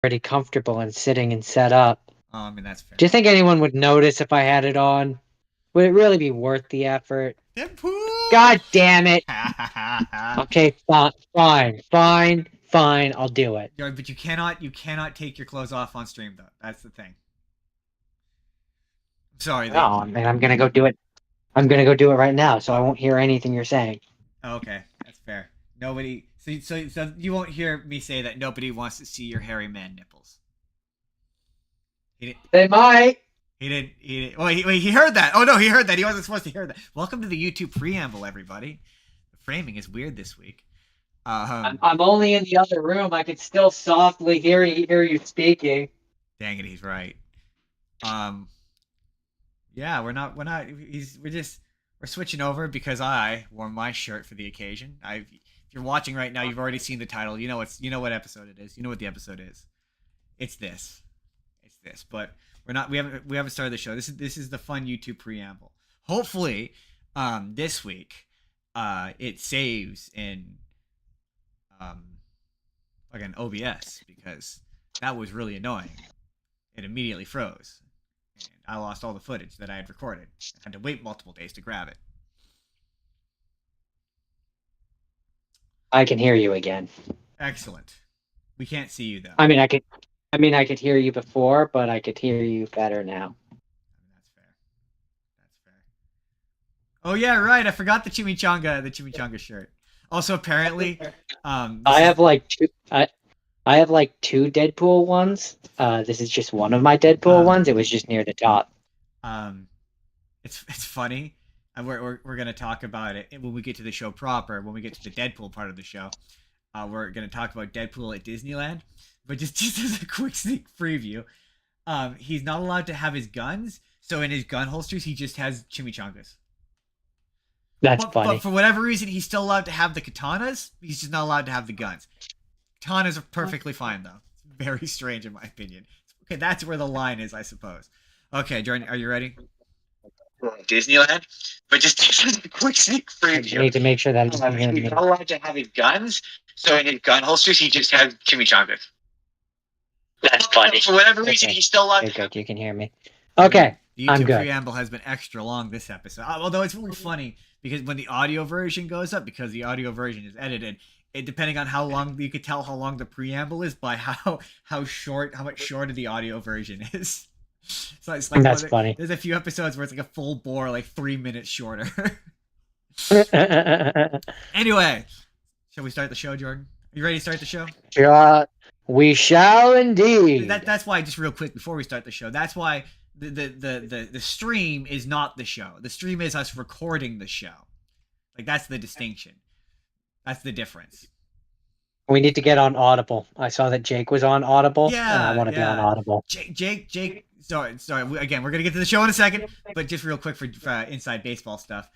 Pretty comfortable and sitting and set up. I mean, that's fair. Do you think anyone would notice if I had it on? Would it really be worth the effort? Deadpool! God damn it! Okay, fine. I'll do it. But you cannot take your clothes off on stream though. That's the thing. Sorry. Oh, man, I'm gonna go do it. I'm gonna go do it right now, so I won't hear anything you're saying. Okay, that's fair. Nobody. So you won't hear me say that nobody wants to see your hairy man nipples. They might. He didn't. Well, he heard that. Oh no, he heard that. He wasn't supposed to hear that. Welcome to the YouTube preamble, everybody. The framing is weird this week. I'm only in the other room. I could still softly hear you speaking. Dang it, he's right. Yeah, we're switching over because I wore my shirt for the occasion. If you're watching right now, you've already seen the title. You know what episode it is. You know what the episode is. It's this. But we haven't started the show. This is the fun YouTube preamble. Hopefully, this week, it saves in like an OBS because that was really annoying. It immediately froze. And I lost all the footage that I had recorded. I had to wait multiple days to grab it. I can hear you again. Excellent. We can't see you though. I mean, I could hear you before, but I could hear you better now. That's fair. Oh yeah, right. I forgot the chimichanga shirt. Also, apparently, I have like two Deadpool ones. This is just one of my Deadpool ones. It was just near the top. It's funny. And we're gonna talk about it when we get to the show proper. When we get to the Deadpool part of the show, we're gonna talk about Deadpool at Disneyland. But just as a quick sneak preview, he's not allowed to have his guns. So in his gun holsters, he just has chimichangas. That's funny. But for whatever reason, he's still allowed to have the katanas. He's just not allowed to have the guns. Katanas are perfectly fine, though. It's very strange, in my opinion. Okay, that's where the line is, I suppose. Okay, Jordan, are you ready? Disneyland, but just as a quick sneak preview. I need to make sure that he's not allowed to have his guns, so in his gun holsters, he just has chimichangas. That's funny. For whatever reason, he's still allowed to. Good, you can hear me. Okay, the I'm YouTube good. preamble has been extra long this episode. Although it's really funny because when the audio version goes up, because the audio version is edited, depending on how long, you could tell how long the preamble is by how much shorter the audio version is. So it's like that's funny. There's a few episodes where it's like a full bore, like 3 minutes shorter. Anyway, shall we start the show, Jordan? Are you ready to start the show? We shall indeed. That's why, just real quick before we start the show, that's why the stream is not the show. The stream is us recording the show. Like, that's the distinction. That's the difference. We need to get on Audible. I saw that Jake was on Audible. Yeah, and I want to be on Audible. Jake. Sorry. Again, we're gonna get to the show in a second, but just real quick for inside baseball stuff.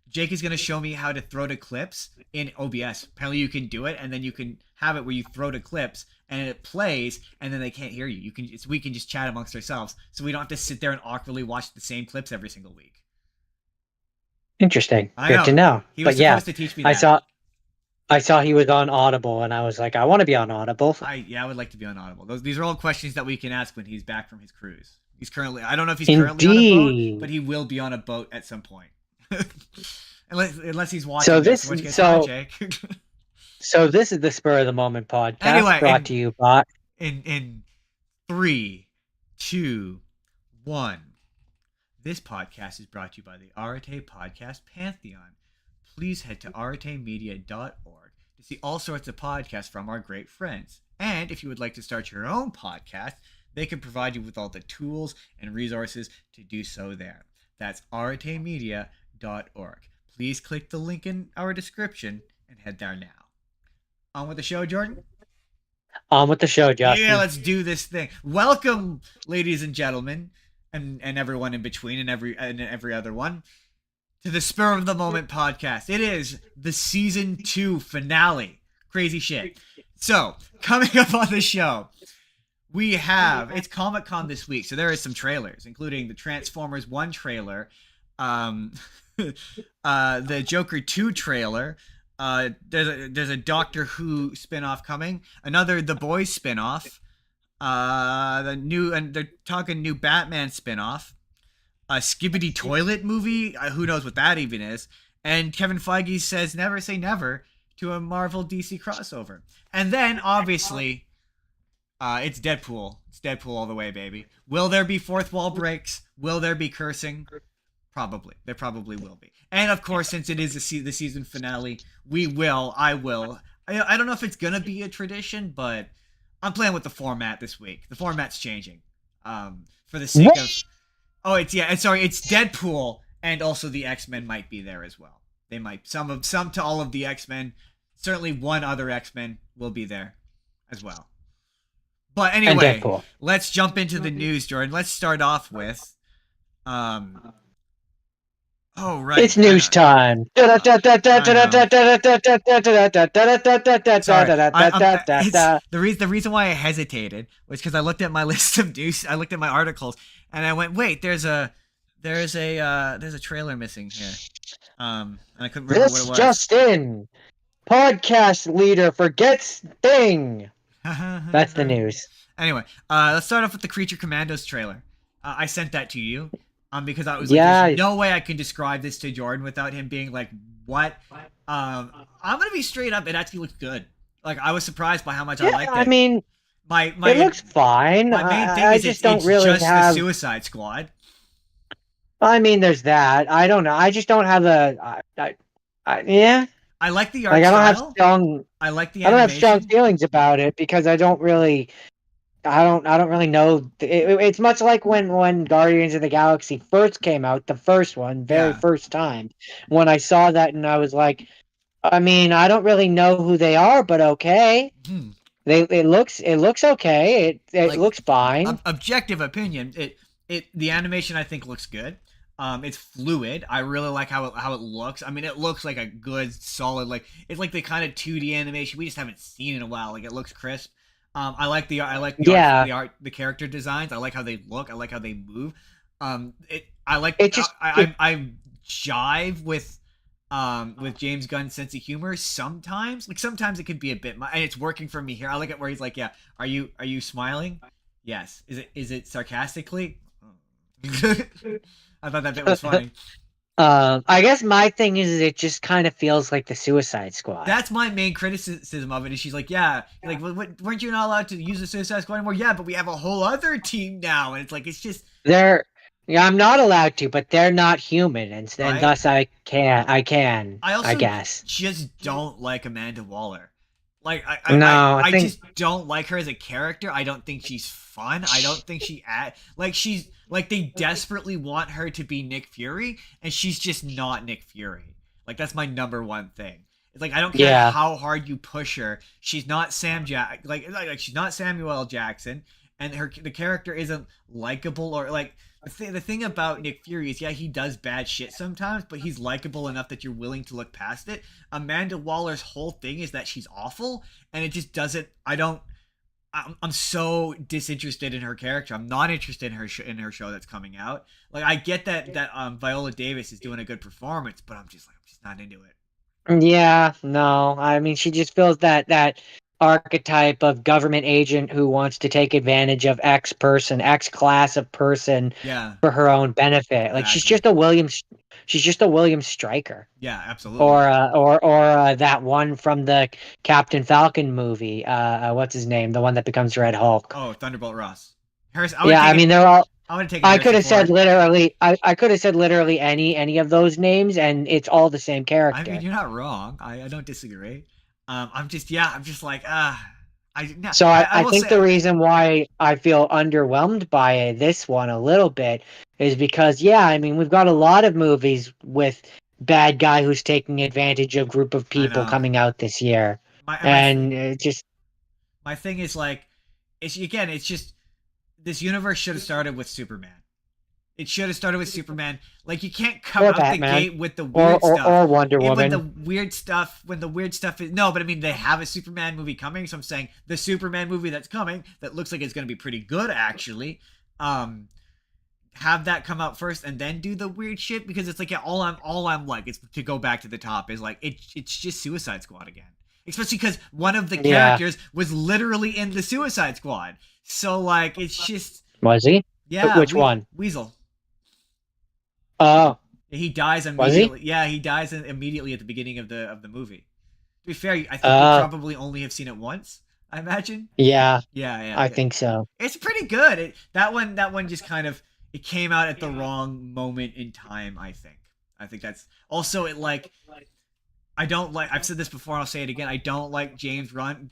Jake is gonna show me how to throw to clips in OBS. Apparently, you can do it, and then you can have it where you throw to clips, and it plays, and then they can't hear you. We can just chat amongst ourselves, so we don't have to sit there and awkwardly watch the same clips every single week. Interesting. Good to know. He was supposed to teach me that. I saw he was on Audible, and I was like, I want to be on Audible. I would like to be on Audible. These are all questions that we can ask when he's back from his cruise. I don't know if he's currently on a boat, but he will be on a boat at some point. unless he's watching. So this is the Spur of the Moment podcast brought to you by in 3, 2, 1. This podcast is brought to you by the Arete Podcast Pantheon. Please head to aretemedia.org to see all sorts of podcasts from our great friends. And if you would like to start your own podcast, they can provide you with all the tools and resources to do so there. That's aretemedia.org. Please click the link in our description and head there now. On with the show, Jordan? On with the show, Justin. Yeah, let's do this thing. Welcome, ladies and gentlemen, and everyone in between and every other one, to the Spur of the Moment podcast. It is the season 2 finale. Crazy shit. So, coming up on the show, it's Comic-Con this week, so there is some trailers, including the Transformers 1 trailer, the Joker 2 trailer, There's a Doctor Who spinoff coming. Another The Boys spinoff. And they're talking new Batman spinoff. A Skibbity Toilet movie. Who knows what that even is? And Kevin Feige says never say never to a Marvel DC crossover. And then obviously, it's Deadpool. It's Deadpool all the way, baby. Will there be fourth wall breaks? Will there be cursing? Probably. There probably will be. And of course, since it is the season finale, I will. I don't know if it's gonna be a tradition, but I'm playing with the format this week. The format's changing. For the sake of. Oh, it's Deadpool, and also the X-Men might be there as well. They might some to all of the X-Men. Certainly, one other X-Men will be there as well. But anyway, let's jump into the news, Jordan. Let's start off with. Oh, right. It's news time. Sorry, the reason why I hesitated was because I looked at my list of news. I looked at my articles, and I went, "Wait, there's a trailer missing here." And I couldn't remember what it was. Just in, podcast leader forgets thing. That's the news. Anyway, let's start off with the Creature Commandos trailer. I sent that to you. Because I was like, there's no way I can describe this to Jordan without him being like, what? I'm gonna be straight up. It actually looks good. Like, I was surprised by how much I liked it. I mean, it looks fine. My main thing is it's just the Suicide Squad. I mean, there's that. I don't know. I just don't have yeah. I like the art style. I like the animation. I don't have strong feelings about it because I don't really know. It's much like when Guardians of the Galaxy first came out, the first one, first time. When I saw that, and I was like, I mean, I don't really know who they are, but okay. It looks okay. It looks fine. Objective opinion. The animation I think looks good. It's fluid. I really like how it looks. I mean, it looks like a good solid it's like the kind of 2D animation we just haven't seen in a while. Like, it looks crisp. I like the art, the character designs. I like how they look. I like how they move. I jive with James Gunn's sense of humor sometimes. Like, sometimes it could be a bit, and it's working for me here. I like it where he's like, "Yeah, are you smiling? Yes. Is it sarcastically?" I thought that bit was funny. I guess my thing is it just kind of feels like the Suicide Squad. That's my main criticism of it. Is she's like, yeah, like, weren't you not allowed to use the Suicide Squad anymore? Yeah, but we have a whole other team now, and it's like, it's just I'm not allowed to, but they're not human, and thus I guess. Just don't like Amanda Waller. Like, I just don't like her as a character. I don't think she's fun. I don't think she's they desperately want her to be Nick Fury, and she's just not Nick Fury. Like, that's my number one thing. It's like, I don't care how hard you push her. She's not she's not Samuel L. Jackson, and the character isn't likable or like. The thing about Nick Fury is, he does bad shit sometimes, but he's likable enough that you're willing to look past it. Amanda Waller's whole thing is that she's awful, and it just doesn't. I'm so disinterested in her character. I'm not interested in her show that's coming out. Like, I get that Viola Davis is doing a good performance, but I'm just not into it. Yeah, no. I mean, she just feels that archetype of government agent who wants to take advantage of X class of person for her own benefit. Like, exactly. She's just a William Stryker. Yeah, absolutely. Or that one from the Captain Falcon movie. What's his name? The one that becomes Red Hulk. Oh, Thunderbolt Ross. They're all. I could have said literally. I could have said literally any of those names, and it's all the same character. I mean, you're not wrong. I don't disagree. I think the reason why I feel underwhelmed by this one a little bit is because, I mean, we've got a lot of movies with bad guy who's taking advantage of group of people coming out this year. My thing is, like, it's just, this universe should have started with Superman. It should have started with Superman. Like, you can't come out Batman. The gate with the weird stuff. Or Wonder Woman. When the weird stuff is... No, but I mean, they have a Superman movie coming, so I'm saying the Superman movie that's coming, that looks like it's going to be pretty good, actually, have that come out first and then do the weird shit, because it's like, yeah, all I'm like, it's to go back to the top, is like it's just Suicide Squad again. Especially because one of the characters was literally in the Suicide Squad. So like it's just, was he? yeah. Which one? Weasel. Oh. He dies immediately. Yeah, he dies immediately at the beginning of the movie. To be fair, I think you probably only have seen it once, I imagine. Yeah. Yeah. I think so. It's pretty good. That one just kind of, it came out at the wrong moment in time, I think. I think that's also it. Like, I don't like, I've said this before and I'll say it again, I don't like James Gunn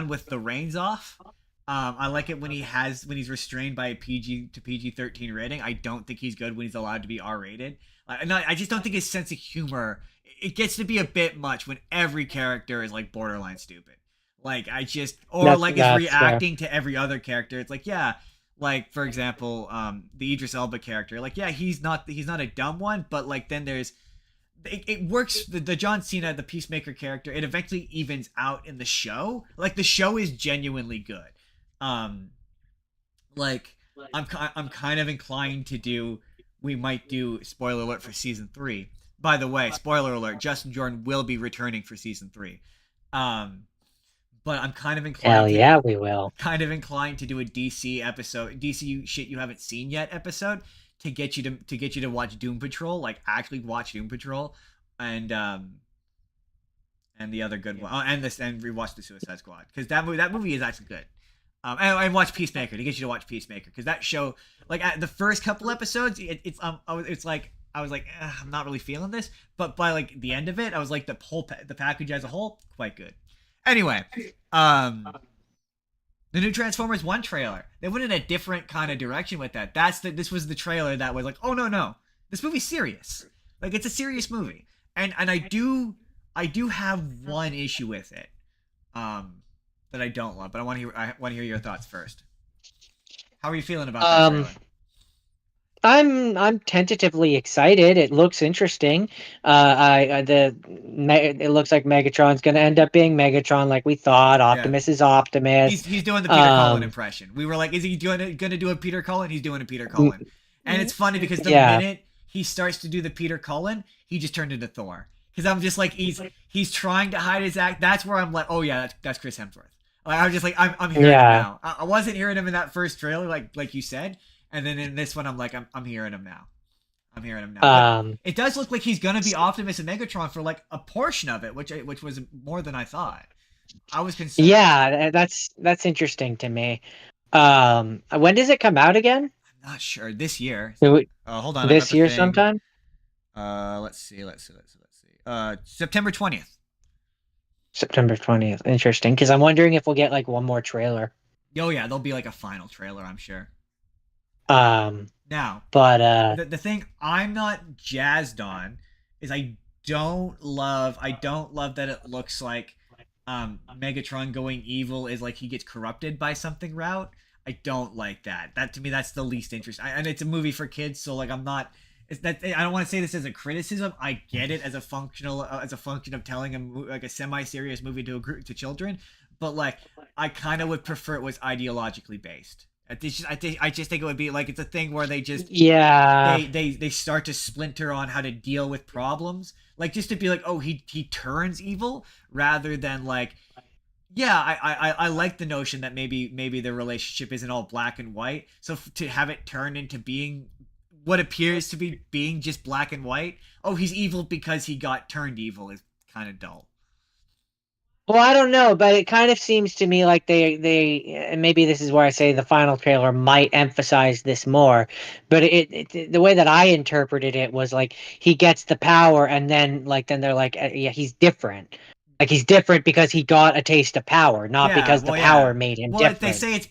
with the reins off. I like it when he's restrained by a PG to PG-13 rating. I don't think he's good when he's allowed to be R-rated. I just don't think his sense of humor, it gets to be a bit much when every character is like borderline stupid. Like is reacting to every other character. It's like, yeah, like for example, the Idris Elba character. Like, yeah, he's not a dumb one, but like then there's, it works. The John Cena, the Peacemaker character, it eventually evens out in the show. Like the show is genuinely good. Like I'm kind of inclined to do. We might do, spoiler alert, for season 3. By the way, spoiler alert: Justin Jordan will be returning for season 3. But I'm kind of inclined. Hell yeah, we will. Kind of inclined to do a DC episode, DC shit you haven't seen yet episode, to get you to watch Doom Patrol, like actually watch Doom Patrol, and the other good one, and rewatch the Suicide Squad, because that movie is actually good. And watch Peacemaker, to get you to watch Peacemaker, because that show, like at the first couple episodes, it's like I was like, I'm not really feeling this, but by like the end of it, I was like, the package as a whole, quite good. Anyway, the new Transformers 1 trailer, they went in a different kind of direction with that. This was the trailer that was like, oh no, this movie's serious. Like, it's a serious movie, and I do have one issue with it, that I don't love, but I want to hear your thoughts first. How are you feeling about that trailer? I'm tentatively excited. It looks interesting. It looks like Megatron's going to end up being Megatron, like we thought. Optimus is Optimus. He's doing the Peter Cullen impression. We were like, is he going to do a Peter Cullen? He's doing a Peter Cullen, and it's funny because the minute he starts to do the Peter Cullen, he just turned into Thor. Because I'm just like, he's trying to hide his act. That's where I'm like, oh yeah, that's Chris Hemsworth. Like, I'm just like, I'm hearing him now. I wasn't hearing him in that first trailer, like you said. And then in this one, I'm like, I'm hearing him now. It does look like he's gonna be Optimus and Megatron for like a portion of it, which was more than I thought. I was concerned. Yeah, that's interesting to me. When does it come out again? I'm not sure. This year. Hold on. This year sometime. Let's see. September 20th. September 20th. Interesting, because I'm wondering if we'll get like one more trailer. Oh yeah, there'll be like a final trailer, I'm sure. Now, but the thing I'm not jazzed on is I don't love that it looks like Megatron going evil is like he gets corrupted by something route. I don't like that. That to me, that's the least interest. And it's a movie for kids, so like I'm not. I don't want to say this as a criticism. I get it as a function of telling like a semi-serious movie to a group to children, but like I kind of would prefer it was ideologically based. I just think it would be like, it's a thing where they just they start to splinter on how to deal with problems, like just to be like, oh, he turns evil, rather than like, yeah, I like the notion that maybe the relationship isn't all black and white, so to have it turn into being what appears to be being just black and white, oh, he's evil because he got turned evil, is kind of dull. Well, I don't know, but it kind of seems to me like they and maybe this is where I say the final trailer might emphasize this more, but the way that I interpreted it was like he gets the power, and then they're like, yeah, he's different. Like, he's different because he got a taste of power, not because the power made him different. They say it's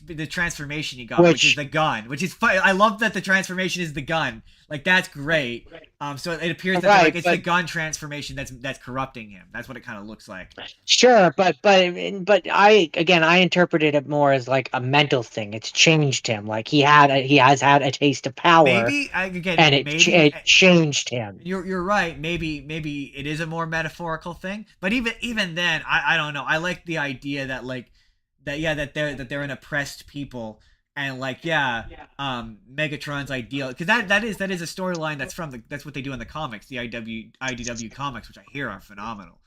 the transformation he got, which is the gun, which is fun. I love that the transformation is the gun. Like, that's great. So it appears that it's the gun transformation that's corrupting him. That's what it kind of looks like. Sure, but I interpreted it more as like a mental thing. It's changed him. Like, he has had a taste of power. It changed him. You're right. Maybe it is a more metaphorical thing. But even then, I don't know. I like the idea that they're an oppressed people, and like Megatron's ideal, because that is a storyline that's what they do in the comics, the IDW comics, which I hear are phenomenal.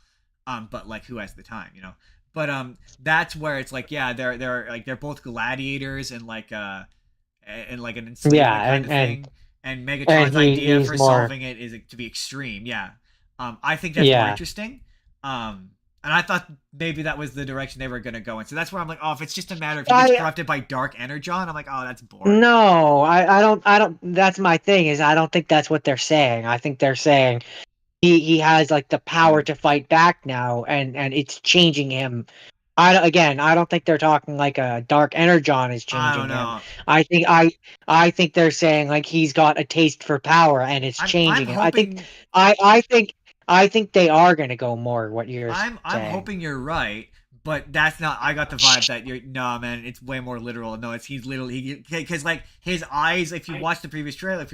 But like, who has the time, you know? But that's where it's like, yeah, they're both gladiators and like an enslavement kind of thing. And Megatron's idea for solving it is to be extreme. Yeah. I think that's more interesting. And I thought maybe that was the direction they were going to go in. So that's where I'm like, oh, if it's just a matter of he gets corrupted by Dark Energon, I'm like, oh, that's boring. No, I don't. That's my thing. Is I don't think that's what they're saying. I think they're saying he has like the power to fight back now, and it's changing him. I don't think they're talking like a Dark Energon is changing him. I think they're saying like he's got a taste for power and it's changing him. I think they are going to go more what you're saying. I'm hoping you're right, but that's not. I got the vibe that man, it's way more literal. No, he's literally, because like his eyes. If you watch the previous trailer,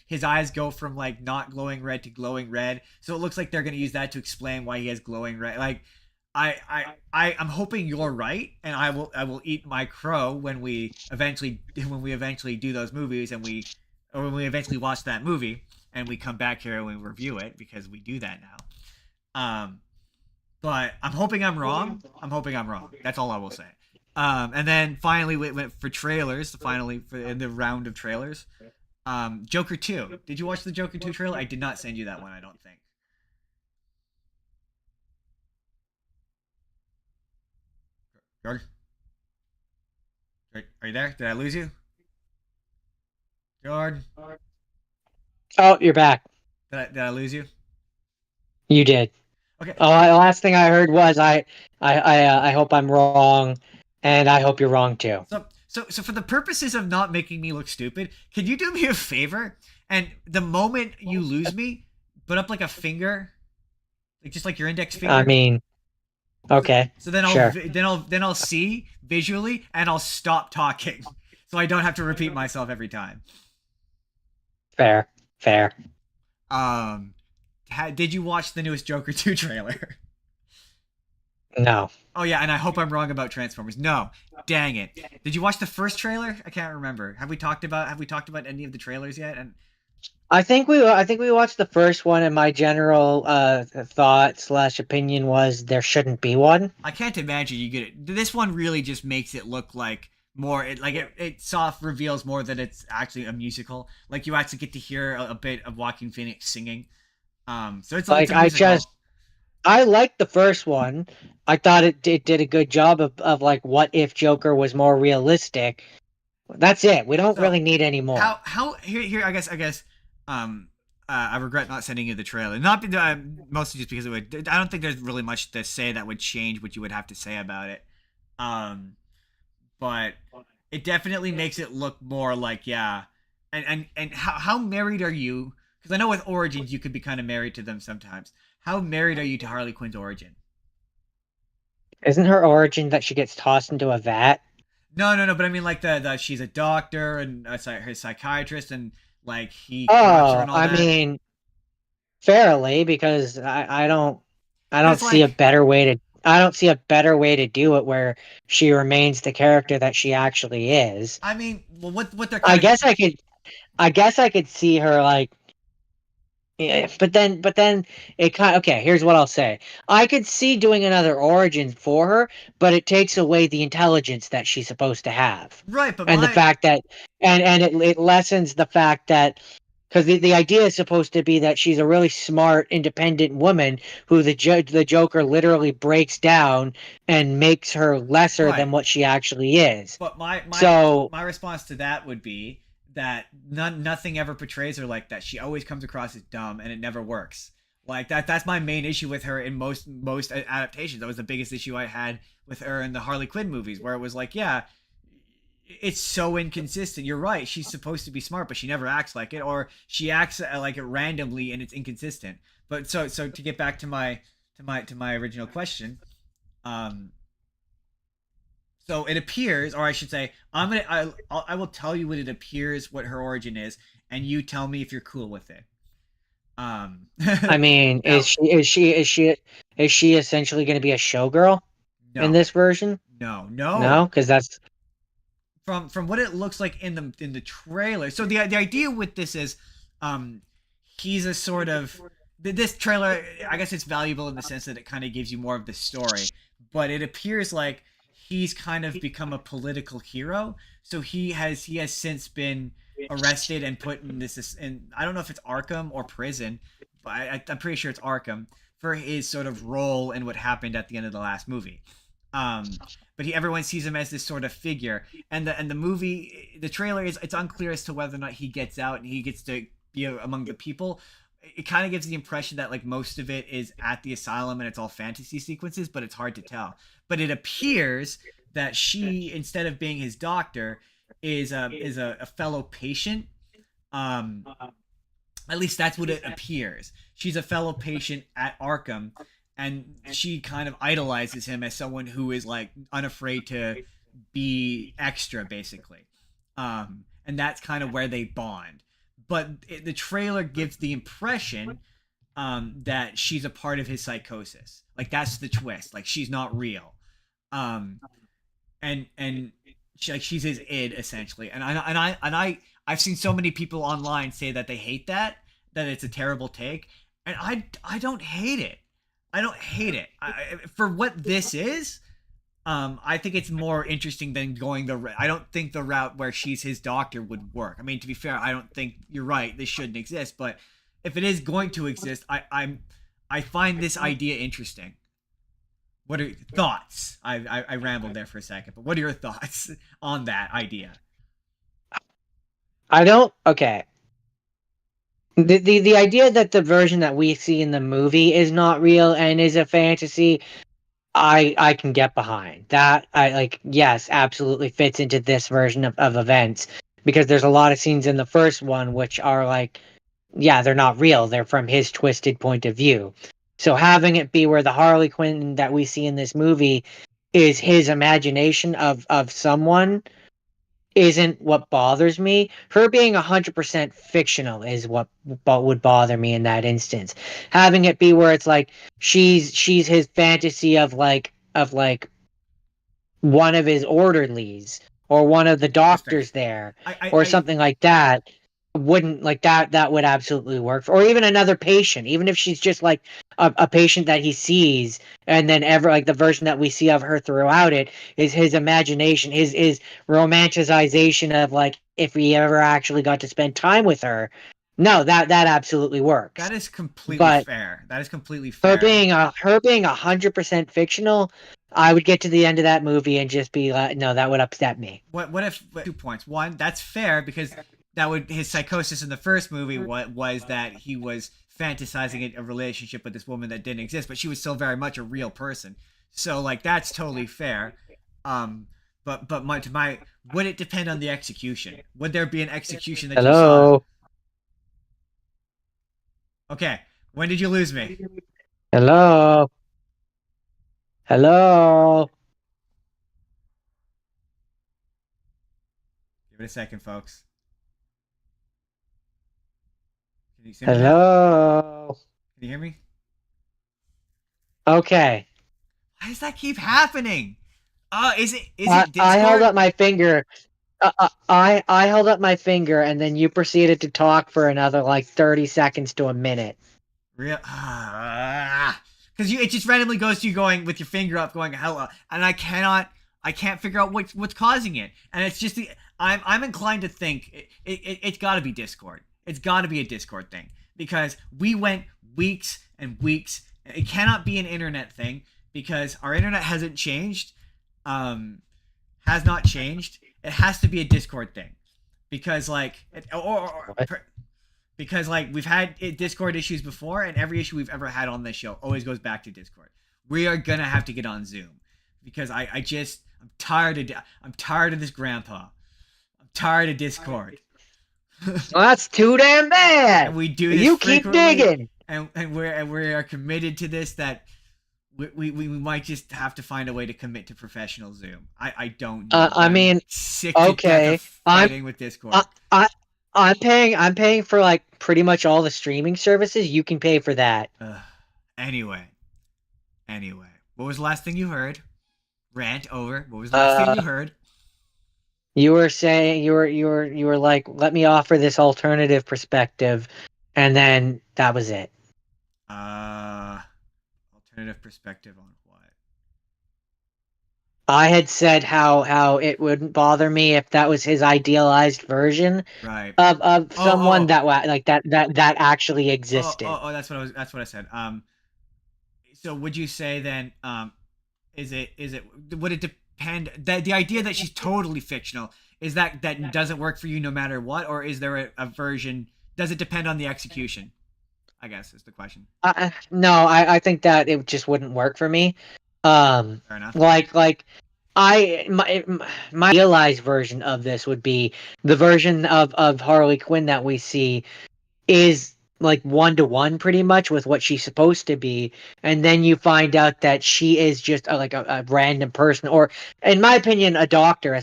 his eyes go from like not glowing red to glowing red. So it looks like they're going to use that to explain why he has glowing red. Like, I'm hoping you're right, and I will eat my crow when we eventually do those movies, and when we eventually watch that movie and we come back here and we review it, because we do that now. But I'm hoping I'm wrong. That's all I will say. And then finally we went for trailers. In the round of trailers, Joker 2. Did you watch the Joker 2 trailer? I did not send you that one, I don't think. George? Are you there? Did I lose you? George? Oh, you're back. Did I lose you? You did. Okay. Oh, the last thing I heard was I hope I'm wrong, and I hope you're wrong too. So for the purposes of not making me look stupid, can you do me a favor? And the moment you lose me, put up like a finger, like just like your index finger. I mean, okay. So then I'll see visually, and I'll stop talking, so I don't have to repeat myself every time. Fair. Did you watch the newest Joker 2 trailer? No. Oh yeah, and I hope I'm wrong about Transformers. No, dang it. Did you watch the first trailer? I can't remember. Have we talked about any of the trailers yet? And I think we watched the first one, and my general thought/opinion was there shouldn't be one. I can't imagine you get it. This one really just makes it look like more. It soft reveals more that it's actually a musical. Like, you actually get to hear a bit of Joaquin Phoenix singing. So it's like I liked the first one. I thought it did a good job of like, what if Joker was more realistic. That's it. We don't really need any more. How here I guess I regret not sending you the trailer. Not mostly just because I don't think there's really much to say that would change what you would have to say about it. But it definitely makes it look more like, yeah. And how married are you? Because I know with Origins you could be kind of married to them sometimes. How married are you to Harley Quinn's origin? Isn't her origin that she gets tossed into a vat? No. But I mean, like the she's a doctor and her psychiatrist, and like he. Oh, I mean, fairly, because I don't see a better way to. I don't see a better way to do it where she remains the character that she actually is. I mean, well, what they're. I guess I could see her like. Yeah, but then it kind of, okay, here's what I'll say. I could see doing another origin for her, but it takes away the intelligence that she's supposed to have. Right, but the fact that and it lessens the fact that, because the idea is supposed to be that she's a really smart, independent woman who the Joker literally breaks down and makes her lesser than what she actually is. But my response to that would be that nothing ever portrays her like that. She always comes across as dumb, and it never works. Like that's my main issue with her in most adaptations. That was the biggest issue I had with her in the Harley Quinn movies, where it was like, yeah, it's so inconsistent. You're right, she's supposed to be smart, but she never acts like it, or she acts like it randomly, and it's inconsistent. But so to get back to my original question, so it appears, or I should say, I will tell you what it appears, what her origin is, and you tell me if you're cool with it. I mean, now, is she essentially going to be a showgirl in this version? No, because that's from what it looks like in the trailer. So the idea with this is, he's a sort of this trailer. I guess it's valuable in the sense that it kind of gives you more of the story, but it appears like he's kind of become a political hero. So he has since been arrested and put in this and I don't know if it's Arkham or prison, but I'm pretty sure it's Arkham for his sort of role in what happened at the end of the last movie. But everyone sees him as this sort of figure, and the movie, the trailer it's unclear as to whether or not he gets out and he gets to be among the people. It kind of gives the impression that like most of it is at the asylum and it's all fantasy sequences, but it's hard to tell. But it appears that she, instead of being his doctor, is a fellow patient. At least that's what it appears. She's a fellow patient at Arkham, and she kind of idolizes him as someone who is like unafraid to be extra, basically. And that's kind of where they bond. But the trailer gives the impression that she's a part of his psychosis. Like that's the twist. Like she's not real. And she's his id essentially. And I've seen so many people online say that they hate that it's a terrible take, and I don't hate it. I don't hate it. For what this is, I think it's more interesting than going I don't think the route where she's his doctor would work. I mean, to be fair, I don't think you're right. This shouldn't exist. But if it is going to exist, I find this idea interesting. What are your thoughts? I rambled there for a second, but what are your thoughts on that idea? Okay. The idea that the version that we see in the movie is not real and is a fantasy, I can get behind. That yes, absolutely fits into this version of events, because there's a lot of scenes in the first one which are like, yeah, they're not real. They're from his twisted point of view. So having it be where the Harley Quinn that we see in this movie is his imagination of someone isn't what bothers me. Her being 100% fictional is what would bother me in that instance. Having it be where it's like she's his fantasy of like one of his orderlies or one of the doctors there or something like that wouldn't like that would absolutely work. Or even another patient, even if she's just like a patient that he sees, and then ever like the version that we see of her throughout it is his imagination, his romanticization of like if he ever actually got to spend time with her. No, that absolutely works. That is completely fair. That is completely fair. Her being 100% fictional, I would get to the end of that movie and just be like, no, that would upset me. What if 2 points? One, that's fair because his psychosis in the first movie was that he was fantasizing a relationship with this woman that didn't exist, but she was still very much a real person. So like that's totally fair. But would it depend on the execution? Would there be an execution that you saw? Okay, when did you lose me? Hello. Give it a second, folks. Can you see me? Hello. Can you hear me? Okay. Why does that keep happening? Is it Discord? I held up my finger. I held up my finger, and then you proceeded to talk for another like 30 seconds to a minute. Real? Because it just randomly goes to you going with your finger up, going hello, and I can't figure out what's causing it, and it's just I'm inclined to think it's got to be Discord. It's got to be a Discord thing because we went weeks and weeks. It cannot be an internet thing because our internet hasn't changed. Has not changed. It has to be a Discord thing because because like we've had Discord issues before, and every issue we've ever had on this show always goes back to Discord. We are gonna have to get on Zoom because I'm tired of this grandpa. I'm tired of Discord. Well, that's too damn bad. And we do this. You keep digging, and we are committed to this. That we might just have to find a way to commit to professional Zoom. I don't know. I mean, sick to death of fighting with Discord. I'm paying for like pretty much all the streaming services. You can pay for that. Anyway, what was the last thing you heard? Rant over. What was the last thing you heard? You were saying you were like, let me offer this alternative perspective, and then that was it. Alternative perspective on what? I had said how it wouldn't bother me if that was his idealized version Right. of someone Oh, that like that actually oh, existed. oh, oh, that's what I said. So would you say then, is it, would it depend, that the idea that she's totally fictional, is that doesn't work for you no matter what, or is there a version, does it depend on the execution, I guess is the question. No, I think that it just wouldn't work for me. Um, Fair enough. like my idealized version of this would be the version of Harley Quinn that we see is like 1-to-1 pretty much with what she's supposed to be, and then you find out that she is just like a random person, or in my opinion a doctor, a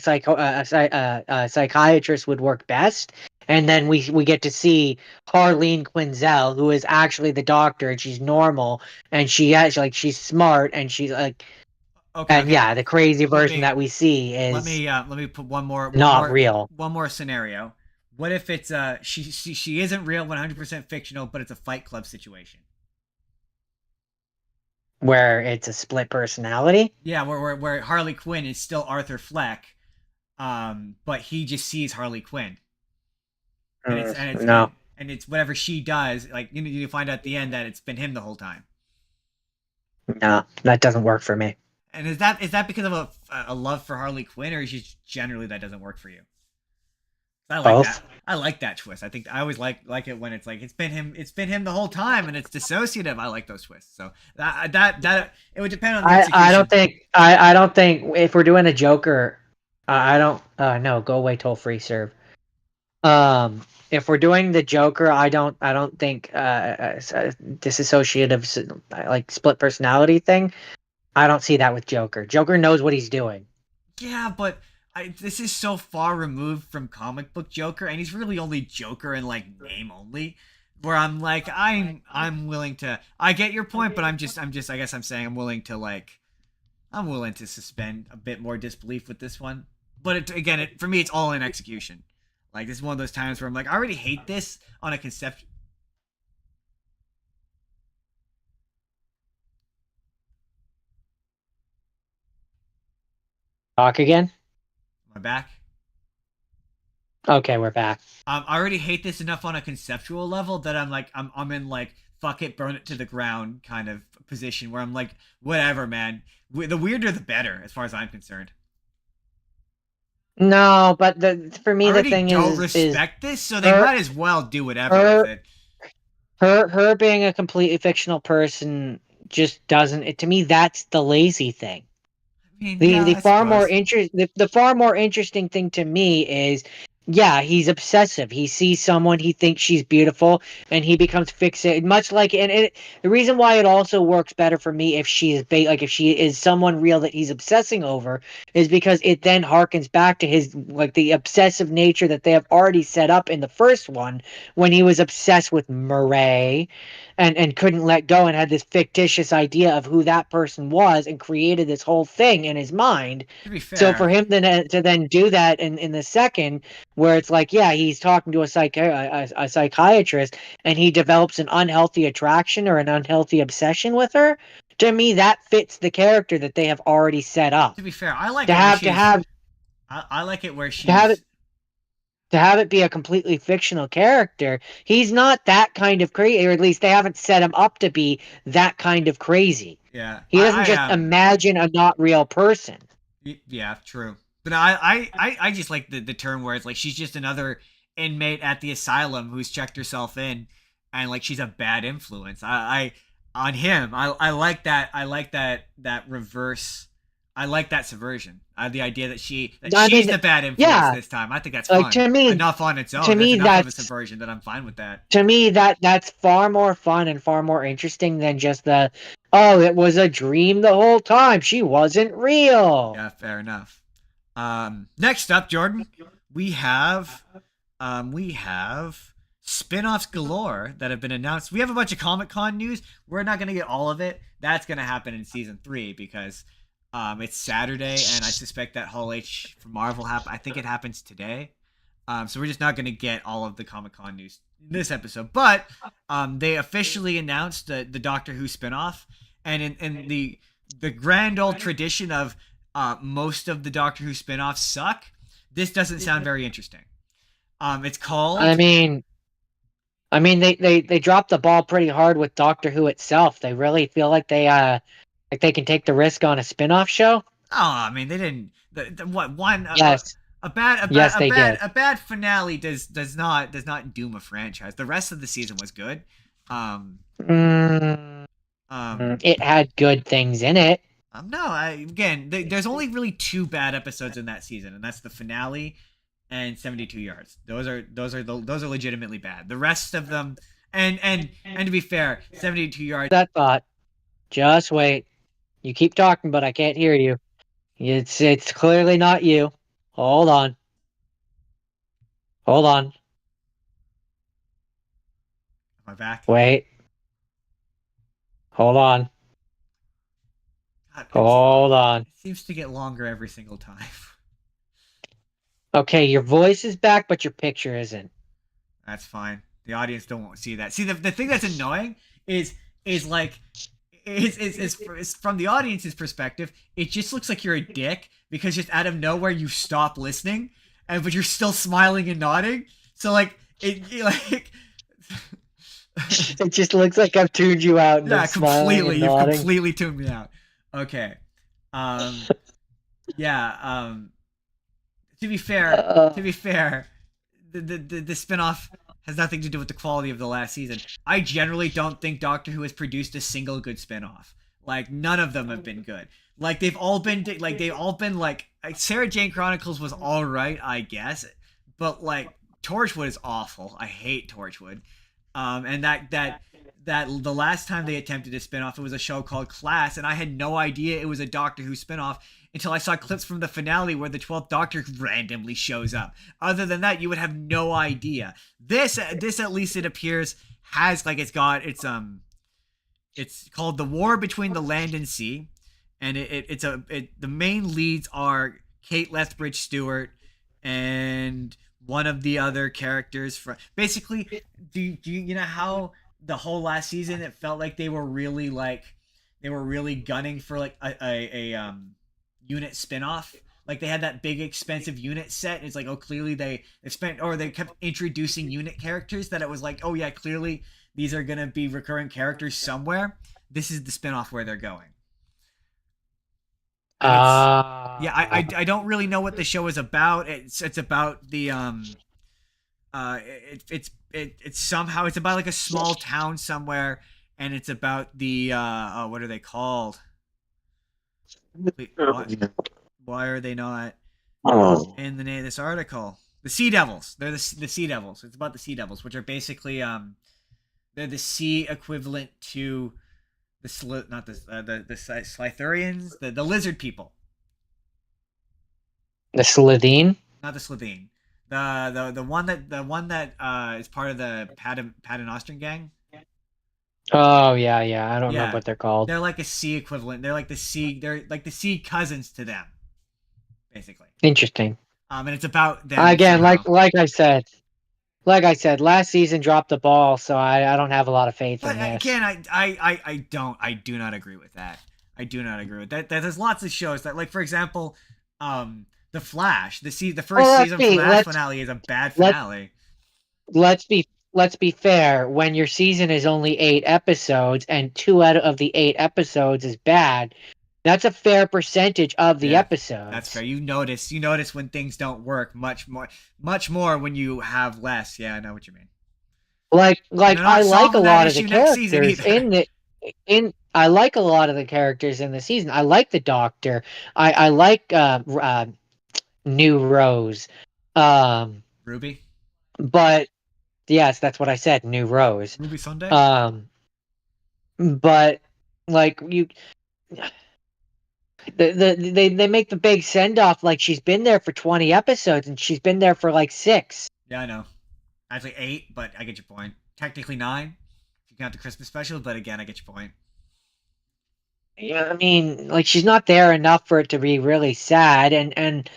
psychiatrist would work best. And then we get to see Harleen Quinzel, who is actually the doctor, and she's normal, and she has like she's smart, and she's like, Okay, and okay. yeah, the crazy Let version me that we see let is me let me put not real, one more scenario. What if it's she isn't real, 100% fictional, but it's a Fight Club situation? where it's a split personality. Yeah, where Harley Quinn is still Arthur Fleck, but he just sees Harley Quinn, and No, it's whatever she does. Like you find out at the end that it's been him the whole time. no, that doesn't work for me. And is that because of a love for Harley Quinn, or is just generally that doesn't work for you? I like that. Both. I like that twist. I think I always like it when it's like it's been him the whole time, and it's dissociative. I like those twists. So that it would depend on the I execution. don't think if we're doing a Joker, I don't no, go away, toll free serve. If we're doing the Joker, I don't think dissociative like split personality thing. I don't see that with Joker. Joker knows what he's doing. Yeah, but this is so far removed from comic book Joker, and he's really only Joker in like name only. Where I'm like, I'm willing to. I get your point, but I'm just. I guess I'm saying I'm willing to suspend a bit more disbelief with this one. But again, for me, it's all in execution. Like this is one of those times where I'm like, I already hate this on a concept. Talk again. My back. Okay, we're back. I already hate this enough on a conceptual level that I'm like, I'm in like fuck it, burn it to the ground kind of position where I'm like, whatever, man. The weirder the better, as far as I'm concerned. No, but for I me the already thing don't is respect this, so they her might as well do whatever her with it. her being a completely fictional person just doesn't. To me, that's the lazy thing. I mean, The yeah, the I far more suppose. interest the far more interesting thing to me is, yeah, he's obsessive. He sees someone, he thinks she's beautiful, and he becomes fixated. Much like, the reason why it also works better for me if she is like if she is someone real that he's obsessing over, is because it then harkens back to his like the obsessive nature that they have already set up in the first one when he was obsessed with Murray, and couldn't let go and had this fictitious idea of who that person was and created this whole thing in his mind. To be So for fair, him then to then do that in the second, where it's like, yeah, he's talking to a psychiatrist, and he develops an unhealthy attraction or an unhealthy obsession with her. To me, that fits the character that they have already set up. I like To it where have to she's. have I like it where to have it she's. to have it be a completely fictional character, he's not that kind of crazy, or at least they haven't set him up to be that kind of crazy. Yeah, He doesn't just imagine a not real person. Yeah, true. But I just like the term where it's like she's just another inmate at the asylum who's checked herself in, and like she's a bad influence. On him. I like that. I like that reverse. I like that subversion. The idea that I she's mean, the bad influence yeah, this time. I think that's like fun. Enough on its to own. That's me enough of a that's subversion that I'm fine with that. to me that's far more fun and far more interesting than just the, oh, it was a dream the whole time, she wasn't real. Yeah, fair enough. Next up, Jordan, we have spin-offs galore that have been announced. We have a bunch of Comic-Con news. We're not going to get all of it. That's going to happen in season 3 because It's Saturday, and I suspect that Hall H for Marvel I think it happens today. So we're just not going to get all of the Comic-Con news in this episode. But they officially announced the Doctor Who spinoff, and in the grand old tradition of most of the Doctor Who spinoffs suck, this doesn't sound very interesting. It's called. They dropped the ball pretty hard with Doctor Who itself. They really feel like they can take the risk on a spin-off show. Oh, I mean, they didn't. What one? Yes. A bad finale does not doom a franchise. The rest of the season was good. It had good things in it. No, there's only really 2 bad episodes in that season, and that's the finale and 72 yards. Those are legitimately bad. The rest of them, and to be fair, 72 yards. That thought. Just wait. You keep talking, but I can't hear you. It's clearly not you. Hold on. Am I back? Wait. Hold on. God, Hold on. It seems to get longer every single time. Okay, your voice is back, but your picture isn't. That's fine. The audience don't see that. See, the thing that's annoying is like is from the audience's perspective, it just looks like you're a dick because just out of nowhere you stop listening, but you're still smiling and nodding. So like it just looks like I've tuned you out. And yeah, completely. You've nodding. Completely tuned me out. Okay. Yeah. To be fair, the spinoff has nothing to do with the quality of the last season. I generally don't think Doctor Who has produced a single good spinoff. Like none of them have been good. Like they've all been like Sarah Jane Chronicles was all right, I guess, but like Torchwood is awful. I hate Torchwood. And that the last time they attempted a spinoff, it was a show called Class, and I had no idea it was a Doctor Who spinoff until I saw clips from the finale where the 12th Doctor randomly shows up. Other than that, you would have no idea. This at least it appears has like it's called The War Between the Land and Sea, and the main leads are Kate Lethbridge Stewart and one of the other characters from basically do you know how the whole last season it felt like they were really gunning for like a unit spinoff. Like they had that big expensive unit set and it's like, oh, clearly they kept introducing unit characters that it was like, oh yeah, clearly these are gonna be recurring characters somewhere. This is the spinoff where they're going. Yeah, I don't really know what the show is about. It's about the it's somehow it's about like a small town somewhere, and it's about the what are they called? Why are they not in the name of this article? The Sea Devils. They're the Sea Devils. It's about the Sea Devils, which are basically they're the sea equivalent to the Slithurians, the lizard people. The Slitheen? Not the Slitheen. The one that is part of the Paternoster gang. Oh yeah. I don't remember what they're called. They're like a sea equivalent. They're like the sea cousins to them, basically. Interesting. And it's about them again, somehow. like I said, last season dropped the ball, so I don't have a lot of faith in this. Again, I do not agree with that. I do not agree with that. There's lots of shows that, like for example, The Flash. The first season Flash finale is a bad finale. Let's be fair. When your season is only 8 episodes and 2 out of the 8 episodes is bad, that's a fair percentage of the episodes. That's fair. You notice when things don't work much more when you have less. Yeah, I know what you mean. Like I like a lot of the characters I like a lot of the characters in the season. I like the Doctor. I like New Rose. Ruby. But yes, that's what I said. New Rose. Ruby Sunday. But like you. They make the big send off like she's been there for 20 episodes and she's been there for like 6. Yeah, I know. Actually 8, but I get your point. Technically 9 if you count the Christmas special, but again, I get your point. Yeah, I mean, like she's not there enough for it to be really sad, and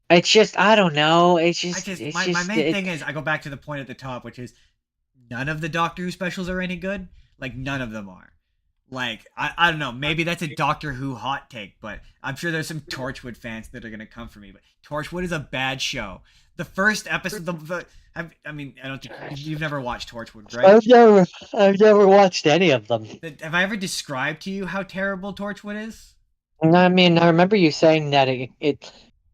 it's just I don't know. My main thing is I go back to the point at the top, which is none of the Doctor Who specials are any good. Like none of them are. Like I don't know, maybe that's a Doctor Who hot take, but I'm sure there's some Torchwood fans that are gonna come for me. But Torchwood is a bad show. The first episode, I mean, I don't think you've never watched Torchwood, right? I've never watched any of them. Have I ever described to you how terrible Torchwood is? I mean, I remember you saying that it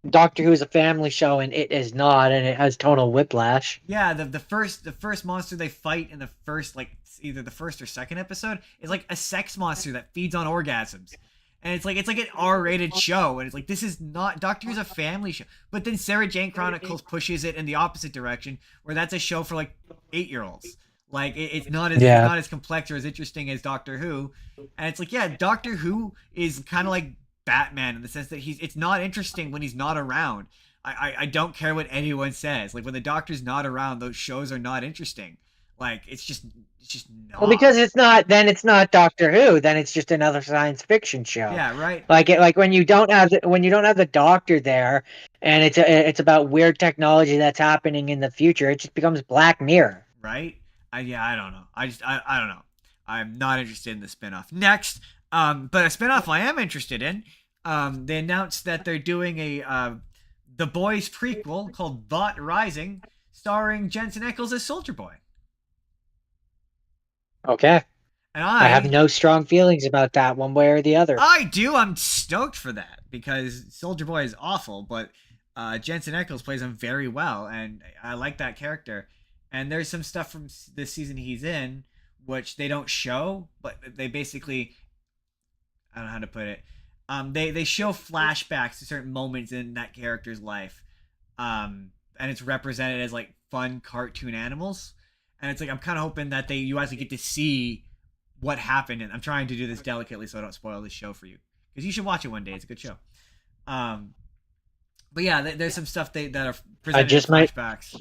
Doctor Who is a family show and it is not, and it has total whiplash. Yeah, the first monster they fight in the first like either the first or second episode is like a sex monster that feeds on orgasms. And it's like an R-rated show, and it's like this is not Doctor Who's a family show. But then Sarah Jane Chronicles pushes it in the opposite direction, where that's a show for like 8-year-olds. Like it's not as Yeah. it's not as complex or as interesting as Doctor Who, and it's like yeah, Doctor Who is kind of like Batman in the sense that it's not interesting when he's not around. I don't care what anyone says. Like when the Doctor's not around, those shows are not interesting. Like it's just not. Well, because it's not Doctor Who, then it's just another science fiction show. Yeah, right. Like when you don't have the Doctor there, and it's about weird technology that's happening in the future, it just becomes Black Mirror. Right? I don't know. I don't know. I'm not interested in the spinoff. Next, but a spinoff I am interested in. They announced that they're doing a The Boys prequel called Bot Rising, starring Jensen Ackles as Soldier Boy. Okay. And I have no strong feelings about that one way or the other. I do. I'm stoked for that because Soldier Boy is awful, but Jensen Ackles plays him very well, and I like that character. And there's some stuff from this season he's in which they don't show, but they basically I don't know how to put it. They show flashbacks to certain moments in that character's life, and it's represented as like fun cartoon animals. And it's like I'm kind of hoping that you actually get to see what happened. And I'm trying to do this delicately so I don't spoil this show for you because you should watch it one day. It's a good show. But yeah, there's some stuff that are presented as flashbacks.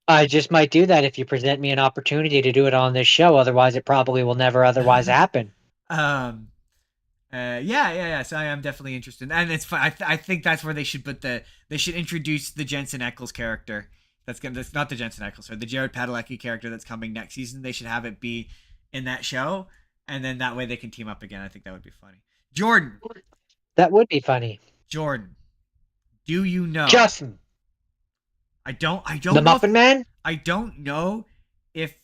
I just might do that if you present me an opportunity to do it on this show. Otherwise, it probably will never otherwise happen. Yeah. So I am definitely interested, and it's fun. I think that's where they should they should introduce the Jensen Ackles character. That's not the Jensen Ackles, or the Jared Padalecki character that's coming next season. They should have it be in that show, and then that way they can team up again. I think that would be funny. Jordan, that would be funny. Jordan, do you know? Justin, I don't. The Muffin Man. I don't know if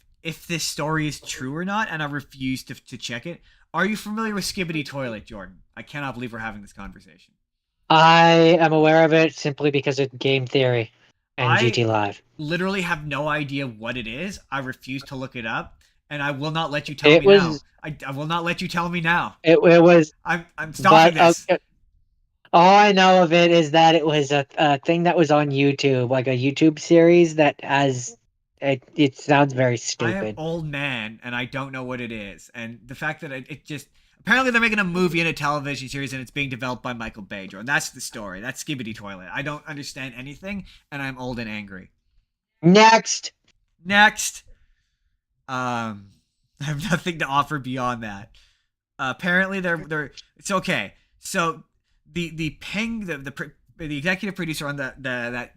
this story is true or not, and I refuse to check it. Are you familiar with Skibbity Toilet, Jordan? I cannot believe we're having this conversation. I am aware of it simply because of game theory and GT Live. Literally have no idea what it is. I refuse to look it up, and I will not let you tell me now. I will not let you tell me now. It was. I'm stopping this. Okay. All I know of it is that it was a thing that was on YouTube, like a YouTube series that has. It sounds very stupid. I am old man, and I don't know what it is. And the fact that it just apparently they're making a movie and a television series, and it's being developed by Michael Bay. And that's the story. That's Skibbity Toilet. I don't understand anything, and I'm old and angry. Next. I have nothing to offer beyond that. Apparently, they're it's okay. So the executive producer on that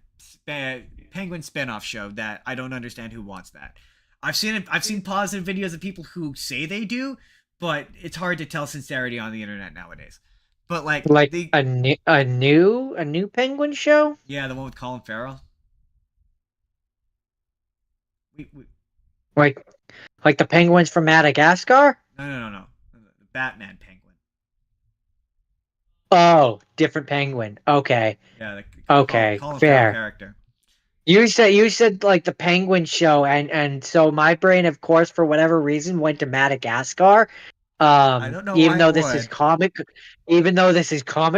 Penguin spinoff show that I don't understand who wants that. I've seen positive videos of people who say they do, but it's hard to tell sincerity on the internet nowadays. But like a new Penguin show? Yeah, the one with Colin Farrell. Like the penguins from Madagascar? No. The Batman Penguin. Oh, different penguin. Okay. Yeah. Okay. Colin fair. Farrell character. You said like the Penguin show, and so my brain, of course, for whatever reason, went to Madagascar. I don't know. Even though this is Comic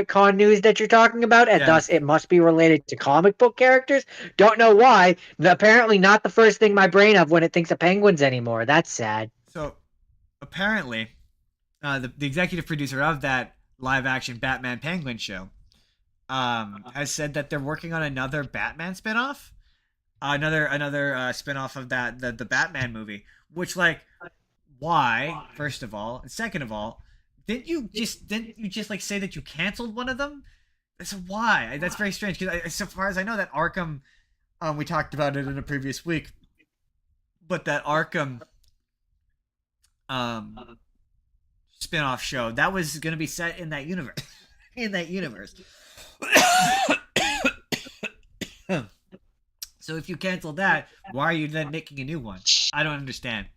Con news that you're talking about, and thus it must be related to comic book characters. Don't know why. Apparently, not the first thing my brain of when it thinks of penguins anymore. That's sad. So, apparently, the executive producer of that live action Batman Penguin show has said that they're working on another Batman spinoff. Another spinoff of the Batman movie, which like why first of all, and second of all, didn't you just like say that you canceled one of them? So why? That's very strange because so far as I know, that Arkham, we talked about it in a previous week, but that Arkham spin-off show that was going to be set in that universe. In that universe. So if you cancel that, why are you then making a new one? I don't understand.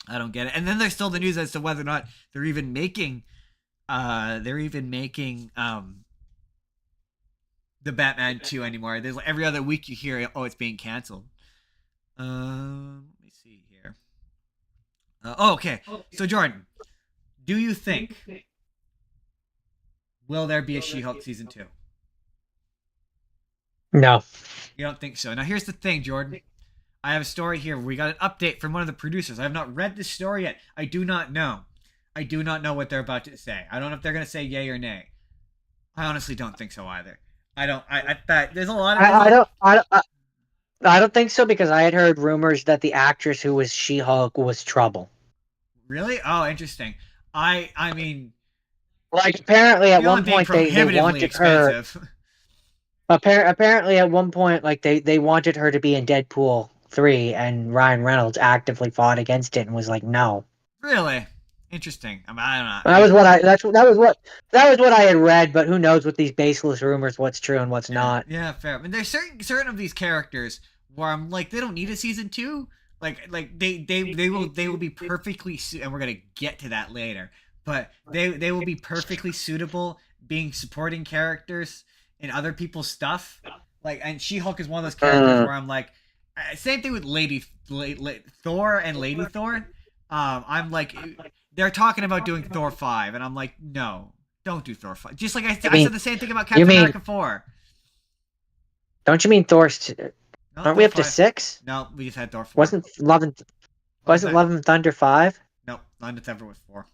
I don't get it. And then there's still the news as to whether or not they're even making the Batman 2 anymore. There's like every other week you hear, oh, it's being canceled. Let me see here. Okay. So Jordan, do you think will there be a She-Hulk season 2? No. You don't think so? Now here's the thing, Jordan. I have a story here. We got an update from one of the producers. I have not read this story yet. I do not know. I do not know what they're about to say. I don't know if they're going to say yay or nay. I honestly don't think so either. There's a lot of... I don't think so because I had heard rumors that the actress who was She-Hulk was trouble. Really? Oh, interesting. I mean... Like, apparently at one point they wanted her... Apparently at one point, like, they wanted her to be in Deadpool 3, and Ryan Reynolds actively fought against it and was like, no. Really? Interesting. I mean, I don't know. That was what I had read, but who knows with these baseless rumors what's true and what's not. Yeah, fair. I mean, there's certain of these characters where I'm like, they don't need a season 2. Like they will be perfectly and we're gonna get to that later. But they will be perfectly suitable being supporting characters in other people's stuff. Like, and She-Hulk is one of those characters where I'm like, same thing with Thor and Lady Thor. I'm like, they're talking about doing Thor 5, and I'm like, no, don't do Thor 5. Just like I said the same thing about Captain America 4. Don't you mean Thor's? Aren't we up to 6? No, we just had Thor 4. Wasn't Love and Thunder 5? No, Love and Thunder was 4.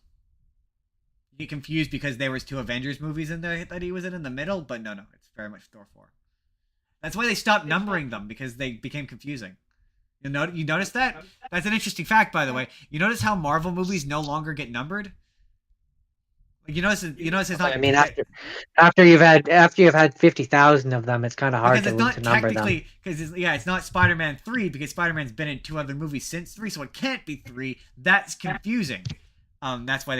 You get confused because there was 2 Avengers movies in there that he was in the middle, but no, it's very much Thor 4. That's why they stopped numbering them, because they became confusing. You notice that? That's an interesting fact, by the way. You notice how Marvel movies no longer get numbered? Like, you notice it's not. I mean, after you've had 50,000 of them, it's kind of hard to number them. Because it's not Spider-Man 3 because Spider-Man's been in 2 other movies since 3, so it can't be 3. That's confusing. That's why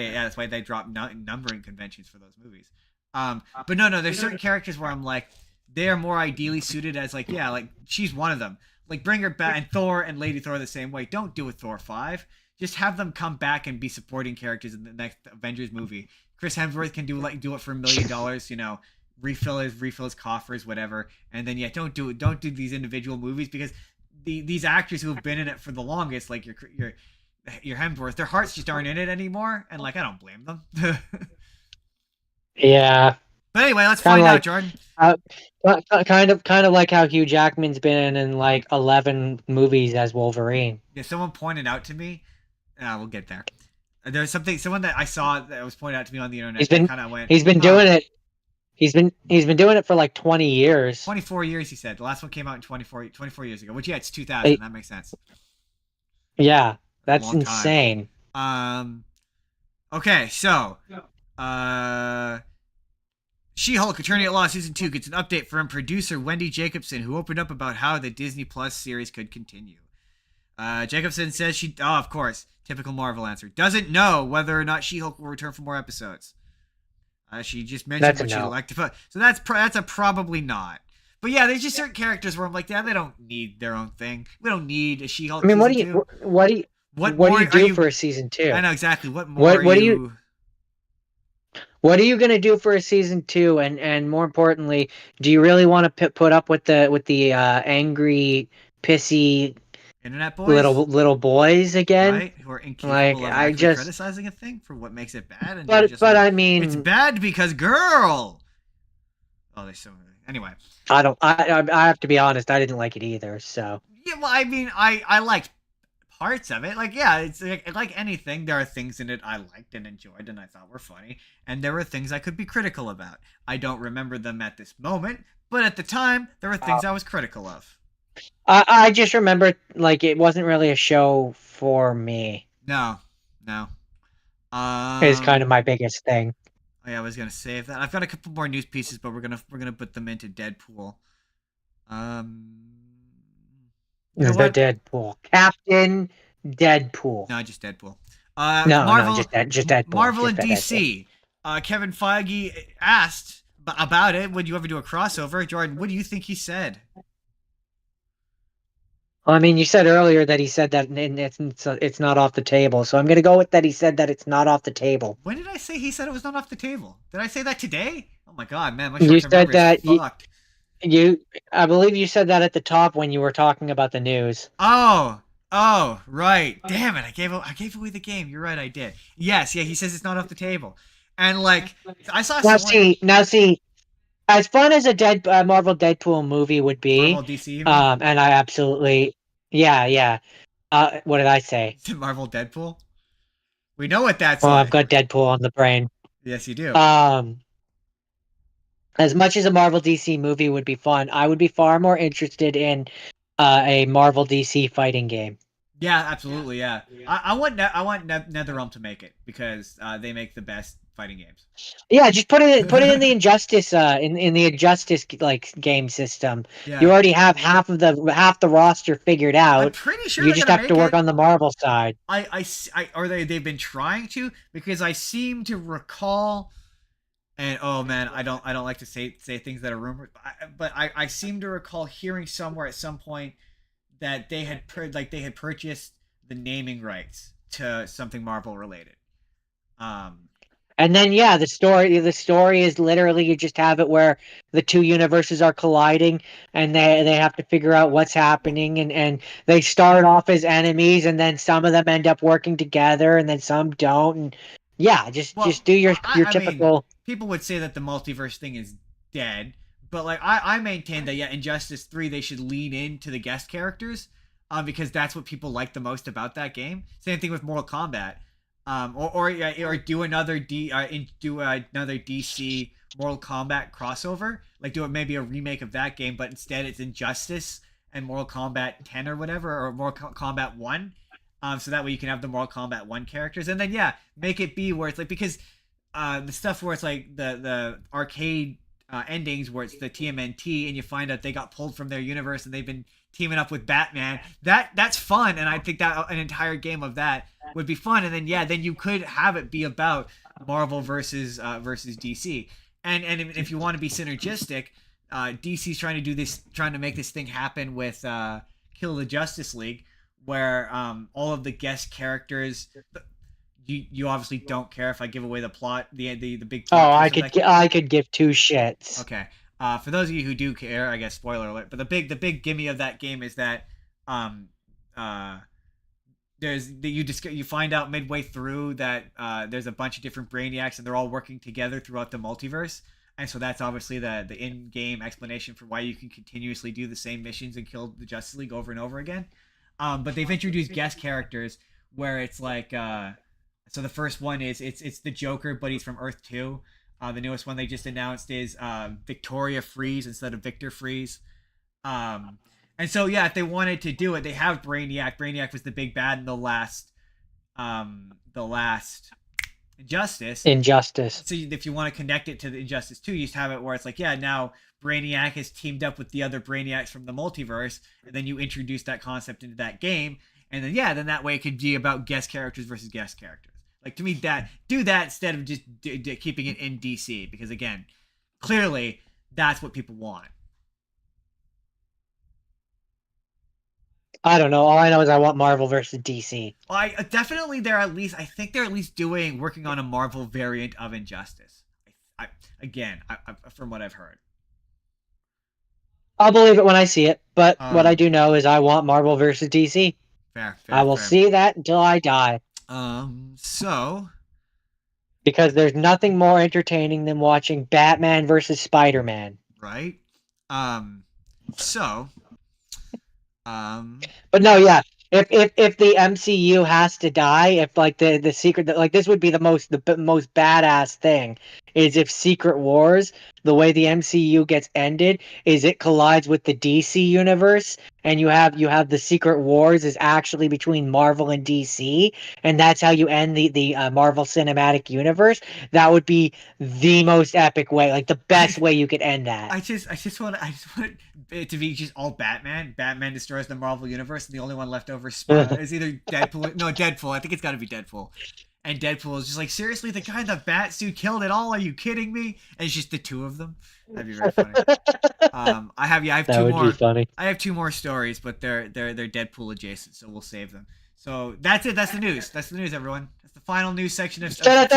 they dropped numbering conventions for those movies. But no, there's certain characters where I'm like, they are more ideally suited as like she's one of them. Like, bring her back, and Thor and Lady Thor the same way. Don't do a Thor 5. Just have them come back and be supporting characters in the next Avengers movie. Chris Hemsworth can do it for $1 million, refill his coffers, whatever. And then don't do these individual movies, because these actors who have been in it for the longest, like your Hemsworth, their hearts just aren't in it anymore, and like, I don't blame them. Yeah. But anyway, let's find out, Jordan. Kind of like how Hugh Jackman's been in like 11 movies as Wolverine. Yeah, someone pointed out to me. We'll get there. There's someone that I saw that was pointed out to me on the internet. He's been doing it. He's been doing it for like 20 years. 24 years, he said. The last one came out in 24 years ago. Which, yeah, it's 2000. That makes sense. Yeah, that's insane. Okay, so She-Hulk Attorney at Law Season 2 gets an update from producer Wendy Jacobson, who opened up about how the Disney Plus series could continue. Jacobson says of course, typical Marvel answer, doesn't know whether or not She-Hulk will return for more episodes. She just mentioned what she'd like to put. So that's a probably not. But yeah, there's just certain characters where I'm like, yeah, they don't need their own thing. We don't need a She-Hulk. I mean, what do you do for a season 2? I know exactly. What more What are you going to do for a season 2? And more importantly, do you really want to put up with the angry, pissy internet boys, little boys again? Right? Who are incapable of criticizing a thing for what makes it bad? And I mean, it's bad because girl. Oh, there's so many. Anyway, I have to be honest. I didn't like it either. So yeah, well, I mean, I liked parts of it. Like, yeah, it's like anything. There are things in it I liked and enjoyed and I thought were funny, and there were things I could be critical about. I don't remember them at this moment, but at the time, there were things I was critical of. I just remember, like, it wasn't really a show for me. No. is kind of my biggest thing. Oh yeah, I was gonna save that. I've got a couple more news pieces, but we're gonna put them into Deadpool. You know Is the what? Deadpool Captain Deadpool? No, just Deadpool. No, just Deadpool. Marvel Just and Deadpool. DC. Kevin Feige asked about it. Would you ever do a crossover? Jordan, what do you think he said? Well, I mean, you said earlier that he said that it's not off the table, so I'm gonna go with that. He said that it's not off the table. When did I say he said it was not off the table? Did I say that today? Oh my god, man, my You short-term said memory is that fucked. I believe you said that at the top when you were talking about the news. Oh, right. Damn it, I gave away the game. You're right, I did. Yes, yeah, he says it's not off the table. And like I saw someone Now see, as fun as a Marvel Deadpool movie would Marvel be, DC, you mean? and I absolutely, yeah. What did I say? Marvel Deadpool? We know what that's Well, I've like. got Deadpool on the brain. Yes, you do. Um, as much as a Marvel DC movie would be fun, I would be far more interested in a Marvel DC fighting game. Yeah, absolutely. Yeah, I want NetherRealm to make it because they make the best fighting games. Yeah, just put it in the Injustice in the Injustice like game system. You Yeah, already have half the roster figured I'm out. pretty sure You they're just gonna have to make work it. on the Marvel side. Are they've been trying to because I seem to recall, and oh man, I don't like to say things that are rumored, but I seem to recall hearing somewhere at some point that they had they had purchased the naming rights to something Marvel related. Um, And then yeah, the story is literally you just have it where the two universes are colliding and they have to figure out what's happening and they start off as enemies and then some of them end up working together and then some don't and yeah, well, just do your I mean, typical. people would say that the multiverse thing is dead, but like I maintain that yeah, Injustice 3 they should lean into the guest characters, because that's what people like the most about that game. Same thing with Mortal Kombat, or do another another DC Mortal Kombat crossover, like do it maybe a remake of that game, but instead it's Injustice and Mortal Kombat 10 or whatever, or Mortal Kombat 1. So that way you can have the Mortal Kombat 1 characters, and then yeah, make it be where it's like because the stuff where it's like the arcade endings where it's the TMNT and you find out they got pulled from their universe and they've been teaming up with Batman. That's fun, and I think that an entire game of that would be fun. And then yeah, then you could have it be about Marvel versus DC. And if you want to be synergistic, DC's trying to make this thing happen with Kill the Justice League, where all of the guest characters. You obviously don't care if I give away the plot, the big Oh, plot twist of that. I could give two shits. Okay. For those of you who do care, I guess spoiler alert. But the big gimme of that game is that uh you find out midway through that there's a bunch of different Brainiacs and they're all working together throughout the multiverse. And so that's obviously the in-game explanation for why you can continuously do the same missions and kill the Justice League over and over again. But they've introduced guest characters where it's like so the first one is it's the Joker, but he's from Earth 2. The newest one they just announced is Victoria Freeze instead of Victor Freeze. And so yeah, if they wanted to do it, they have Brainiac. Brainiac was the big bad in the last Injustice. So if you want to connect it to the Injustice 2, you just have it where it's like, yeah, now Brainiac has teamed up with the other Brainiacs from the multiverse, and then you introduce that concept into that game, and then yeah, then that way it could be about guest characters versus guest characters. Like to me, do that instead of just keeping it in DC, because again, clearly that's what people want. I don't know. All I know is I want Marvel versus DC. Well, I definitely I think they're at least working on a Marvel variant of Injustice. Again, from what I've heard. I'll believe it when I see it, but what I do know is I want Marvel versus DC. Fair. I will see that until I die. So because there's nothing more entertaining than watching Batman versus Spider-Man. Right. So. But no, yeah. If the MCU has to die, if like the secret, like this would be the most badass thing, is if Secret Wars the way the MCU gets ended is it collides with the DC universe, and you have the Secret Wars is actually between Marvel and DC, and that's how you end the Marvel Cinematic Universe. That would be the most epic way, like the best way you could end that. I just want it to be just all Batman. Batman destroys the Marvel universe, and the only one left over is either Deadpool. No, Deadpool. I think it's got to be Deadpool. And Deadpool is just like, seriously, the guy in the bat suit killed it all? Are you kidding me? And it's just the two of them. That'd be very funny. I have that two would more. Be funny. I have two more stories, but they're Deadpool adjacent, so we'll save them. So that's it. That's the news. That's the news, everyone. That's the final news section of season 2.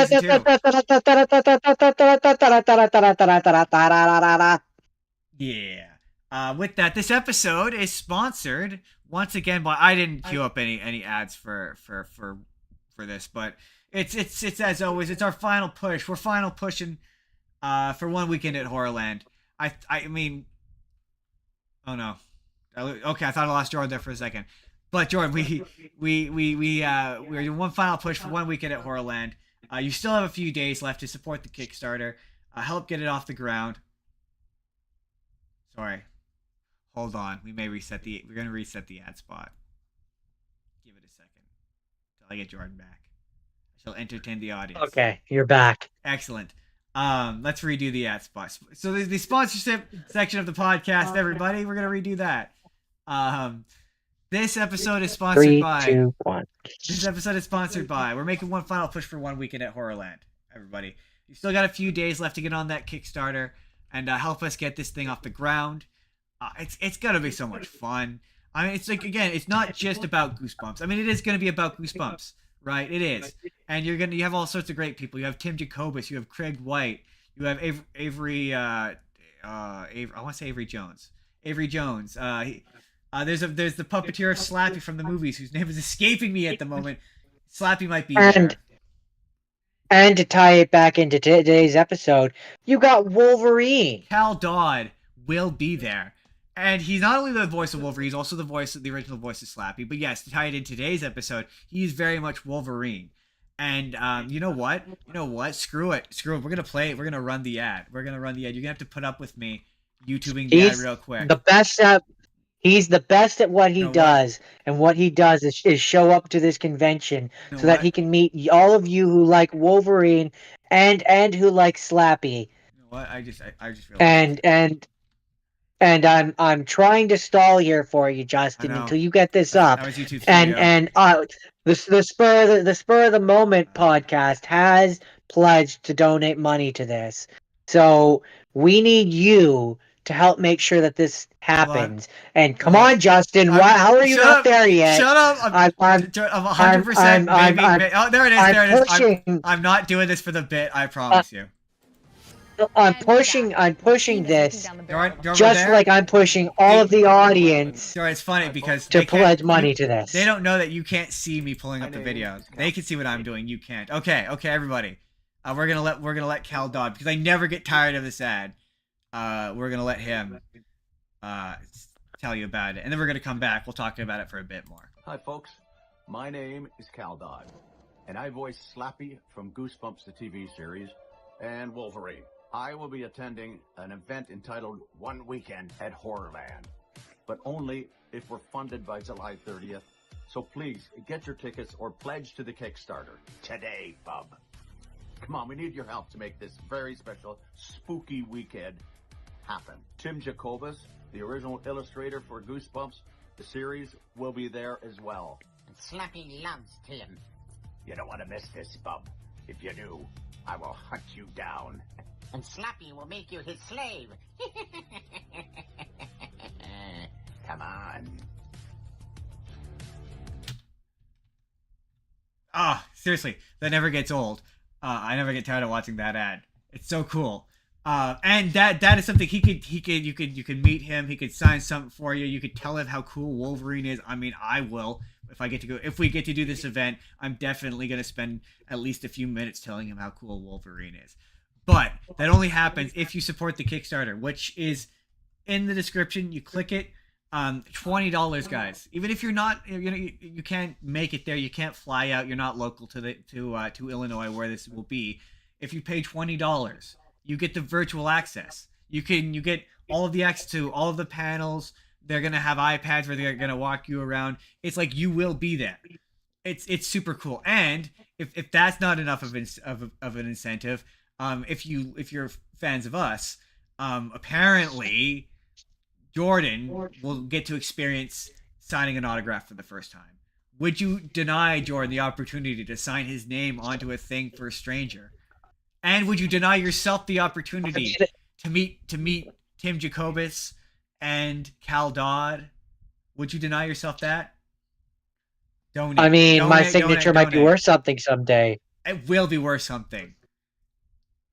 Yeah. With that, this episode is sponsored once again by. I didn't queue up any ads for this, but it's as always. It's our final push. We're final pushing for one weekend at Horrorland. I mean, oh no. Okay, I thought I lost Jordan there for a second. But Jordan, we're doing one final push for one weekend at Horrorland. You still have a few days left to support the Kickstarter. Help get it off the ground. Sorry. Hold on. We're gonna reset the ad spot. Give it a second. Till I get Jordan back. I shall entertain the audience. Okay, you're back. Excellent. Let's redo the ad spot. So the sponsorship section of the podcast, everybody, we're gonna redo that. This episode is sponsored by 3, 2, 1. This episode is sponsored by. We're making one final push for one weekend at Horrorland. Everybody, you still got a few days left to get on that Kickstarter and help us get this thing off the ground. It's gonna be so much fun. I mean, it's like, again, it's not just about Goosebumps. I mean, it is gonna be about Goosebumps, right? It is, and you have all sorts of great people. You have Tim Jacobus, you have Craig White, you have Avery. I want to say Avery Jones. Avery Jones. There's the puppeteer of Slappy from the movies, whose name is escaping me at the moment. Slappy might be there. And to tie it back into today's episode, you got Wolverine. Cal Dodd will be there. And he's not only the voice of Wolverine, he's also the original voice of Slappy. But yes, to tie it in today's episode, he's very much Wolverine. And you know what? Screw it. We're gonna play it. We're gonna run the ad. You're gonna have to put up with me YouTubing the ad real quick. He's the best at what he does, and what he does is show up to this convention so that he can meet all of you who like Wolverine and who like Slappy. You know what? I just realized. And I'm trying to stall here for you, Justin, until you get this up. That was YouTube and the Spur of the Moment podcast has pledged to donate money to this, so we need you to help make sure that this happens. And come on, Justin, how are you not there yet? Shut up! I'm 100%. Oh, there it is. I'm not doing this for the bit. I promise you. I'm pushing this, just like I'm pushing all of the audience. Sorry, it's funny because to pledge money to this. They don't know that you can't see me pulling up the video. They can see what I'm doing. You can't. Okay, everybody. We're gonna let Cal Dodd, because I never get tired of this ad. We're gonna let him tell you about it, and then we're gonna come back. We'll talk about it for a bit more. Hi, folks. My name is Cal Dodd, and I voice Slappy from Goosebumps, the TV series, and Wolverine. I will be attending an event entitled One Weekend at Horrorland, but only if we're funded by July 30th. So please, get your tickets or pledge to the Kickstarter today, bub. Come on, we need your help to make this very special, spooky weekend happen. Tim Jacobus, the original illustrator for Goosebumps, the series, will be there as well. And Slappy loves Tim. You don't want to miss this, bub. If you do, I will hunt you down. And Slappy will make you his slave. Come on. Seriously, that never gets old. I never get tired of watching that ad. It's so cool. And that is something you could meet him. He could sign something for you. You could tell him how cool Wolverine is. I mean, I will. If we get to do this event, I'm definitely going to spend at least a few minutes telling him how cool Wolverine is. But that only happens if you support the Kickstarter, which is in the description. You click it. $20, guys. Even if you're not, you can't make it there. You can't fly out. You're not local to Illinois, where this will be. If you pay $20, You get the virtual access. You get all of the access to all of the panels. They're gonna have iPads where they're gonna walk you around. It's like you will be there. It's super cool. And if that's not enough of an incentive, if you're fans of us, apparently Jordan will get to experience signing an autograph for the first time. Would you deny Jordan the opportunity to sign his name onto a thing for a stranger? And would you deny yourself the opportunity to meet Tim Jacobus and Cal Dodd? Would you deny yourself that? Donate. I mean, my Donate, signature might be worth something someday. It will be worth something.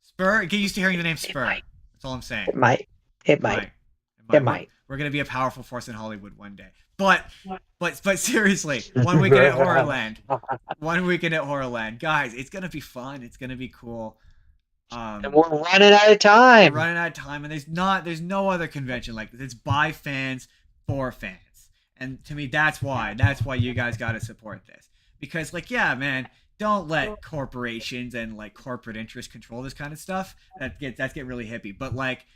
Spurr, get used to hearing the name Spurr. That's all I'm saying. It might. It might. It might. We're gonna be a powerful force in Hollywood one day. But seriously, one weekend at Horrorland. One weekend at Horrorland. Guys, it's gonna be fun. It's gonna be cool. And we're running out of time. We're running out of time, and there's no other convention like this. It's by fans for fans. And to me, that's why you guys gotta support this. Because like, yeah, man, don't let corporations and like corporate interests control this kind of stuff. That's get really hippie. But like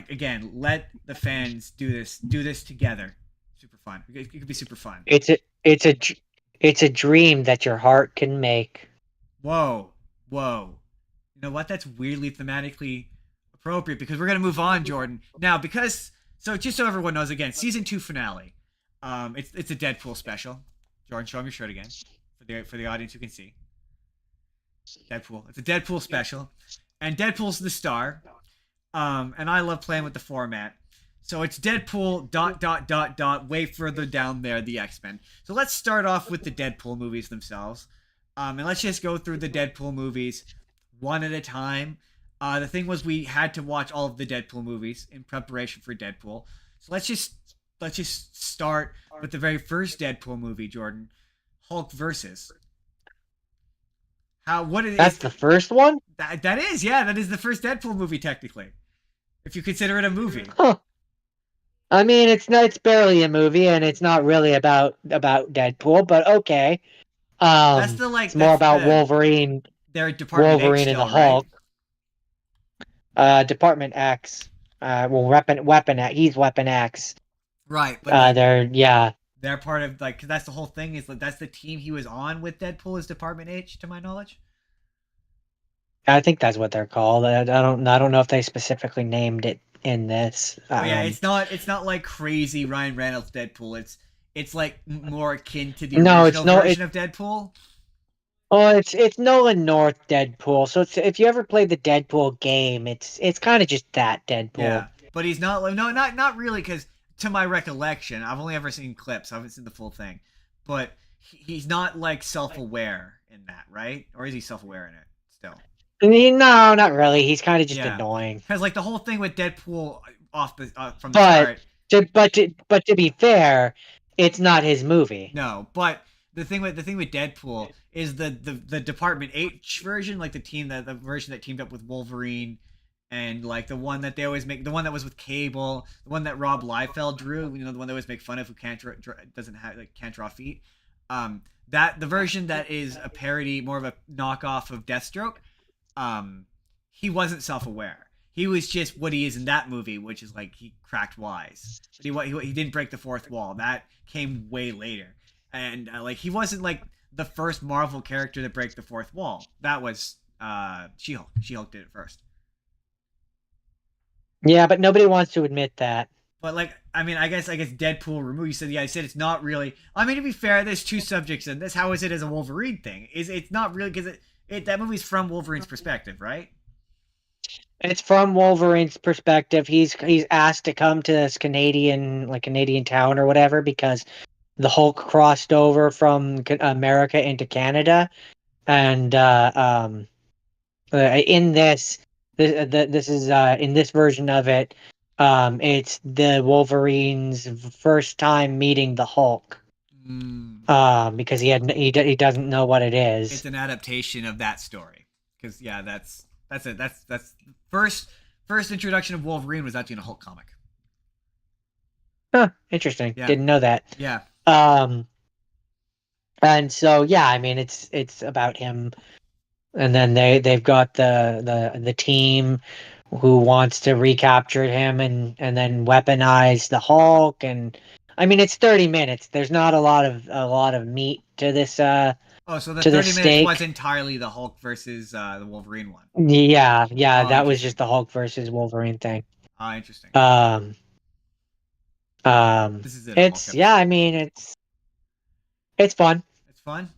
again, let the fans do this together. Super fun. It could be super fun. It's a dream that your heart can make. Whoa. You know what? That's weirdly thematically appropriate because we're gonna move on, Jordan. Now, just so everyone knows, again, season 2 finale. It's a Deadpool special. Jordan, show him your shirt again for the audience who can see. Deadpool. It's a Deadpool special, and Deadpool's the star. And I love playing with the format. So it's Deadpool ... way further down there, the X-Men. So let's start off with the Deadpool movies themselves. And let's just go through the Deadpool movies one at a time. The thing was, we had to watch all of the Deadpool movies in preparation for Deadpool. So let's just start with the very first Deadpool movie, Jordan. Hulk versus. That's the first one? That is the first Deadpool movie technically. If you consider it a movie. Huh. I mean, it's barely a movie, and it's not really about Deadpool, but okay. It's more about Wolverine. They're Department Wolverine X and the still, right? Hulk. Department X. Weapon X. He's Weapon X. Right, but they're part of cause that's the whole thing is that's the team he was on with Deadpool is Department H, to my knowledge. I think that's what they're called. I don't know if they specifically named it in this. It's not like crazy Ryan Reynolds Deadpool. It's like more akin to the original version of Deadpool. Oh, it's Nolan North Deadpool. So if you ever played the Deadpool game, it's kind of just that Deadpool. Yeah, but he's not really, because to my recollection, I've only ever seen clips. I haven't seen the full thing, but he's not like self-aware in that, right? Or is he self-aware in it still? No, not really. He's kind of just annoying. Because like the whole thing with Deadpool from the start. But to be fair, it's not his movie. No, but the thing with Deadpool is the Department H version, like the version that teamed up with Wolverine, and like the one that they always make, the one that was with Cable, the one that Rob Liefeld drew, the one they always make fun of, who can't draw feet. That the version that is a parody, more of a knockoff of Deathstroke. He wasn't self-aware. He was just what he is in that movie, which is like he cracked wise. But he didn't break the fourth wall. That came way later. And like he wasn't like the first Marvel character to break the fourth wall. That was She-Hulk. She-Hulk did it first. Yeah, but nobody wants to admit that. But like, I mean, I guess Deadpool removed. You said it's not really. I mean, to be fair, there's two subjects in this. How is it as a Wolverine thing? It's not really, because that movie's from Wolverine's perspective, right? It's from Wolverine's perspective. He's asked to come to this Canadian town or whatever because the Hulk crossed over from America into Canada, and in this is in this version of it, it's the Wolverine's first time meeting the Hulk. Because he doesn't know what it is. It's an adaptation of that story. Because that's first introduction of Wolverine was actually in a Hulk comic. Huh, interesting. Yeah. Didn't know that. Yeah. And so I mean it's about him, and then they've got the team who wants to recapture him and then weaponize the Hulk. And I mean, it's 30 minutes. There's not a lot of meat to this Oh, so the to the 30 minutes was steak. entirely the Hulk versus the Wolverine one. Yeah, Oh, that was just the Hulk versus Wolverine thing. Oh, interesting. This is it. It's I mean, it's fun. It's fun.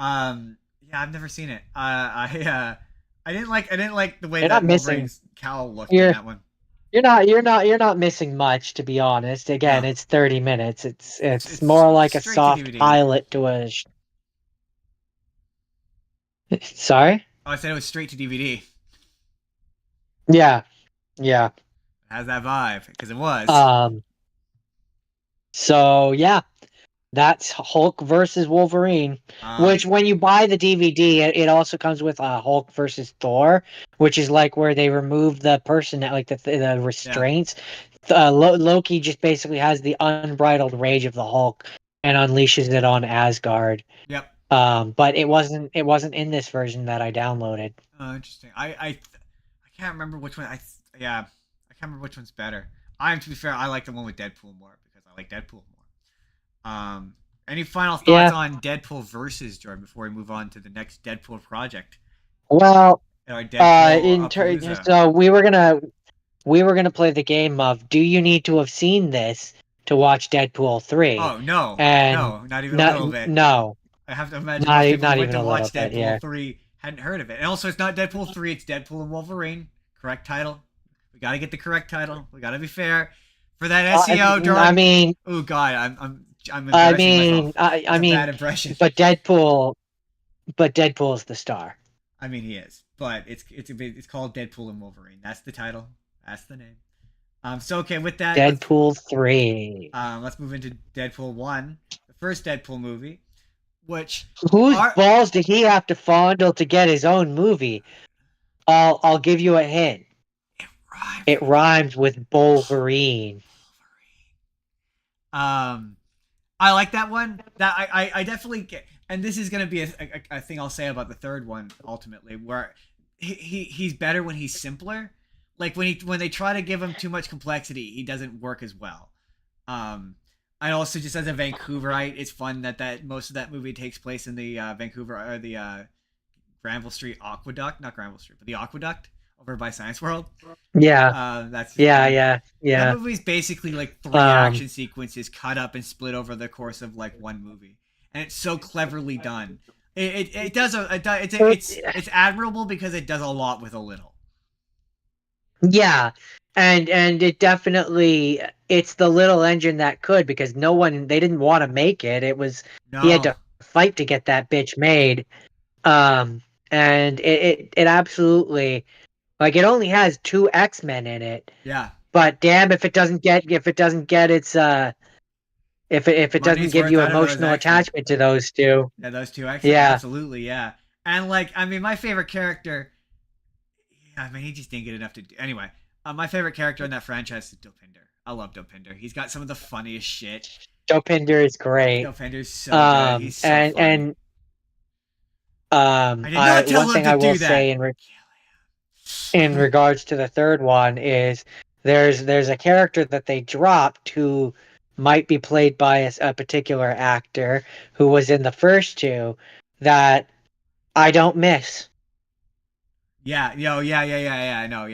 Yeah, I've never seen it. I didn't like the way You're that not missing. Wolverine's cowl looked in that one. You're not missing much, to be honest. Again, No. it's 30 minutes. It's It's more like a straight to soft DVD. pilot to a. Sorry. Oh, I said it was straight to DVD. Yeah. It has that vibe because it was. So yeah, that's Hulk versus Wolverine. Which, when you buy the DVD, it also comes with Hulk versus Thor, which is like where they remove the person that, like, the restraints. Yeah. Loki just basically has the unbridled rage of the Hulk and unleashes it on Asgard. Yep. But it wasn't in this version that I downloaded. Oh, interesting. I can't remember which one. I can't remember which one's better. To be fair, I like the one with Deadpool more because I like Deadpool more. Any final thoughts on Deadpool versus Jordan before we move on to the next Deadpool project? Well, Deadpool, so we were gonna play the game of, do you need to have seen this to watch Deadpool 3? Oh no, and no, not even a little bit. No, I have to imagine most people who went to watch bit, Deadpool 3 hadn't heard of it. And also, it's not Deadpool 3; it's Deadpool and Wolverine. Correct title. We got to get the correct title. We got to be fair for that SEO. Jordan. I mean, oh god, I'm embarrassing myself. I mean, bad impression. But Deadpool's the star. I mean, he is, but it's called Deadpool and Wolverine. That's the title. That's the name. So okay, with that, Deadpool 3. Let's move into Deadpool 1, the first Deadpool movie. Whose balls did he have to fondle to get his own movie? I'll give you a hint. It rhymes with Wolverine. I like that one. That I definitely get, and this is gonna be a thing I'll say about the third one ultimately, where he's better when he's simpler. Like when they try to give him too much complexity, he doesn't work as well. I also, just as a Vancouverite, it's fun that most of that movie takes place in the Vancouver, or the Granville Street Aqueduct, not Granville Street, but the Aqueduct over by Science World. Yeah. That's yeah. That movie's basically like 3 action sequences cut up and split over the course of like one movie, and it's so cleverly done. It's admirable because it does a lot with a little. Yeah. And it definitely, it's the little engine that could, because they didn't want to make it. He had to fight to get that bitch made. And it absolutely, like, it only has 2 X-Men in it. Yeah. But damn if it doesn't get its if it doesn't give you emotional attachment to those 2. Yeah, those 2 X-Men. Yeah. Absolutely, yeah. And like, I mean, my favorite character, I mean, he just didn't get enough to do. Anyway, my favorite character in that franchise is Dopinder. I love Dopinder. He's got some of the funniest shit. Dopinder is great. Dopinder's so good. He's so funny. One thing I will say in regards to the third one is there's a character that they dropped who might be played by a particular actor who was in the first 2 that I don't miss. Yeah, no, yeah. Well,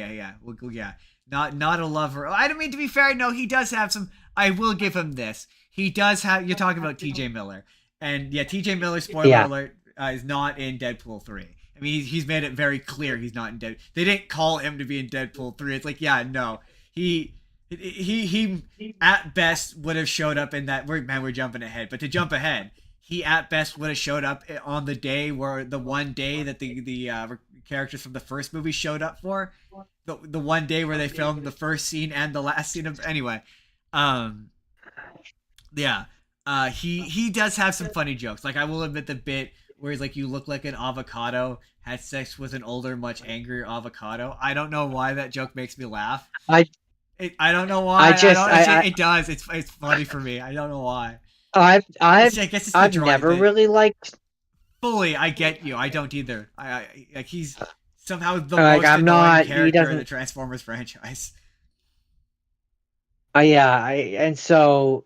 yeah. Not a lover. I don't mean, to be fair. No, he does have some. I will give him this. He does have. You're talking about T.J. Miller, and yeah, T.J. Miller. Spoiler alert: is not in Deadpool 3. I mean, he's made it very clear he's not in Deadpool. They didn't call him to be in Deadpool 3. It's like, yeah, no, he at best would have showed up in that. We're jumping ahead, but to jump ahead, he at best would have showed up on the day the one day that the characters from the first movie showed up for, the one day where they filmed the first scene and the last scene of. Anyway, he does have some funny jokes. Like, I will admit the bit where he's like, "You look like an avocado had sex with an older, much angrier avocado." I don't know why that joke makes me laugh. I don't know why. It does. It's funny for me. I don't know why. I've never really liked. Fully, I get you. I don't either. I like, he's Somehow the Like, most I'm annoying not. He character in doesn't. the Transformers franchise. Yeah, and so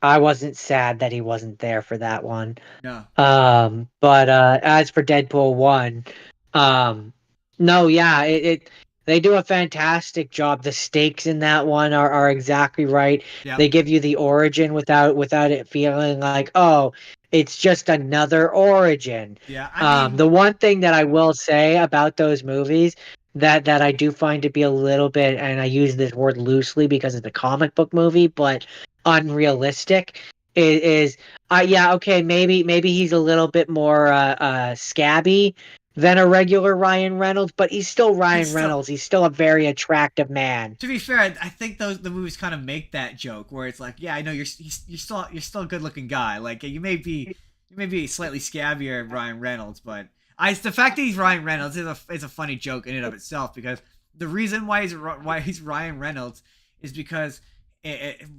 I wasn't sad that he wasn't there for that one. No. But as for Deadpool 1, um, no, yeah, they do a fantastic job. The stakes in that one are exactly right. Yeah. They give you the origin without it feeling like, oh, it's just another origin. Yeah. I mean, The one thing that I will say about those movies that I do find to be a little bit, and I use this word loosely because it's a comic book movie, but unrealistic is yeah, okay, maybe he's a little bit more scabby than a regular Ryan Reynolds, but he's still Ryan Reynolds. He's still a very attractive man. To be fair, I think the movies kind of make that joke where it's like, yeah, I know you're still a good looking guy. Like you may be slightly scabbier than Ryan Reynolds, but the fact that he's Ryan Reynolds is a funny joke in and of itself, because the reason why he's Ryan Reynolds is because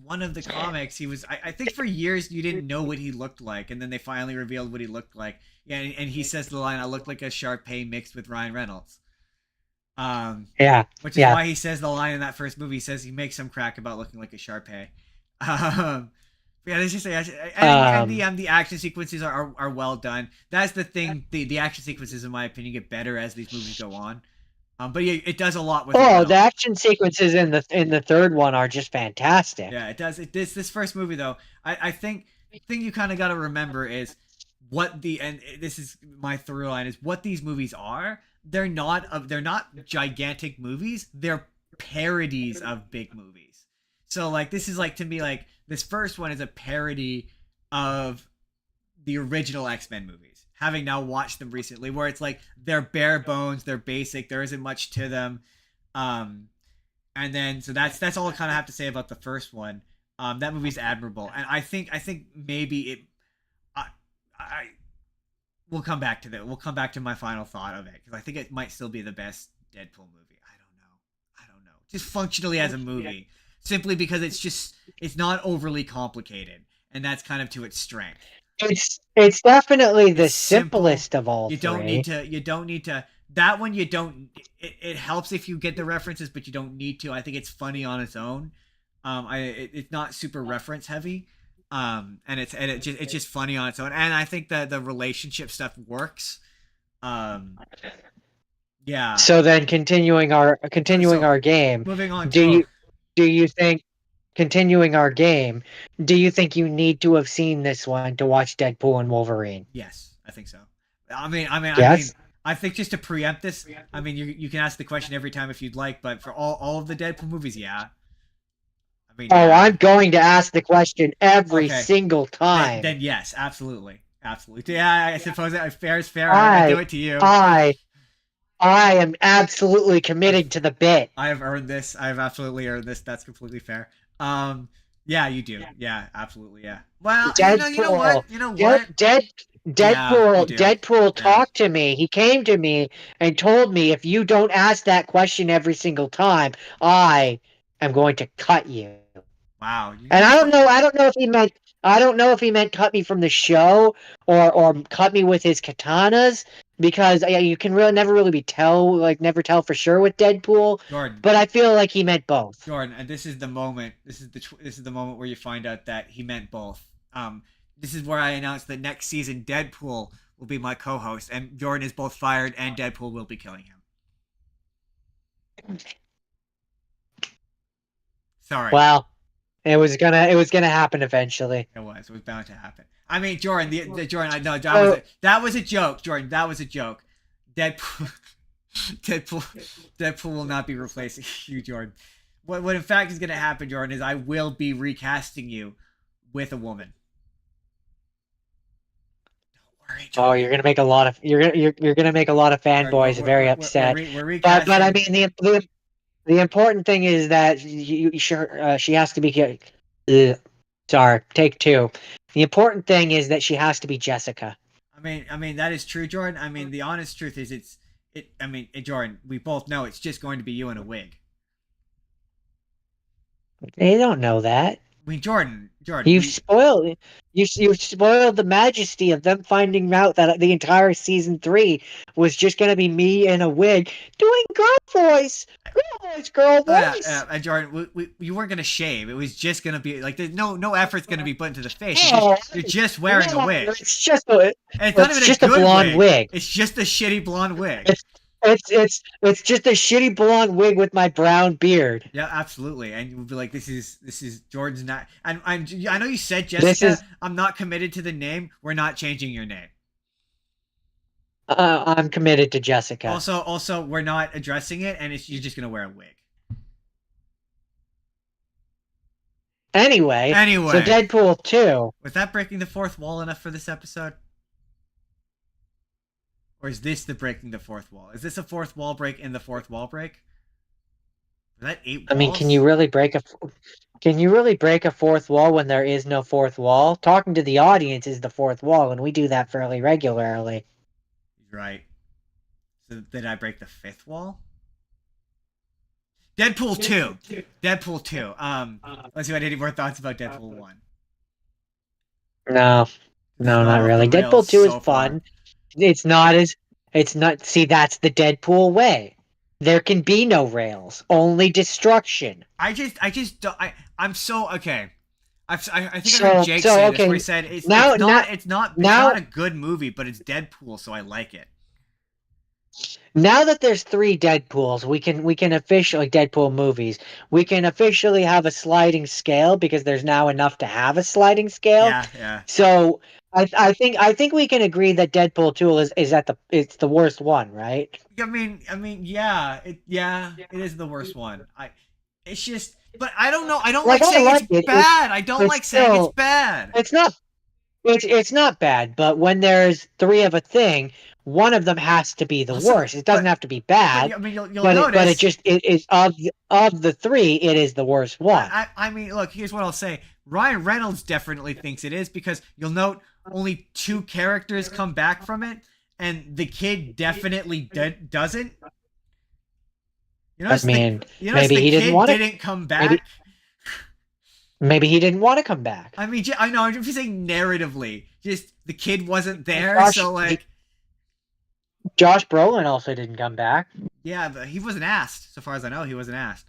one of the comics, he was, I think for years you didn't know what he looked like, and then they finally revealed what he looked like. Yeah, and he says the line, "I look like a Shar-Pei mixed with Ryan Reynolds." Yeah, which is why he says the line in that first movie. He says he makes some crack about looking like a Shar-Pei. Yeah, let's just say, and the action sequences are well done. That's the thing. The action sequences, in my opinion, get better as these movies go on. But yeah, it does a lot with. The action sequences in the third one are just fantastic. Yeah, it does. This first movie though, I think the thing you kind of got to remember is and this is my through line, is what these movies are. They're not gigantic movies. They're parodies of big movies. So like this is like, to me, like this first one is a parody of the original X-Men movies, having now watched them recently, where it's like they're bare bones, they're basic, there isn't much to them. And then so that's all I kind of have to say about the first one. That movie's admirable, and I think maybe it. We'll come back to that. We'll come back to my final thought of it, because I think it might still be the best Deadpool movie. I don't know. Just functionally as a movie, simply because it's not overly complicated, and that's kind of to its strength. It's definitely the simplest of all. You don't need to. That one you don't. It helps if you get the references, but you don't need to. I think it's funny on its own. It's not super reference heavy. And it's just funny on its own, and I think that the relationship stuff works. Yeah. So then, continuing our game. Moving on. Do you think, continuing our game, do you think you need to have seen this one to watch Deadpool and Wolverine? Yes, I think so. I think just to preempt this, I mean, you can ask the question every time if you'd like, but for all of the Deadpool movies, yeah. I'm going to ask the question every single time. Then yes, absolutely. Yeah, I suppose that fair is fair. I do it to you. I am absolutely committed to the bit. I have earned this. I have absolutely earned this. That's completely fair. Yeah, you do. Yeah, absolutely. Yeah. Well, Deadpool, you know what? Deadpool talked to me. He came to me and told me, if you don't ask that question every single time, I am going to cut you. Wow. And I don't know if he meant cut me from the show or cut me with his katanas, because you can never really never tell for sure with Deadpool. Jordan. But I feel like he meant both. Jordan, and this is the moment. This is the moment where you find out that he meant both. This is where I announced that next season Deadpool will be my co-host, and Jordan is both fired and Deadpool will be killing him. Sorry. Well, it was gonna happen eventually. It was bound to happen. I mean, Jordan, Jordan, I know that was a joke, Jordan. That was a joke. Deadpool will not be replacing you, Jordan. What in fact is going to happen, Jordan, is I will be recasting you with a woman. Don't worry, Jordan. Oh, you're gonna make a lot of fanboys very upset. But I mean, the important thing is that she has to be. Sorry, take two. The important thing is that she has to be Jessica. I mean that is true, Jordan. I mean, the honest truth is Jordan, we both know it's just going to be you in a wig. They don't know that. I mean, Jordan. You spoiled the majesty of them finding out that the entire season 3 was just gonna be me in a wig doing girl voice. Oh, yeah, and Jordan, you weren't gonna shave. It was just gonna be like there's no effort's gonna be put into the face. You're just wearing a wig. It's just a, And it's not even just a good blonde wig. It's just a shitty blonde wig. It's just a shitty blonde wig with my brown beard. Yeah, absolutely. And you'll be like, this is Jordan's not. And I know you said Jessica. I'm not committed to the name. We're not changing your name. I'm committed to Jessica. Also, we're not addressing it, and you're just gonna wear a wig. Anyway, so Deadpool 2. Was that breaking the fourth wall enough for this episode? Or is this the breaking the fourth wall? Is this a fourth wall break in the fourth wall break? Was that 8 walls? I mean, can you really break a fourth wall when there is no fourth wall? Talking to the audience is the fourth wall, and we do that fairly regularly. Right. So did I break the fifth wall? Deadpool 2. Deadpool 2. Let's see if I had any more thoughts about Deadpool 1. No, not really. Deadpool 2 is fun. It's not. See, that's the Deadpool way. There can be no rails, only destruction. I just don't. I'm so okay. I think I heard Jake say this, where he said it's not a good movie, but it's Deadpool, so I like it. Now that there's 3 Deadpools, we can officially Deadpool movies. We can officially have a sliding scale because there's now enough to have a sliding scale. Yeah. So I think we can agree that Deadpool 2 it's the worst one, right? I mean, yeah, it is the worst one. It's just, but I don't know. I don't like saying it's bad. I don't like saying it's bad. It's not. It's not bad, but when there's 3 of a thing, one of them has to be the worst. It doesn't have to be bad. But, I mean, you'll notice. But it is of the 3, it is the worst one. I mean, look. Here's what I'll say. Ryan Reynolds definitely thinks it is because you'll note only 2 characters come back from it, and the kid definitely doesn't. Maybe he didn't come back. Maybe he didn't want to come back. I mean, I know. I'm just saying narratively. Just the kid wasn't there, so like. Josh Brolin also didn't come back. Yeah, but he wasn't asked. So far as I know, he wasn't asked.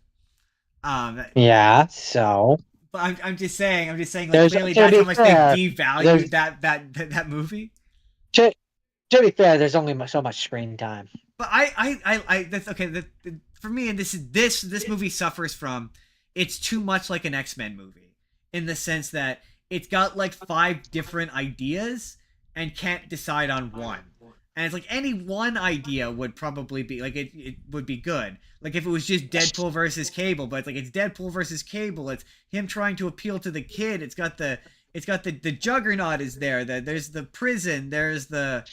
Yeah. So. But I'm just saying. Like, clearly, that's how much they devalued that movie. To be fair, there's only so much screen time. But I that's okay. For me, and this movie suffers from. It's too much like an X-Men movie in the sense that it's got like 5 different ideas and can't decide on one. And it's like any one idea would probably be like it would be good. Like if it was just Deadpool versus Cable, but it's like it's Deadpool versus Cable. It's him trying to appeal to the kid. It's got the Juggernaut is there. There's the prison. There's the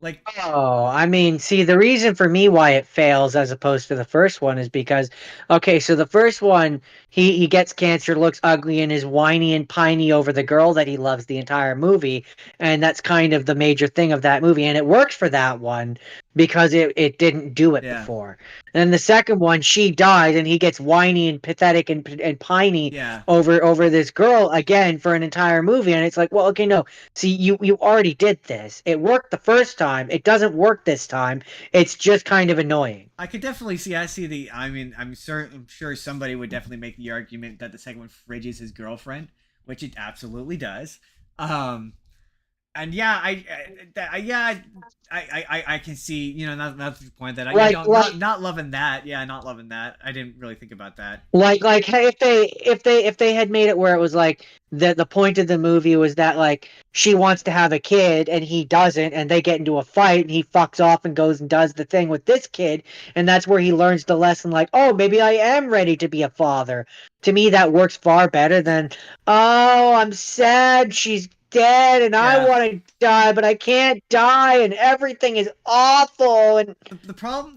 like. Oh, I mean, see, the reason for me why it fails as opposed to the first one is because, okay, so the first one, he gets cancer, looks ugly, and is whiny and piney over the girl that he loves the entire movie, and that's kind of the major thing of that movie, and it worked for that one because it didn't do it before. And then the second one, she dies, and he gets whiny and pathetic and piney over this girl again for an entire movie, and it's like, well, okay, no, see, you already did this. It worked the first time. It doesn't work this time. It's just kind of annoying. I could definitely see. I mean, I'm sure somebody would definitely make the argument that the second one fridges his girlfriend, which it absolutely does. And yeah, I can see, you know, that's the point that not loving that. Yeah, not loving that. I didn't really think about that. Like, hey, if they had made it where it was like the point of the movie was that like she wants to have a kid and he doesn't, and they get into a fight and he fucks off and goes and does the thing with this kid, and that's where he learns the lesson. Like, oh, maybe I am ready to be a father. To me, that works far better than, oh, I'm sad she's dead and I want to die, but I can't die and everything is awful. And the problem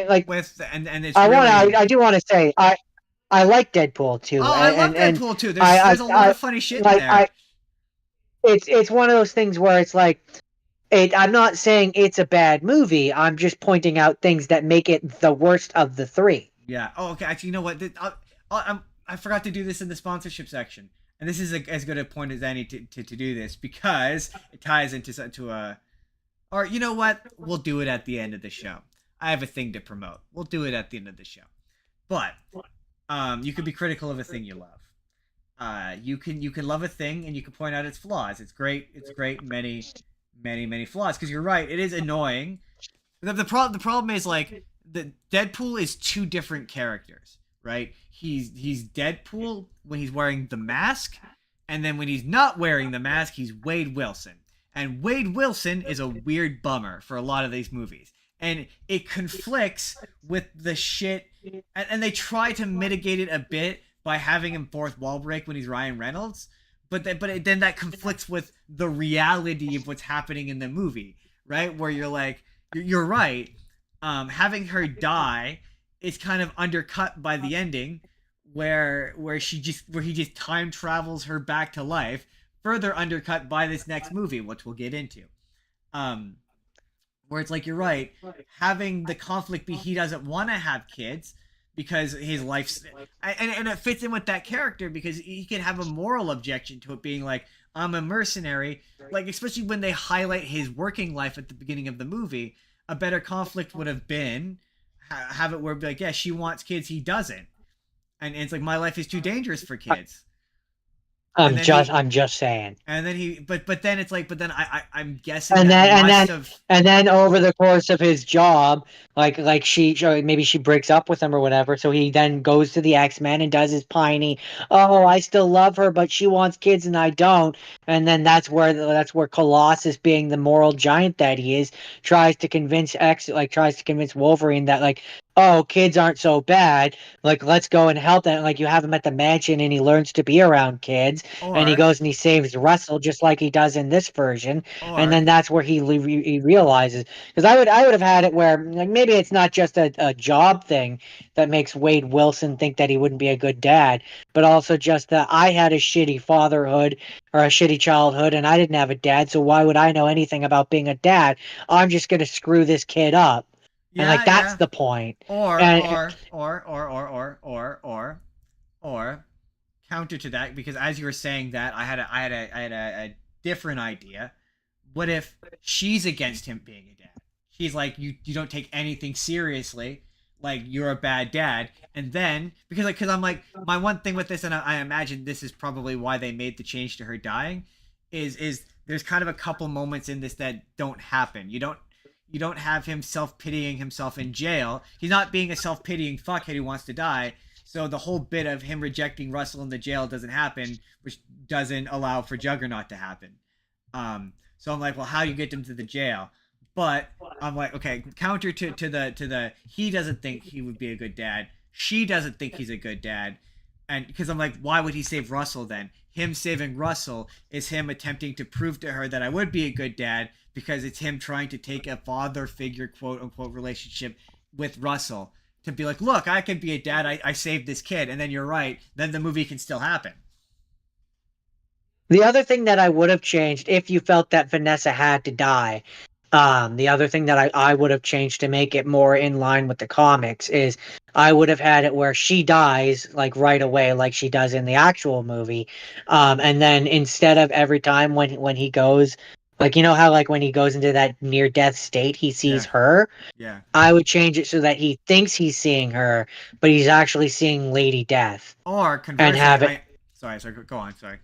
like with and it's I do want to say I like Deadpool 2. Oh, I love Deadpool 2. There's a lot of funny shit in there. It's one of those things where it's like I'm not saying it's a bad movie. I'm just pointing out things that make it the worst of the 3. Yeah. Oh, okay. Actually, you know what? I forgot to do this in the sponsorship section. and this is as good a point as any to do this, because it ties into a, or you know what, we'll do it at the end of the show. I have a thing to promote. We'll do it at the end of the show. But you can be critical of a thing you love. You can love a thing and you can point out its flaws. It's great. It's great. Many flaws. Because you're right. It is annoying. The problem is, like, the Deadpool is two different characters, right? He's Deadpool when he's wearing the mask, and then when he's not wearing the mask, he's Wade Wilson. And Wade Wilson is a weird bummer for a lot of these movies. And it conflicts with the shit, and they try to mitigate it a bit by having him fourth wall break when he's Ryan Reynolds, but then that conflicts with the reality of what's happening in the movie, right? Where you're like, you're right, having her die is kind of undercut by the ending, where he just time travels her back to life, further undercut by this next movie, which we'll get into. Where it's like, you're right, having the conflict be he doesn't want to have kids because his life's, and it fits in with that character because he can have a moral objection to it being like, I'm a mercenary, like, especially when they highlight his working life at the beginning of the movie. A better conflict would have been have it where, like, yeah, she wants kids, he doesn't, and it's like, my life is too dangerous for kids. I'm just saying. And then but then it's like, I'm guessing and that then over the course of his job, like maybe she breaks up with him or whatever, so he then goes to the xmen and does his piney, oh, I still love her but she wants kids and I don't. And then that's where Colossus, being the moral giant that he is, tries to convince Wolverine that, like, oh, kids aren't so bad, like, let's go and help them. Like, you have him at the mansion and he learns to be around kids, and he goes and he saves Russell just like he does in this version. And then that's where he realizes, because I would have had it where, like, maybe it's not just a job thing that makes Wade Wilson think that he wouldn't be a good dad, but also just that I had a shitty fatherhood or a shitty childhood and I didn't have a dad, so why would I know anything about being a dad? I'm just gonna screw this kid up. And, like, that's the point. Or counter to that, because as you were saying that, I had a different idea. What if she's against him being a dad? She's like, you don't take anything seriously, like, you're a bad dad. And then because I'm like, my one thing with this, and I imagine this is probably why they made the change to her dying, is there's kind of a couple moments in this that don't happen. You don't have him self-pitying himself in jail. He's not being a self-pitying fuckhead who wants to die. So the whole bit of him rejecting Russell in the jail doesn't happen, which doesn't allow for Juggernaut to happen. So I'm like, well, how do you get him to the jail? But I'm like, okay, counter to the he doesn't think he would be a good dad. She doesn't think he's a good dad. And because I'm like, why would he save Russell then? Him saving Russell is him attempting to prove to her that I would be a good dad, because it's him trying to take a father figure, quote unquote, relationship with Russell to be like, look, I can be a dad. I saved this kid. And then you're right. Then the movie can still happen. The other thing that I would have changed, if you felt that Vanessa had to die, the other thing that I would have changed to make it more in line with the comics is I would have had it where she dies, like, right away, like she does in the actual movie. And then instead of every time when he goes, like, you know how, like, when he goes into that near death state, he sees her. Yeah. I would change it so that he thinks he's seeing her, but he's actually seeing Lady Death. Or conversely, and have it. Sorry, go on. Sorry.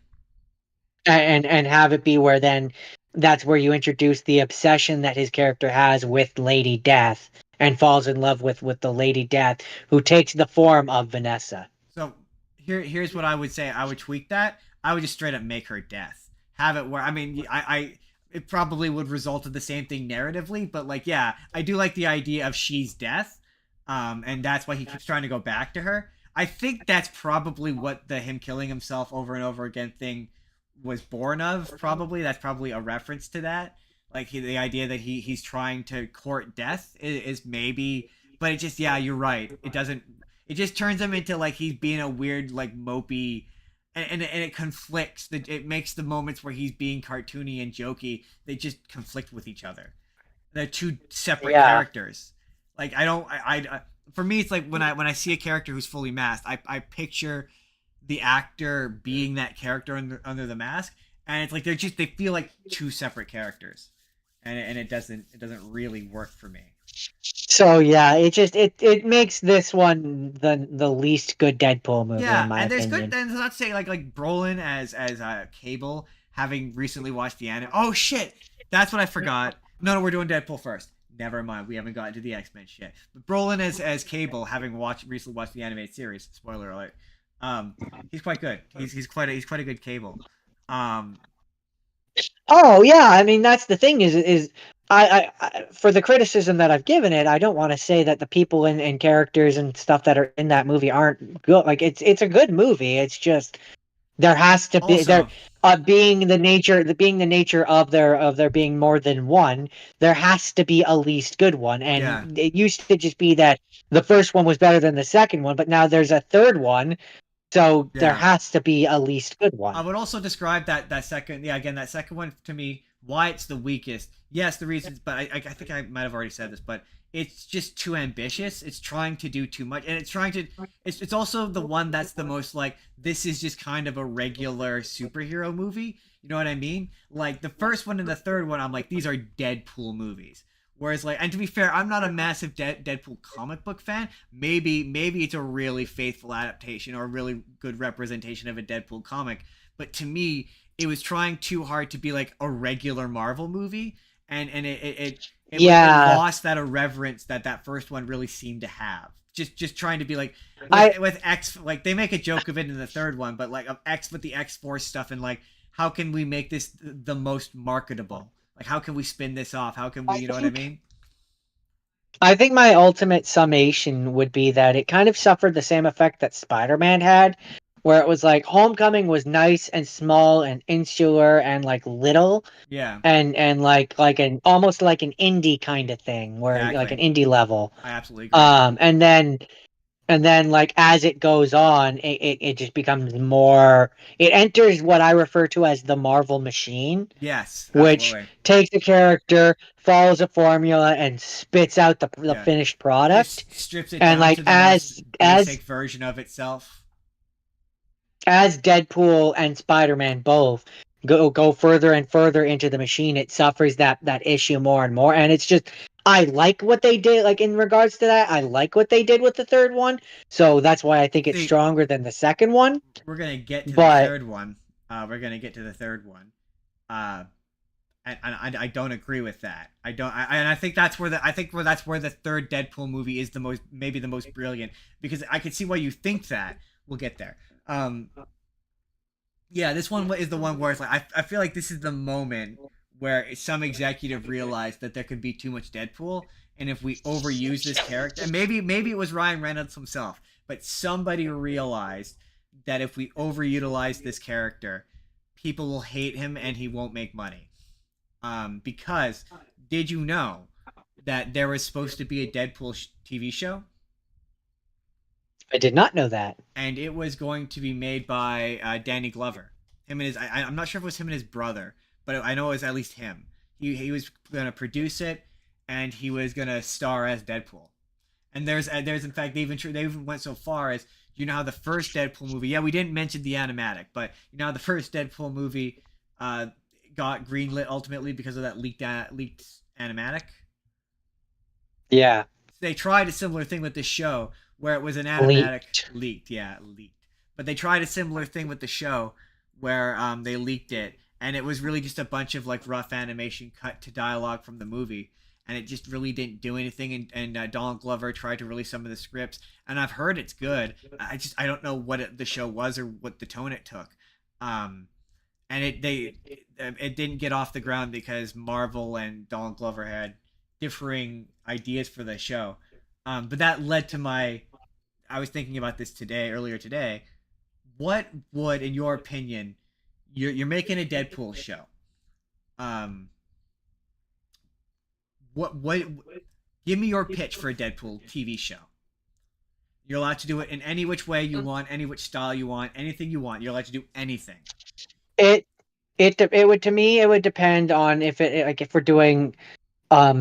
And have it be where then that's where you introduce the obsession that his character has with Lady Death and falls in love with the Lady Death, who takes the form of Vanessa. So here's what I would say. I would tweak that. I would just straight up make her Death. Have it where, I mean, it probably would result in the same thing narratively, but, like, yeah, I do like the idea of she's Death, and that's why he keeps trying to go back to her. I think that's probably what the him killing himself over and over again thing was born of. Probably that's probably a reference to that, like, the idea that he's trying to court death is maybe, but it just, yeah, you're right, it just turns him into, like, he's being a weird, like, mopey, and it conflicts. It makes the moments where he's being cartoony and jokey, they just conflict with each other. They're two separate characters. Like, I for me, it's like when I see a character who's fully masked, I picture the actor being that character under the mask, and it's like they feel like two separate characters, and it doesn't really work for me. So yeah, it makes this one the least good Deadpool movie Yeah, in my and there's opinion. good. And let's say like Brolin as Cable, having recently watched the anime. Oh shit, that's what I forgot. No, we're doing Deadpool first. Never mind, we haven't gotten to the X-Men shit. But Brolin as Cable, having recently watched the animated series. Spoiler alert. He's quite good. He's quite a good Cable. Oh yeah, I mean that's the thing is I for the criticism that I've given it, I don't want to say that the people and characters and stuff that are in that movie aren't good. Like it's a good movie. It's just there has to be there Also, being the nature of there being more than one, there has to be a least good one. yeah. And it used to just be that the first one was better than the second one, but now there's a third one, so there Yeah. has to be a least good I one. would also describe that second, yeah, again, that second one to me, why it's the weakest. Yes, the reasons, but I think I might have already said this, but it's just too ambitious. It's trying to do too much, and it's also the one that's the most like, this is just kind of a regular superhero movie. You know what I mean? Like the first one and the third one, I'm like, these are Deadpool movies. Whereas like, and to be fair, I'm not a massive Deadpool comic book fan. Maybe it's a really faithful adaptation or a really good representation of a Deadpool comic. But to me, it was trying too hard to be like a regular Marvel movie, and it Yeah, lost that irreverence that first one really seemed to have. Just trying to be like I with X, like they make a joke of it in the third one, but like of X with the X-Force stuff, and like how can we make this the most marketable? Like how can we spin this off? How can we, you know what I mean? I think my ultimate summation would be that it kind of suffered the same effect that Spider-Man had, where it was like Homecoming was nice and small and insular and like little Yeah, and like an almost like an indie kind of thing, where like an exactly. indie level. I absolutely agree. And then like as it goes on, it just becomes more. It enters what I refer to as the Marvel machine, Yes, which absolutely. takes a character, follows a formula, and spits out the Yeah, finished product. just strips it And down like to the most as basic version of itself. as Deadpool and Spider-Man both go further and further into the machine, it suffers that issue more and more. And it's just I like what they did, like in regards to that. I like what they did with the third one. So that's why I think it's See, stronger than the second one. we're gonna get to the But third one. We're gonna get to the third one. Uh, and I don't agree with that. I don't. And I think that's where that's where the third Deadpool movie is the most, maybe the most brilliant, because I can see why you think that. We'll get there. Yeah, this one is the one where it's like I feel like this is the moment where some executive realized that there could be too much Deadpool, and if we overuse this character, and maybe it was Ryan Reynolds himself, but somebody realized that if we overutilize this character, people will hate him and he won't make money. Because did you know that there was supposed to be a Deadpool TV show? I did not know that. And it was going to be made by Danny Glover. Him and his, I'm not sure if it was him and his brother, but I know it was at least him. He was going to produce it, and he was going to star as Deadpool. And there's in fact they even went so far as, you know how the first Deadpool movie, yeah, we didn't mention the animatic, but you know how the first Deadpool movie got greenlit ultimately because of that leaked animatic. Yeah, They tried a similar thing with this show where it was an animatic leaked. leaked. But they tried a similar thing with the show where they leaked it, and it was really just a bunch of like rough animation cut to dialogue from the movie, and it just really didn't do anything. And Donald Glover tried to release some of the scripts, and I've heard it's good. I don't know what the show was or what the tone it took. And it didn't get off the ground because Marvel and Donald Glover had differing ideas for the show. But that led to I was thinking about this earlier today. What would, in your opinion, you're making a Deadpool show? What give me your pitch for a Deadpool TV show. You're allowed to do it in any which way you want, any which style you want, anything you want. You're allowed to do anything. It would, to me, it would depend on if if we're doing a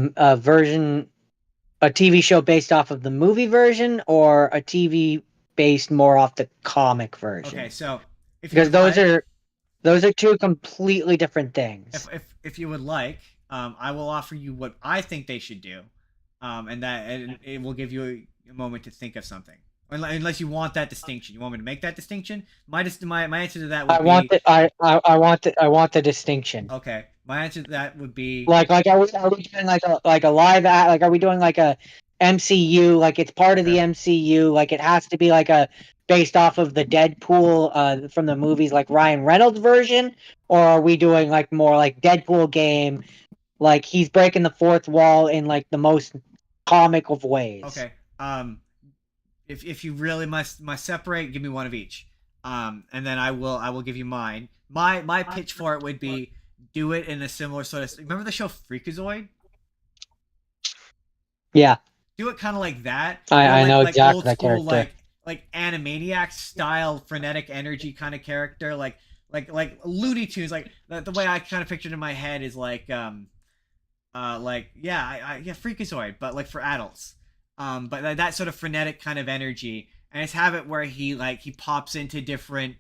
TV show based off of the movie version, or a TV based more off the comic version. Okay, so if you Because would like, those are two completely different things. if you would like, I will offer you what I think they should do, and it will give you a moment to think of something. Unless you want that distinction, you want me to make that distinction. My answer to that would be I want the distinction. okay. My answer to that would be Like are we doing like a live act, like are we doing like a MCU, like it's part of the Okay. MCU, like it has to be like a based off of the Deadpool from the movies, like Ryan Reynolds version, or are we doing like more like Deadpool game, like he's breaking the fourth wall in like the most comic of ways? okay. If you really must separate, give me one of each. And then I will give you mine. My pitch for it would be do it in a similar sort of. Remember the show Freakazoid? Yeah, Do it kind of like that. I know like exactly old that school, character. like Animaniacs style, frenetic energy kind of character, like Looney Tunes. Like the way I kind of pictured in my head is like yeah, Freakazoid, but like for adults. But that sort of frenetic kind of energy, and just have it where he pops into different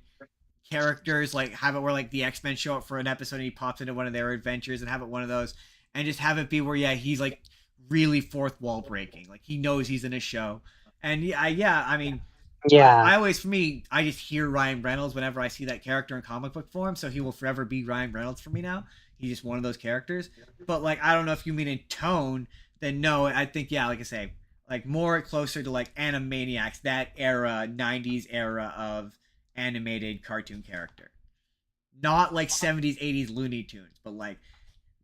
characters, like have it where like the X-Men show up for an episode and he pops into one of their adventures, and have it one of those, and just have it be where he's like really fourth wall breaking, like he knows he's in a show, and I mean. Yeah. I always, for me, I just hear Ryan Reynolds whenever I see that character in comic book form, so he will forever be Ryan Reynolds for me now. He's just one of those characters. But, like, I don't know if you mean in tone, then no, I think, yeah, like I say, like, more closer to, like, Animaniacs, that era, 90s era of animated cartoon character. Not, like, 70s, 80s Looney Tunes, but, like,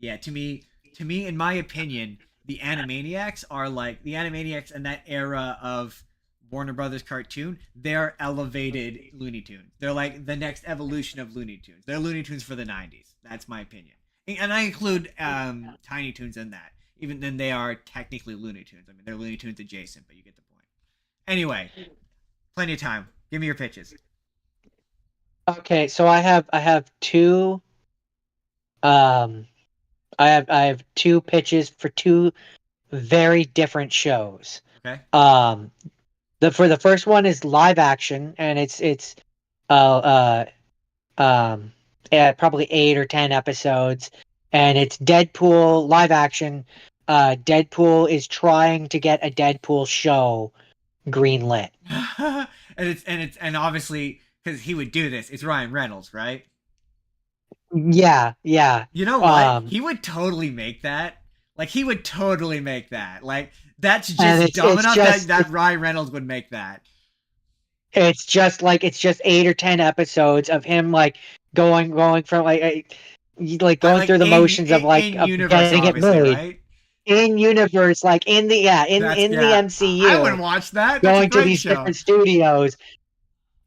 yeah, to me, in my opinion, the Animaniacs are, like, the Animaniacs and that era of Warner Brothers cartoon, they're elevated Looney Tunes. They're like the next evolution of Looney Tunes. They're Looney Tunes for the 90s. That's my opinion. And I include Tiny Toons in that. Even then, they are technically Looney Tunes. I mean, they're Looney Tunes adjacent, but you get the point. Anyway, plenty of time. Give me your pitches. Okay, so I have two I have two pitches for two very different shows. Okay. For the first one is live action, and it's uh probably 8 or 10 episodes, and it's Deadpool live action. Deadpool is trying to get a Deadpool show greenlit. and obviously because he would do this, it's Ryan Reynolds, right? Yeah. You know what? He would totally make that. Like he would totally make that. Like that's just dumb enough that Ryan Reynolds would make that. It's just 8 or 10 episodes of him like going from going through the motions of getting it made. Right? In universe, like in the MCU. I would watch that. That's going to these different studios.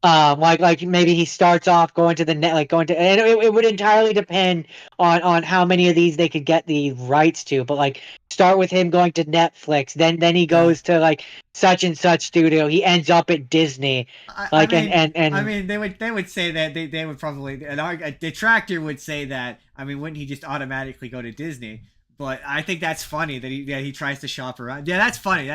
Like maybe he starts off going to and it would entirely depend on how many of these they could get the rights to, but like start with him going to Netflix, then he goes to like such and such studio, he ends up at Disney. I mean they would say that they would probably, a detractor would say that, I mean, wouldn't he just automatically go to Disney? But I think that's funny that he tries to shop around. Yeah, that's funny.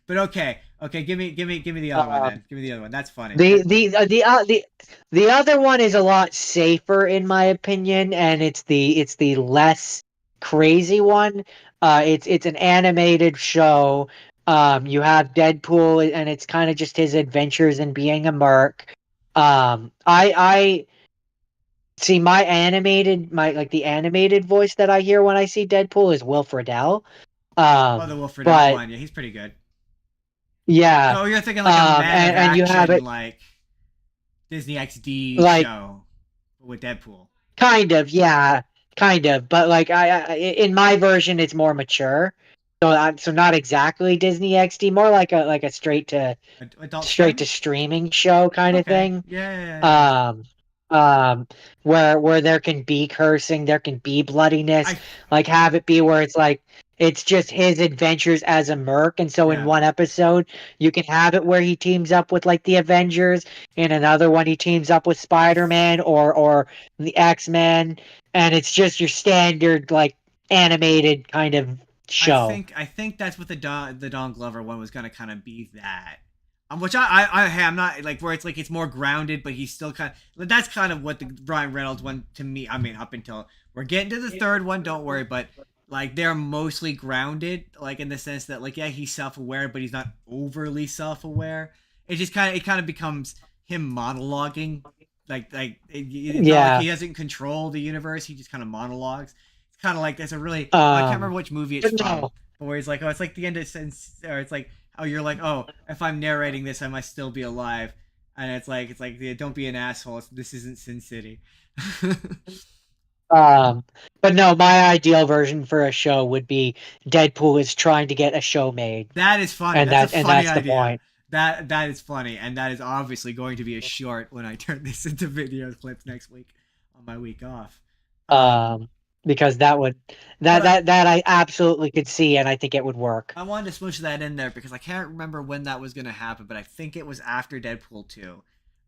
But okay, give me the other one then. Give me the other one. That's funny. The other one is a lot safer in my opinion, and it's the less crazy one. It's an animated show. You have Deadpool, and it's kind of just his adventures in being a merc. I see the animated voice that I hear when I see Deadpool is Will Friedle. The Will Friedle one, yeah, he's pretty good. Yeah. So you're thinking like a mad action, you have it, like Disney XD show with Deadpool. Kind of, yeah, but like I in my version, it's more mature. So not exactly Disney XD, more like a straight to streaming show kind of thing. Yeah. Where there can be cursing, there can be bloodiness, like have it be where it's like it's just his adventures as a merc, and so in one episode you can have it where he teams up with like the Avengers, in another one he teams up with Spider-Man or the X-Men, and it's just your standard like animated kind of show. I think that's what the Don Glover one was gonna kind of be that. Which I'm not like where it's like it's more grounded, but he's still kind of. That's kind of what the Ryan Reynolds one to me. I mean, up until we're getting to the third one, don't worry, but like they're mostly grounded, like in the sense that like yeah, he's self-aware, but he's not overly self-aware. It kind of becomes him monologuing, it's not like he doesn't control the universe. He just kind of monologues. It's kind of like there's a really I can't remember which movie it's from, but where he's like, oh, it's like the end of Sense, or it's like. Oh, you're like, oh, if I'm narrating this, I must still be alive, and it's like, yeah, don't be an asshole. This isn't Sin City. But no, my ideal version for a show would be Deadpool is trying to get a show made. That is funny. And that's a funny that's idea. The point. That is funny, and that is obviously going to be a short when I turn this into video clips next week on my week off. Because that I absolutely could see, and I think it would work. I wanted to smoosh that in there because I can't remember when that was going to happen, but I think it was after Deadpool 2.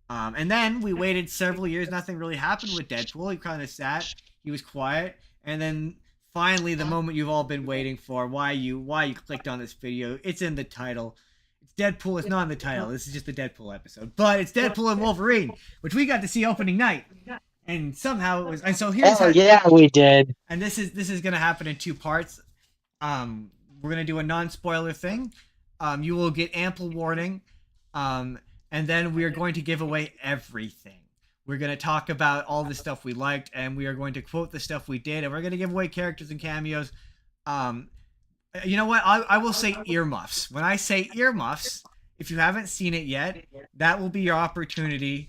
And then we waited several years. Nothing really happened with Deadpool. He kind of sat. He was quiet. And then finally, the moment you've all been waiting for, why you clicked on this video, it's in the title. It's Deadpool. It's not in the title. This is just the Deadpool episode. But it's Deadpool and Wolverine, which we got to see opening night. And somehow it was, and so here's yeah, we did. And this is gonna happen in 2 parts. We're gonna do a non-spoiler thing. You will get ample warning. And then we are going to give away everything. We're gonna talk about all the stuff we liked, and we are going to quote the stuff we did, and we're gonna give away characters and cameos. You know what? I will say earmuffs. When I say earmuffs, if you haven't seen it yet, that will be your opportunity.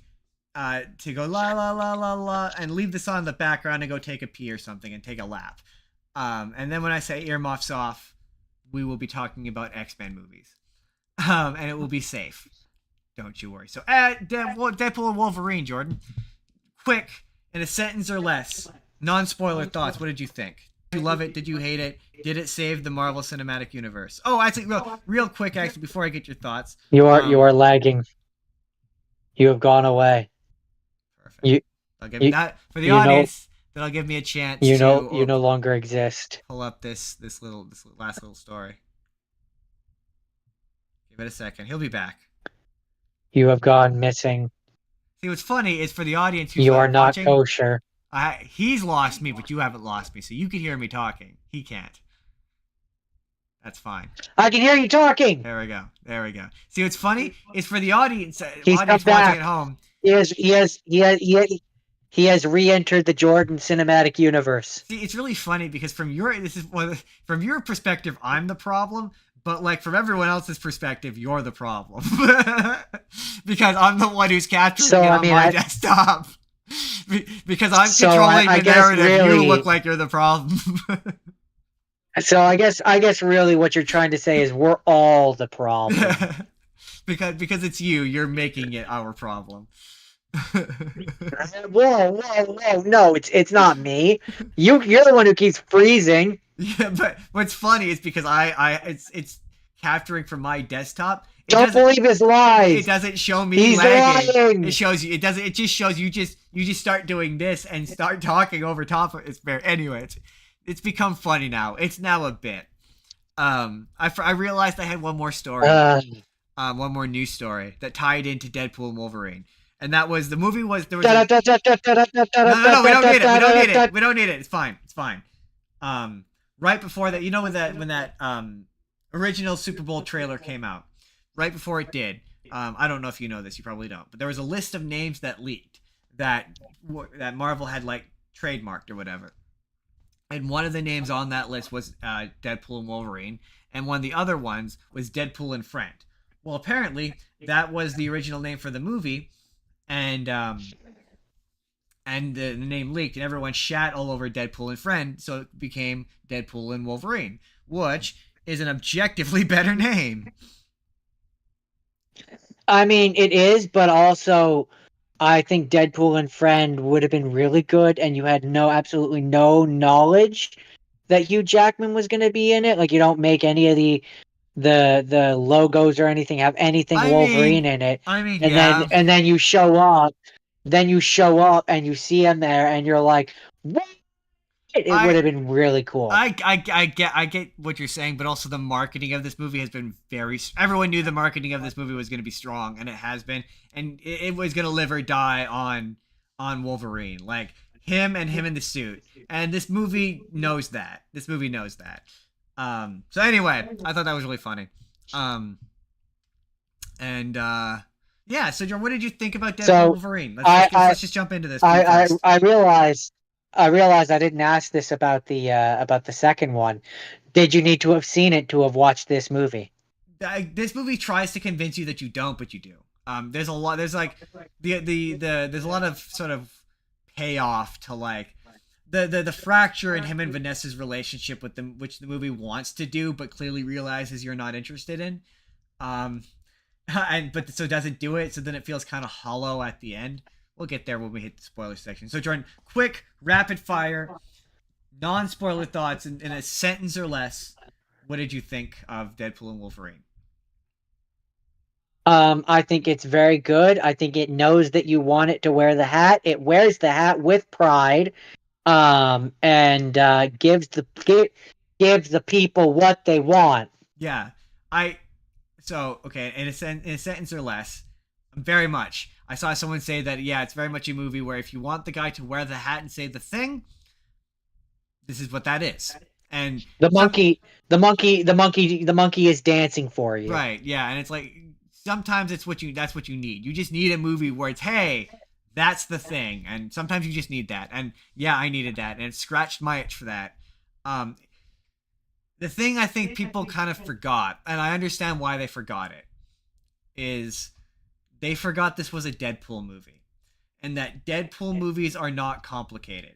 To go la la la la la and leave this on in the background and go take a pee or something and take a lap. And then when I say earmuffs off, we will be talking about X-Men movies. And it will be safe. Don't you worry. So, Deadpool and Wolverine, Jordan. Quick, in a sentence or less, non-spoiler thoughts. What did you think? Did you love it? Did you hate it? Did it save the Marvel Cinematic Universe? Oh, actually, real quick, actually, before I get your thoughts. You are lagging. You have gone away. I'll give that for the audience. That'll give me a chance. You no longer exist. Pull up this last little story. Give it a second. He'll be back. You have gone missing. See, what's funny is for the audience who's you are not watching, kosher. He's lost me, but you haven't lost me, so you can hear me talking. He can't. That's fine. I can hear you talking. There we go. See, what's funny is for the audience watching back. at home. He has re-entered the Jordan cinematic universe. See, it's really funny because from your perspective, I'm the problem, but like from everyone else's perspective, you're the problem. Because I'm the one who's capturing it on my desktop. Because I'm controlling the narrative, you look like you're the problem. So I guess really what you're trying to say is we're all the problem. because it's you. You're making it our problem. Whoa! No, it's not me. You're the one who keeps freezing. Yeah, but what's funny is because it's capturing from my desktop. Don't believe his lies. It doesn't show me He's lagging. lying. It shows you. It doesn't. It just shows you. You just start doing this and start talking over top of it. Anyway, it's become funny now. It's now a bit. I realized I had one more story. One more news story that tied into Deadpool and Wolverine. And that was, the movie was, there was no, we don't need it. We don't need it. It's fine. Right before that, you know, when that original Super Bowl trailer came out, right before it did, I don't know if you know this, you probably don't, but there was a list of names that leaked that Marvel had like trademarked or whatever. And one of the names on that list was Deadpool and Wolverine, and one of the other ones was Deadpool and Friend. Well, apparently that was the original name for the movie, and the name leaked, and everyone shat all over Deadpool and Friend, so it became Deadpool and Wolverine, which is an objectively better name. I mean, it is, but also I think Deadpool and Friend would have been really good, and you had absolutely no knowledge that Hugh Jackman was going to be in it. Like, you don't make any of the logos or anything have anything Wolverine in it. And then you show up, and you see him there, and you're like, what? it would have been really cool. I get what you're saying, but also the marketing of this movie has been everyone knew the marketing of this movie was going to be strong, and it has been, and it was going to live or die on Wolverine, like him in the suit, and this movie knows that. So anyway, I thought that was really funny. Yeah. So John, what did you think about Deadpool and Wolverine? Let's just jump into this. I realized I didn't ask this about the second one. Did you need to have seen it to have watched this movie? This movie tries to convince you that you don't, but you do. There's a lot. There's like there's a lot of sort of payoff to like the fracture in him and Vanessa's relationship with them, which the movie wants to do, but clearly realizes you're not interested in. So doesn't do it. So then it feels kind of hollow at the end. We'll get there when we hit the spoiler section. So Jordan, quick, rapid fire, non-spoiler thoughts in a sentence or less. What did you think of Deadpool and Wolverine? I think it's very good. I think it knows that you want it to wear the hat. It wears the hat with pride, and gives the people what they want. Yeah, okay. In a sentence or less, very much. I saw someone say that. Yeah, it's very much a movie where if you want the guy to wear the hat and say the thing, this is what that is. And the monkey is dancing for you. Right. Yeah, and it's like sometimes that's what you need. You just need a movie where it's, hey, that's the thing, and sometimes you just need that. And yeah, I needed that, and it scratched my itch for that. The thing I think people kind of forgot, and I understand why they forgot it, is they forgot this was a Deadpool movie, and that Deadpool movies are not complicated.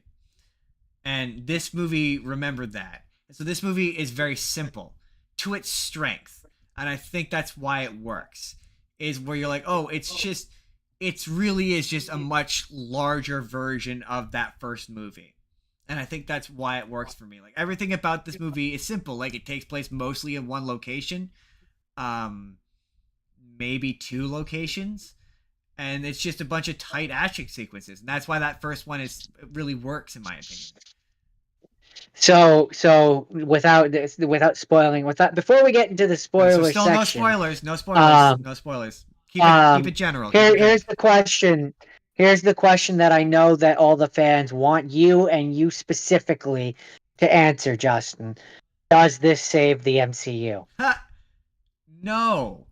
And this movie remembered that. So this movie is very simple to its strength. And I think that's why it works. Is where you're like, oh, it really is just a much larger version of that first movie. And I think that's why it works for me. Like everything about this movie is simple. Like it takes place mostly in one location. Maybe two locations. And it's just a bunch of tight action sequences. And that's why that first one really works in my opinion. So without spoiling, before we get into the spoiler section, no spoilers. Keep it general. Here's the question. Here's the question that I know that all the fans want you and you specifically to answer, Justin. Does this save the MCU? No.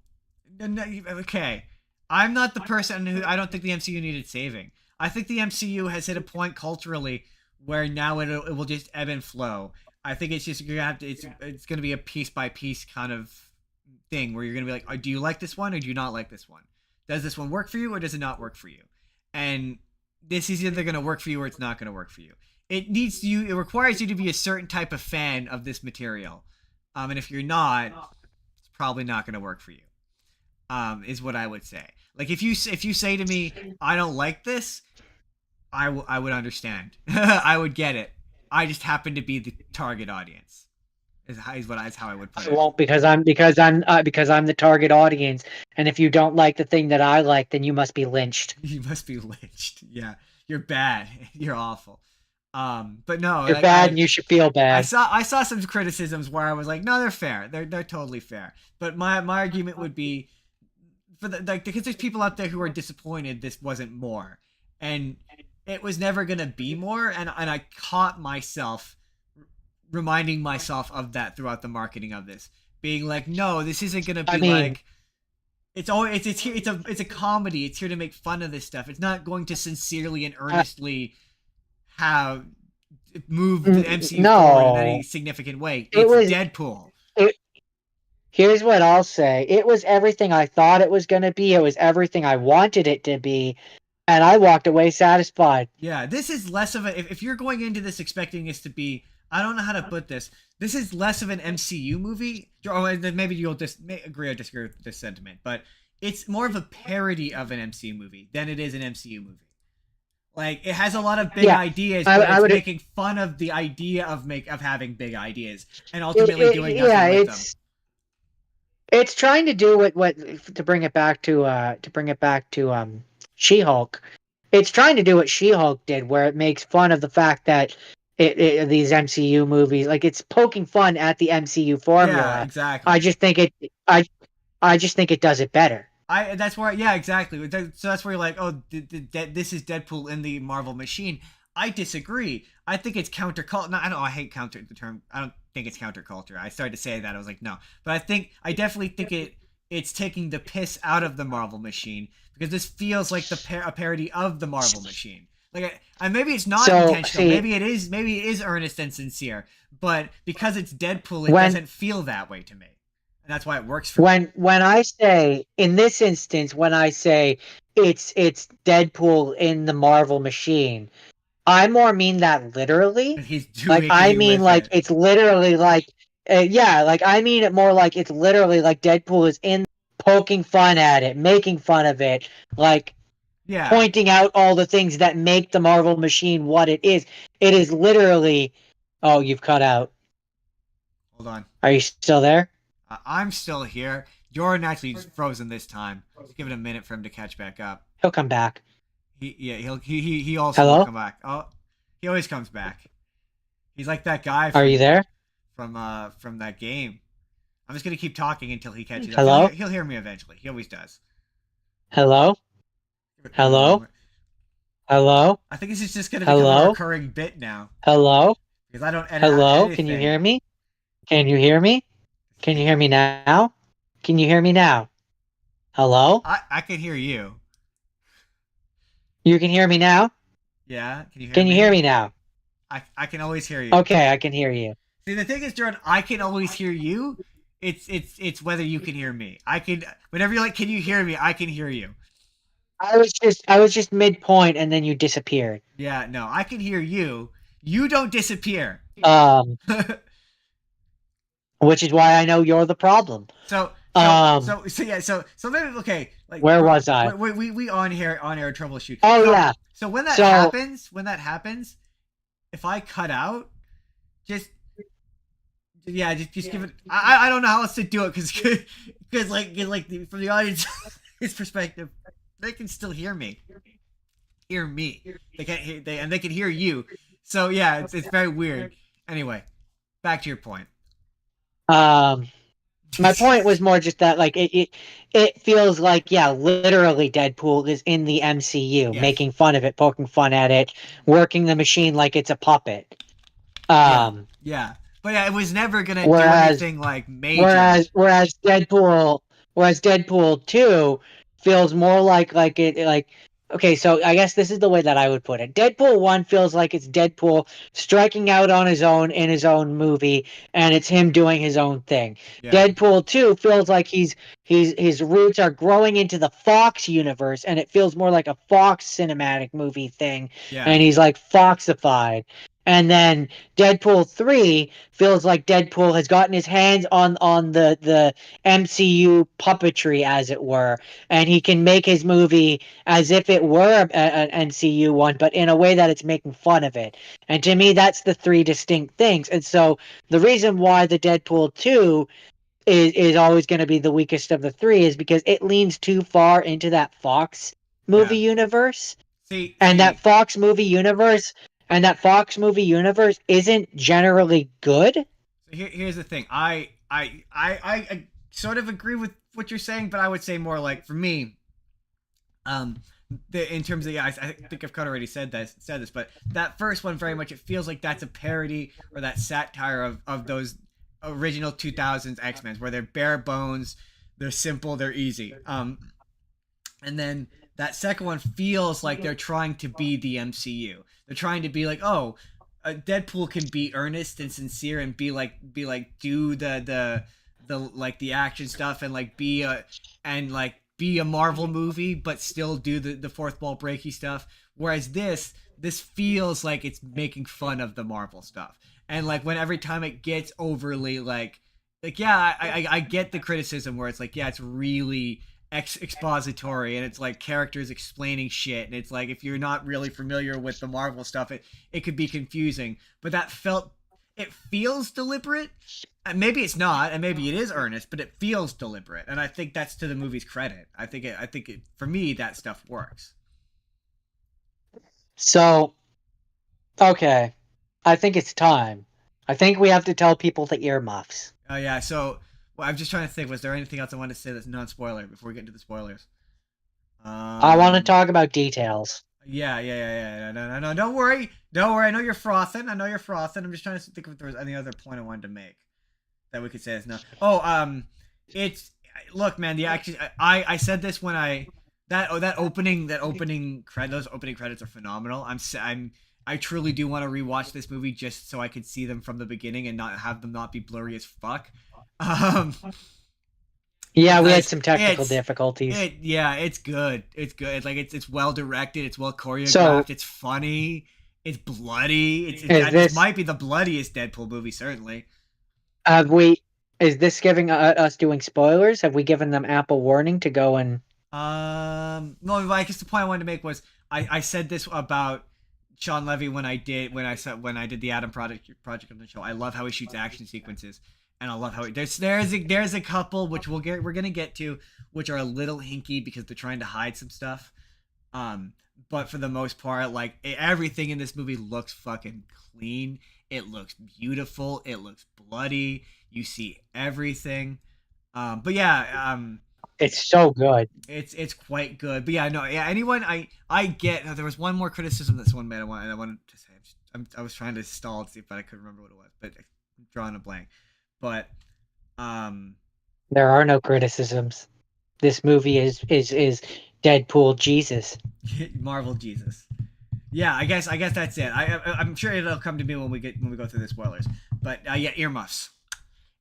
Okay. I'm not the person who I don't think the MCU needed saving. I think the MCU has hit a point culturally where now it will just ebb and flow. I think it's just it's gonna be a piece by piece kind of thing where you're gonna be like, oh, do you like this one or do you not like this one? Does this one work for you or does it not work for you? And this is either gonna work for you or it's not gonna work for you. It requires you to be a certain type of fan of this material, and if you're not, it's probably not gonna work for you. Is what I would say. Like if you say to me, I don't like this, I would understand. I would get it. I just happen to be the target audience. Is how I would put it. I won't because I'm the target audience. And if you don't like the thing that I like, then you must be lynched. You must be lynched. Yeah, you're bad. You're awful. But no, you're bad, and you should feel bad. I saw some criticisms where I was like, no, they're fair. They're totally fair. But my argument would be because there's people out there who are disappointed this wasn't more, and it was never gonna be more, and I caught myself reminding myself of that throughout the marketing of this, being like, no, this isn't gonna be like it's a comedy. It's here to make fun of this stuff. It's not going to sincerely and earnestly have move the MCU forward in any significant way. It's Deadpool. Here's what I'll say. It was everything I thought it was going to be. It was everything I wanted it to be. And I walked away satisfied. Yeah, this is less of a... If you're going into this expecting this to be... I don't know how to put this. This is less of an MCU movie. Or maybe you'll agree or disagree with this sentiment. But it's more of a parody of an MCU movie than it is an MCU movie. Like, it has a lot of big ideas, but it's making fun of the idea of having big ideas. And ultimately doing nothing with them. It's trying to do what to bring it back to She-Hulk. It's trying to do what She-Hulk did, where it makes fun of the fact that these MCU movies. Like, it's poking fun at the MCU formula. Yeah, exactly. I just think I just think it does it better. That's where, yeah, exactly. So that's where you're like, oh, this is Deadpool in the Marvel machine. I disagree. I think it's counterculture. No, I hate the term. I don't think it's counterculture. I started to say that. I was like, no. But I definitely think it's taking the piss out of the Marvel machine, because this feels like a parody of the Marvel machine. Like, maybe it's not intentional. Maybe it is earnest and sincere. But because it's Deadpool, it doesn't feel that way to me. And that's why it works for me. When I say, in this instance, when I say it's Deadpool in the Marvel machine, I more mean that literally. Like, I mean, like, it's literally like, yeah, like, I mean it more like it's literally like Deadpool is in, poking fun at it, making fun of it, like, pointing out all the things that make the Marvel machine what it is. It is literally. Oh, you've cut out. Hold on. Are you still there? I'm still here. You're naturally frozen this time. Just give it a minute for him to catch back up. He'll come back. He also will come back. Oh, he always comes back. He's like that guy. Are you there? From that game. I'm just gonna keep talking until he catches up. Hello? He'll hear me eventually. He always does. Hello? Hello? Hello? I think this is just gonna become a recurring bit now. Hello? Because I don't edit Hello? anything. Can you hear me? Can you hear me? Can you hear me now? Can you hear me now? Hello? I can hear you. You can hear me now? Yeah, can you hear me? Can you hear me now? I can always hear you. Okay, I can hear you. See, the thing is, Jordan, I can always hear you. It's whether you can hear me. Whenever you're like, can you hear me? I can hear you. I was just midpoint and then you disappeared. Yeah, no, I can hear you. You don't disappear. Which is why I know you're the problem. So maybe, okay. Like, where was I? We on air troubleshoot. Yeah. So when that happens, if I cut out, just give it. I don't know how else to do it, because like from the audience's perspective, they can still hear me. They can't hear they can hear you. So yeah, it's very weird. Anyway, back to your point. My point was more just that, like, it feels like, yeah, literally Deadpool is in the MCU, making fun of it, poking fun at it, working the machine like it's a puppet. Yeah. But yeah, it was never gonna do anything like major. Whereas Deadpool 2 feels more like okay, so I guess this is the way that I would put it. Deadpool 1 feels like it's Deadpool striking out on his own in his own movie, and it's him doing his own thing. Yeah. Deadpool 2 feels like his roots are growing into the Fox universe, and it feels more like a Fox cinematic movie thing, and he's like Foxified. And then Deadpool 3 feels like Deadpool has gotten his hands on the MCU puppetry, as it were, and he can make his movie as if it were an MCU one, but in a way that it's making fun of it. And to me, that's the three distinct things. And so the reason why the Deadpool 2 is always going to be the weakest of the three is because it leans too far into that Fox movie universe. That Fox movie universe... And that Fox movie universe isn't generally good. So here's the thing. I sort of agree with what you're saying, but I would say more like, for me, in terms of, I think I've kind of already said this, but that first one, very much, it feels like that's a parody or that satire of those original 2000s X-Men, where they're bare bones, they're simple, they're easy. And then that second one feels like they're trying to be the MCU. They're trying to be like, oh, Deadpool can be earnest and sincere and be like do the like the action stuff and like be a Marvel movie, but still do the fourth wall breaky stuff. Whereas this feels like it's making fun of the Marvel stuff. And like when every time it gets overly like yeah, I get the criticism where it's like, yeah, it's really expository and it's like characters explaining shit, and it's like, if you're not really familiar with the Marvel stuff, it could be confusing. But it feels deliberate, and maybe it's not, and maybe it is earnest, but it feels deliberate, and I think that's to the movie's credit. I think it for me, that stuff works. So, okay, I think it's time. I think we have to tell people the earmuffs. Oh yeah. So well, I'm just trying to think. Was there anything else I wanted to say that's non-spoiler before we get into the spoilers? I want to talk about details. Yeah. No. Don't worry. I know you're frothing. I'm just trying to think if there was any other point I wanted to make that we could say is no. Oh, it's look, man. The action. I said this when those opening credits are phenomenal. I truly do want to rewatch this movie just so I could see them from the beginning and not have them not be blurry as fuck. Yeah, we had some technical difficulties. It's good. It's good. Like it's well directed. It's well choreographed. It's funny. It's bloody. This might be the bloodiest Deadpool movie, certainly. Is this giving us doing spoilers? Have we given them ample warning to go and? No. I guess the point I wanted to make was I said this about Sean Levy when I did the Adam Project on the show. I love how he shoots action sequences. And I love how there's a couple which we're gonna get to, which are a little hinky because they're trying to hide some stuff. But for the most part, like everything in this movie looks fucking clean. It looks beautiful. It looks bloody. You see everything. But yeah, it's so good. It's quite good. But yeah, no, yeah. Anyone, I get. There was one more criticism that someone made. I wanted to say. I was trying to stall to see if I could remember what it was, but I'm drawing a blank. But there are no criticisms. This movie is Deadpool Jesus. Marvel Jesus. Yeah, I guess that's it. I'm sure it'll come to me when we go through the spoilers. But yeah, earmuffs.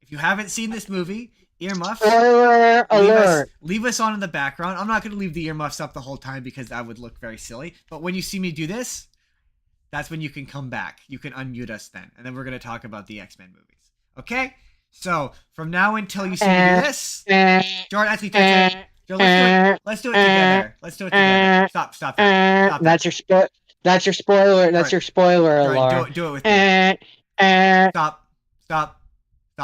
If you haven't seen this movie, earmuffs. Spoiler alert. Leave us on in the background. I'm not going to leave the earmuffs up the whole time because that would look very silly. But when you see me do this, that's when you can come back. You can unmute us then, and then we're going to talk about the X-Men movies. Okay? So, from now until you see me do this, Jordan, actually, let's do it together. Let's do it together. Stop it. That's your spoiler. That's your spoiler. That's your spoiler alarm. Do it with me. Stop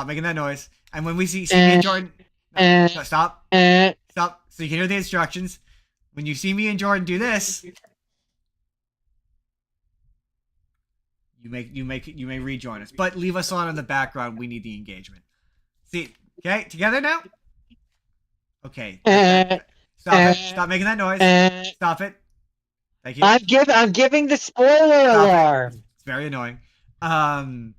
making that noise. And when we see me and Jordan, stop. So you can hear the instructions. When you see me and Jordan do this, you may rejoin us, but leave us on in the background. We need the engagement. See, okay, together now. Okay, stop making that noise. Stop it. Thank you. I'm giving the spoiler alarm. It's very annoying. So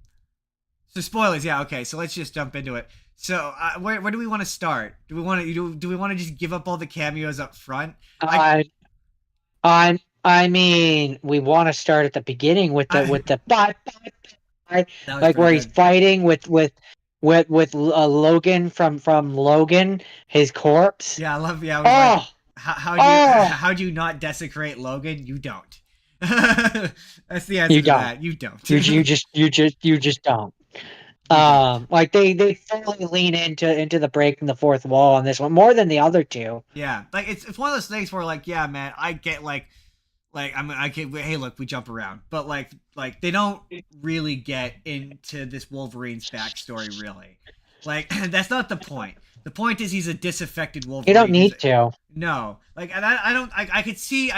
spoilers, yeah. Okay, so let's just jump into it. So where do we want to start? Do we want to just give up all the cameos up front? I mean, we want to start at the beginning with the like where he's fighting with Logan from Logan, his corpse. Yeah, I love. Yeah, like, how do you not desecrate Logan? You don't. That's the answer to that. You don't. You just don't. Like they fully lean into the breaking the fourth wall on this one more than the other two. Yeah, like it's one of those things where like, yeah, man, I get like I can. Hey, look, we jump around, but like they don't really get into this Wolverine's backstory, really. Like that's not the point. The point is he's a disaffected Wolverine. You don't need to. No, like, and I don't. I could see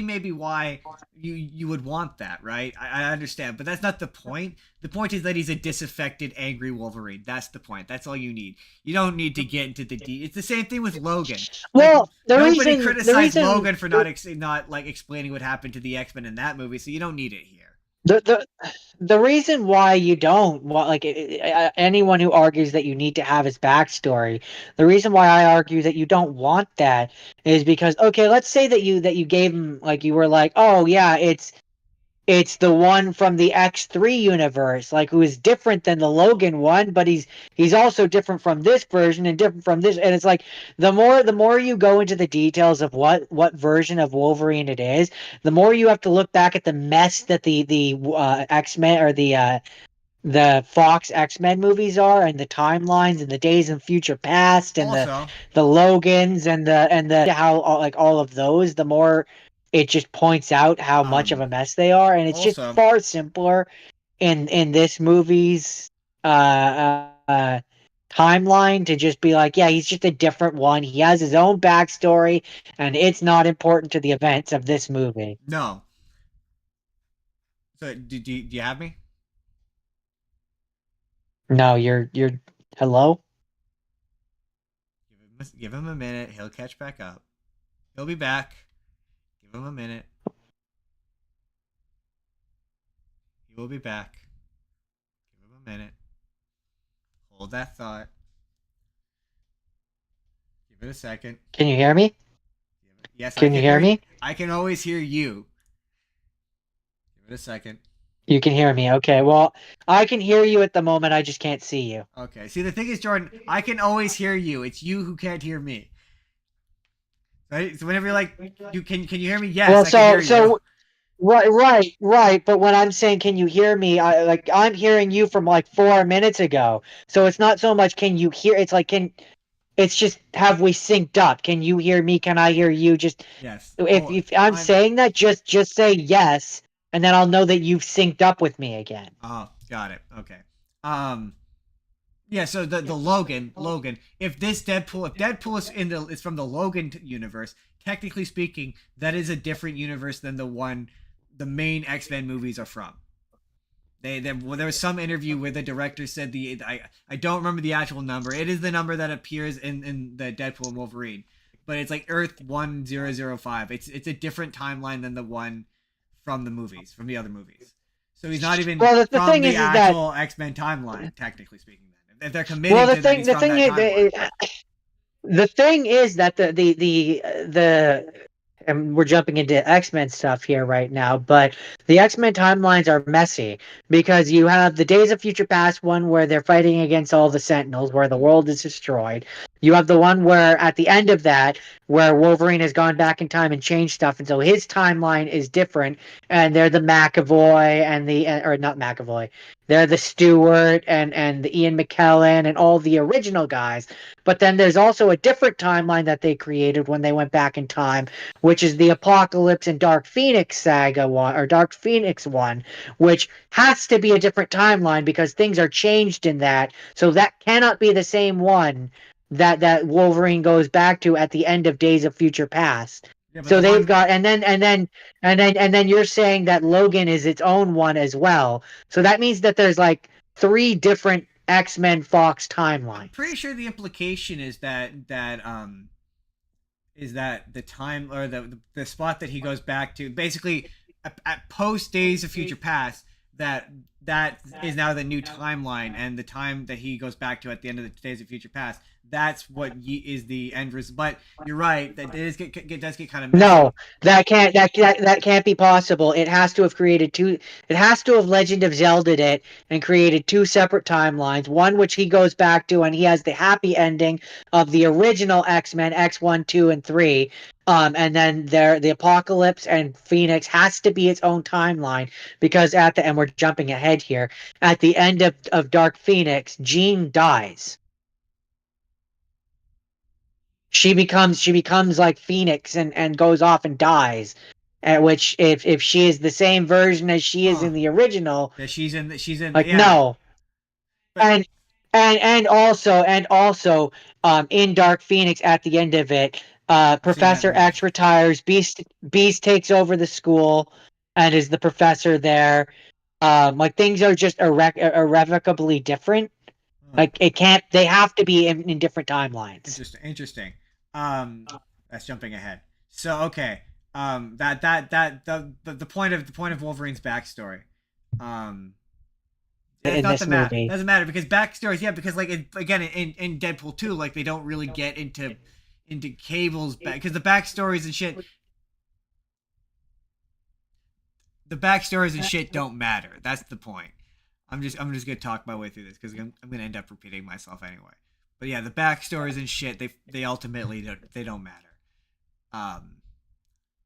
maybe why you would want that, right? I understand, but that's not the point. The point is that he's a disaffected, angry Wolverine. That's the point. That's all you need. You don't need to get into the It's the same thing with Logan. Well, like, nobody criticized Logan for not like explaining what happened to the X-Men in that movie, so you don't need it here. The reason why you don't like anyone who argues that you need to have his backstory, the reason why I argue that you don't want that is because, okay, let's say that you gave him, like, you were like, oh yeah, it's the one from the X3 universe, like, who is different than the Logan one, but he's also different from this version and different from this, and it's like the more you go into the details of what version of Wolverine it is, the more you have to look back at the mess that the X-Men or the Fox X-Men movies are, and the timelines and the Days in Future Past and also, the Logans and the how, like, all of those, the more it just points out how much of a mess they are, and it's just far simpler in this movie's timeline to just be like, yeah, he's just a different one. He has his own backstory, and it's not important to the events of this movie. No. So do you have me? No, you're. Hello. Give him a minute. He'll catch back up. He'll be back. Give him a minute. He will be back. Give him a minute. Hold that thought. Give it a second. Can you hear me? Yes, Can you hear me? I can always hear you. Give it a second. You can hear me. Okay. Well, I can hear you at the moment. I just can't see you. Okay. See, the thing is, Jordan, I can always hear you. It's you who can't hear me. Right? So whenever you're like, can you hear me? Yes, Well, I can hear you. right. But when I'm saying, can you hear me? I'm hearing you from like 4 minutes ago. So it's not so much can you hear. It's like it's just have we synced up? Can you hear me? Can I hear you? Just Yes. if I'm saying that, just say yes, and then I'll know that you've synced up with me again. Oh, got it. Okay. Yeah. So the Logan, if Deadpool is from the Logan universe, technically speaking, that is a different universe than the main X-Men movies are from. There was some interview where the director said I don't remember the actual number. It is the number that appears in the Deadpool and Wolverine, but it's like Earth 1005. It's a different timeline than the one from the other movies. So he's not even Well, the from thing the is actual that X-Men timeline, technically speaking. Then if they're committing to that, he's from that timeline. the thing is that the and we're jumping into X-Men stuff here right now, but the X-Men timelines are messy because you have the Days of Future Past one where they're fighting against all the Sentinels, where the world is destroyed. You have the one where at the end of that, where Wolverine has gone back in time and changed stuff, and so his timeline is different, and they're the McAvoy and or not McAvoy, they're the Stewart and the Ian McKellen and all the original guys. But then there's also a different timeline that they created when they went back in time, which is the Apocalypse and Dark Phoenix saga one, or Dark Phoenix one, which has to be a different timeline because things are changed in that. So that cannot be the same one that Wolverine goes back to at the end of Days of Future Past. Yeah, So they've got, and then you're saying that Logan is its own one as well. So that means that there's like 3 different X-Men Fox timelines. I'm pretty sure the implication is that the time or the spot that he goes back to, basically at post Days of Future Past, that is now the new timeline, and the time that he goes back to at the end of the Days of Future Past, that's what is the end result. But you're right, that does get kind of messy. No, that can't be possible. It has to have created 2. It has to have Legend of Zelda'd it and created 2 separate timelines. One which he goes back to, and he has the happy ending of the original X-Men, X1, 2, and 3. And then the Apocalypse and Phoenix has to be its own timeline because and we're jumping ahead here, at the end of Dark Phoenix, Jean dies. She becomes like Phoenix and goes off and dies. At which if she is the same version as she is in the original, that she's in like, yeah. no. But, and also in Dark Phoenix at the end of it, Professor X retires, Beast takes over the school and is the professor there. Like, things are just irrevocably different. Like, they have to be in different timelines. Interesting. That's jumping ahead. So okay. The point of Wolverine's backstory. In this movie doesn't matter because backstories, because like in Deadpool 2, like they don't really get into Cable's because the backstories and shit. The backstories and shit don't matter. That's the point. I'm just gonna talk my way through this because I'm gonna end up repeating myself anyway. But yeah, the backstories and shit, they ultimately don't matter.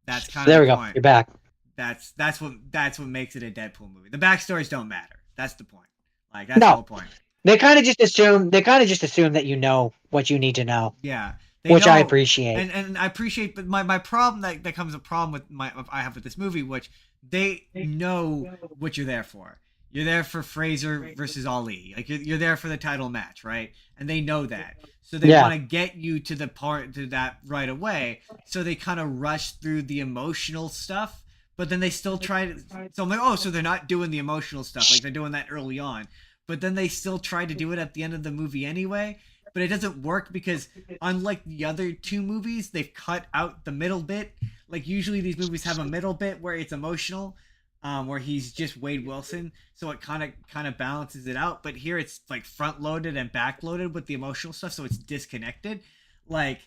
That's kind of there the we go. point. You're back. That's what makes it a Deadpool movie. The backstories don't matter. That's the point. Like that's the whole point. They kind of just assume that you know what you need to know. Yeah. Which I appreciate. And I appreciate, but my problem that comes a problem with I have with this movie, which they know what you're there for. You're there for Fraser versus Ali. Like you're there for the title match, right? And they know that. So they want to get you to that right away. So they kind of rush through the emotional stuff, but then they still try to. So I'm like, oh, so they're not doing the emotional stuff. Like they're doing that early on. but then they still try to do it at the end of the movie anyway. But it doesn't work because, unlike the other two movies, they've cut out the middle bit. Like, usually these movies have a middle bit where it's emotional, where he's just Wade Wilson, so it kind of balances it out. But here it's like front loaded and back loaded with the emotional stuff, so it's disconnected. Like,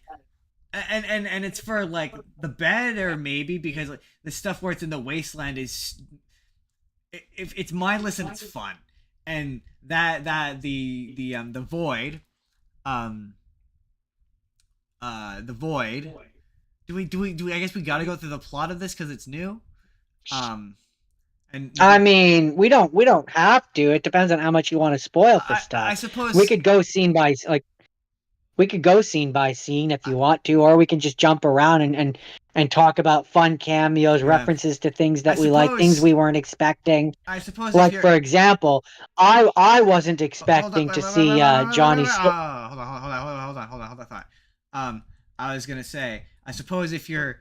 and it's for like the better maybe, because like the stuff where it's in the wasteland is, if it's mindless and it's fun, and that the void. The void. Do we? I guess we got to go through the plot of this because it's new. And I mean, we don't have to. It depends on how much you want to spoil for stuff. I suppose we could go scene by scene if you want to, or we can just jump around and talk about fun cameos, references to things that we like, things we weren't expecting. I suppose, like for example, I wasn't expecting to see Johnny. Hold on. Thought. I was gonna say, I suppose if you're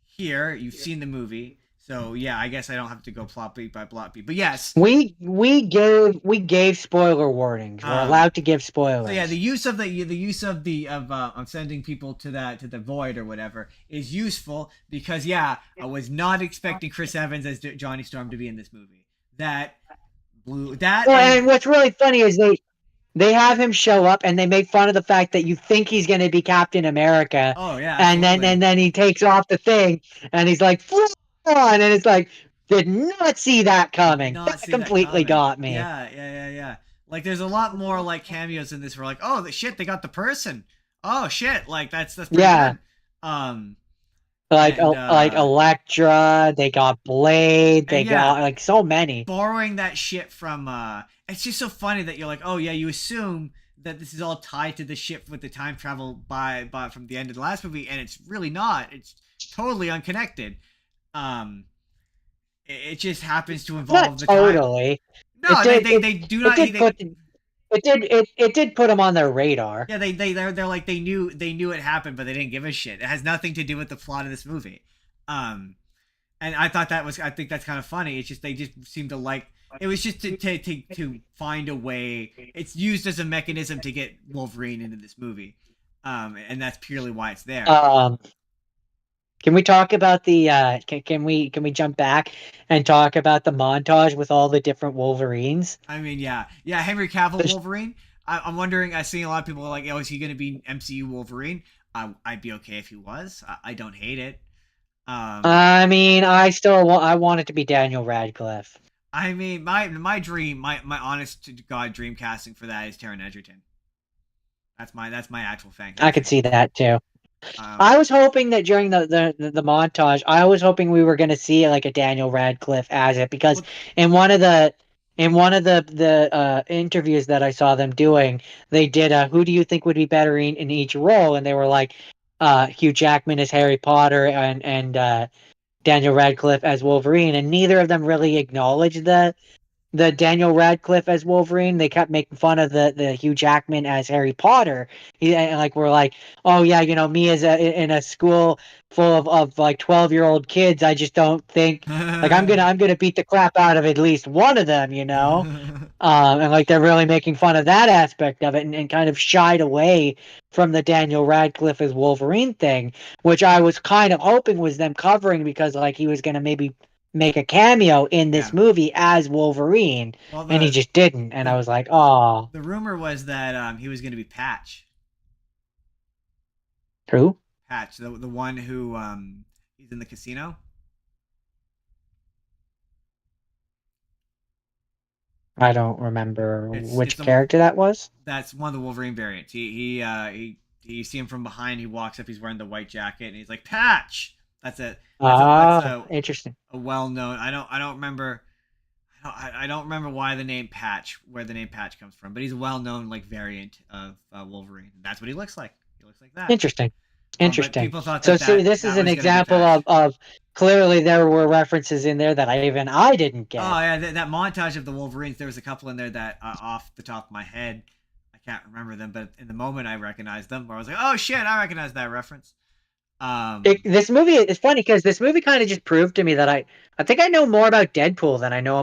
here, you've seen the movie. So yeah, I guess I don't have to go plot beat by plot beat, but yes, we gave spoiler warnings. We're allowed to give spoilers. So yeah, the use of sending people to the void or whatever is useful because I was not expecting Chris Evans as Johnny Storm to be in this movie. That. And what's really funny is they have him show up and they make fun of the fact that you think he's going to be Captain America. Oh yeah, and then he takes off the thing and he's like, on, and it's like, did not see that coming. That completely got me. Yeah. Like, there's a lot more like cameos in this. We're like, oh, shit, they got the person. Oh shit, like that's pretty good. Like Elektra, they got Blade, they got like so many. Borrowing that shit from it's just so funny that you're like, oh yeah, you assume that this is all tied to the ship with the time travel by from the end of the last movie, and it's really not. It's totally unconnected. It just happens to involve not totally. No, they do not. It did put them on their radar. Yeah, they're like they knew it happened, but they didn't give a shit. It has nothing to do with the plot of this movie. And I think that's kind of funny. It's just they just seem to like. It was just to find a way. It's used as a mechanism to get Wolverine into this movie, and that's purely why it's there. Can we talk about the? Can we jump back and talk about the montage with all the different Wolverines? I mean, yeah, Henry Cavill Wolverine. I'm wondering. I see a lot of people are like, "Oh, is he going to be MCU Wolverine?" I'd be okay if he was. I don't hate it. I mean, I want it to be Daniel Radcliffe. I mean, my dream, my honest to God dream casting for that is Taron Egerton. That's my actual fan. I could see that too. I was hoping that during the montage, I was hoping we were going to see like a Daniel Radcliffe as it, because in one of the interviews that I saw them doing, they did who do you think would be better in each role, and they were like Hugh Jackman as Harry Potter and Daniel Radcliffe as Wolverine, and neither of them really acknowledged the Daniel Radcliffe as Wolverine. They kept making fun of the Hugh Jackman as Harry Potter. And we're like, oh yeah, me as in a school full of like 12-year-old kids, I just don't think like I'm gonna beat the crap out of at least one of them, and like they're really making fun of that aspect of it and kind of shied away from the Daniel Radcliffe as Wolverine thing, which I was kind of hoping was them covering, because like he was gonna maybe make a cameo in this movie as Wolverine, and he just didn't, and I was like, oh. The rumor was that he was going to be Patch. Who? Patch, the one who he's in the casino. I don't remember which character that was. That's one of the Wolverine variants. He you see him from behind. He walks up. He's wearing the white jacket, and he's like, Patch. That's it. Interesting. A well-known. I don't remember. I don't remember where the name Patch comes from, but he's a well-known like variant of Wolverine. That's what he looks like. He looks like that. Interesting. People thought so. See, this is an example of clearly there were references in there that I didn't get. Oh yeah, that montage of the Wolverines. There was a couple in there that off the top of my head, I can't remember them, but in the moment I recognized them. Where I was like, oh shit, I recognize that reference. This movie is funny because this movie kind of just proved to me that I think I know more about Deadpool than I know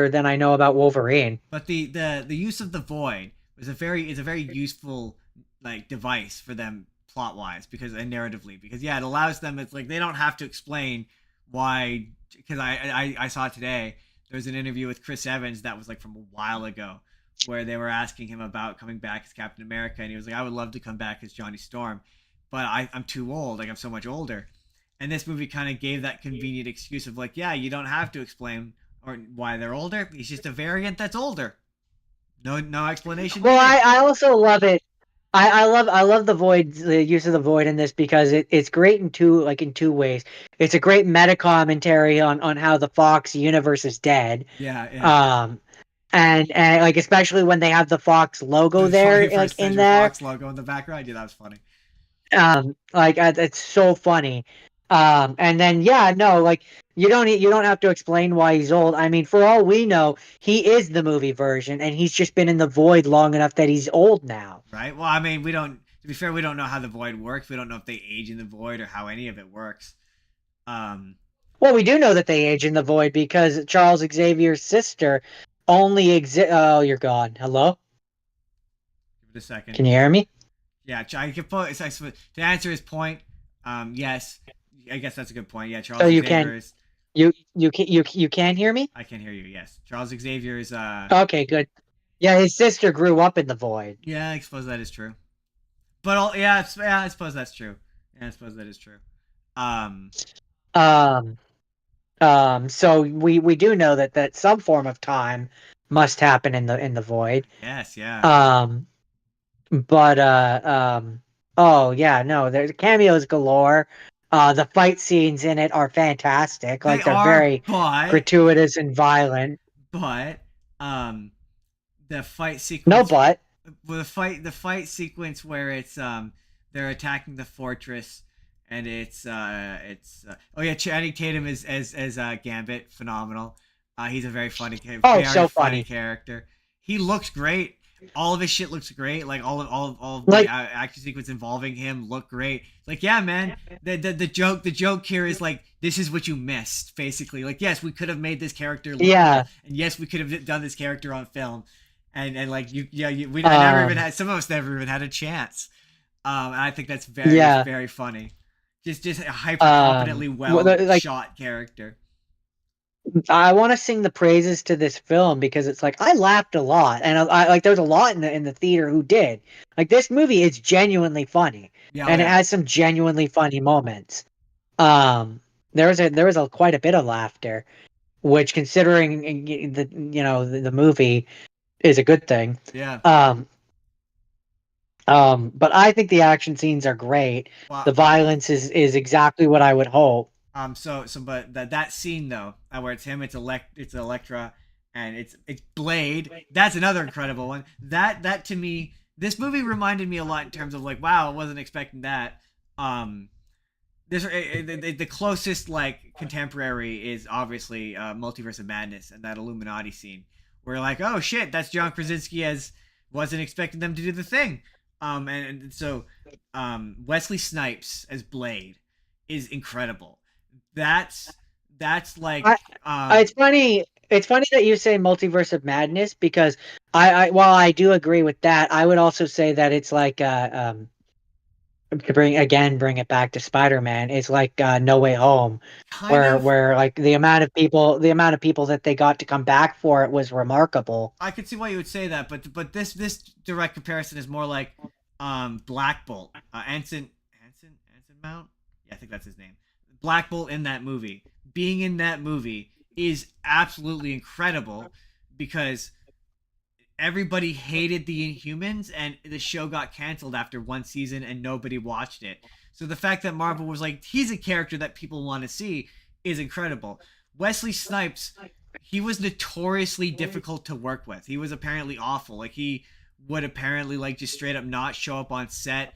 than I know about Wolverine. But the use of the void is a very useful like device for them plot wise because and narratively because yeah it allows them it's like they don't have to explain why because I saw it today. There was an interview with Chris Evans that was like from a while ago where they were asking him about coming back as Captain America and he was like I would love to come back as Johnny Storm, but I'm too old, like I'm so much older. And this movie kind of gave that convenient excuse of like yeah you don't have to explain or why they're older. He's just a variant that's older. No explanation. Well, I also love it. I love the use of the void in this because it's great in two ways. It's a great meta commentary on how the Fox universe is dead. Yeah. And like especially when they have the Fox logo there like in there. Fox logo in the background. Yeah, that was funny. Like it's so funny. And then yeah, no, like you don't have to explain why he's old. I mean, for all we know, he is the movie version, and he's just been in the void long enough that he's old now. Right. Well, I mean, we don't. To be fair, we don't know how the void works. We don't know if they age in the void or how any of it works. Well, we do know that they age in the void because Charles Xavier's sister only exists. Oh, you're gone. Hello. Give it a second. Can you hear me? Yeah, I can put to answer his point. Yes, I guess that's a good point. Yeah, Charles So you Xavier can is. you can hear me? I can hear you. Yes, Charles Xavier is. Okay, good. Yeah, his sister grew up in the void. Yeah, I suppose that is true. But yeah, I suppose that's true. Yeah, I suppose that is true. So we do know that some form of time must happen in the void. Yes, yeah. But oh yeah, no, there's cameos galore. The fight scenes in it are fantastic. Like they're very gratuitous and violent. But the fight sequence. No, but the fight sequence where it's they're attacking the fortress and it's oh yeah, Channing Tatum is as Gambit, phenomenal. He's a very funny so funny character. He looks great. All of his shit looks great. Like all of like, the action sequence involving him look great. Like yeah, man. The joke here is like this is what you missed, basically. Like yes, we could have made this character look yeah, cool, and yes, we could have done this character on film, and like we never even had some of us never even had a chance. And I think that's very funny. Just a hyper competently shot character. I want to sing the praises to this film because it's like I laughed a lot, and I like there's a lot in the theater who did. Like this movie is genuinely funny, and it has some genuinely funny moments. There was quite a bit of laughter, which considering the movie is a good thing. Yeah. But I think the action scenes are great. Wow. The violence is exactly what I would hope. But that scene though, where it's him, it's Elektra, and it's Blade. That's another incredible one. That to me, this movie reminded me a lot in terms of like, wow, I wasn't expecting that. The closest like contemporary is obviously Multiverse of Madness and that Illuminati scene, where like, oh shit, that's John Krasinski wasn't expecting them to do the thing. So Wesley Snipes as Blade is incredible. That's like it's funny that you say Multiverse of Madness because while I do agree with that, I would also say that it's like to bring it back to Spider-Man, it's like No Way Home, where like the amount of people that they got to come back for it was remarkable. I could see why you would say that, but this direct comparison is more like Black Bolt, Anson Mount. Yeah, I think that's his name. Black Bolt in that movie. Being in that movie is absolutely incredible because everybody hated the Inhumans and the show got canceled after one season and nobody watched it. So the fact that Marvel was like, he's a character that people want to see is incredible. Wesley Snipes, he was notoriously difficult to work with. He was apparently awful. Like he would apparently like just straight up not show up on set.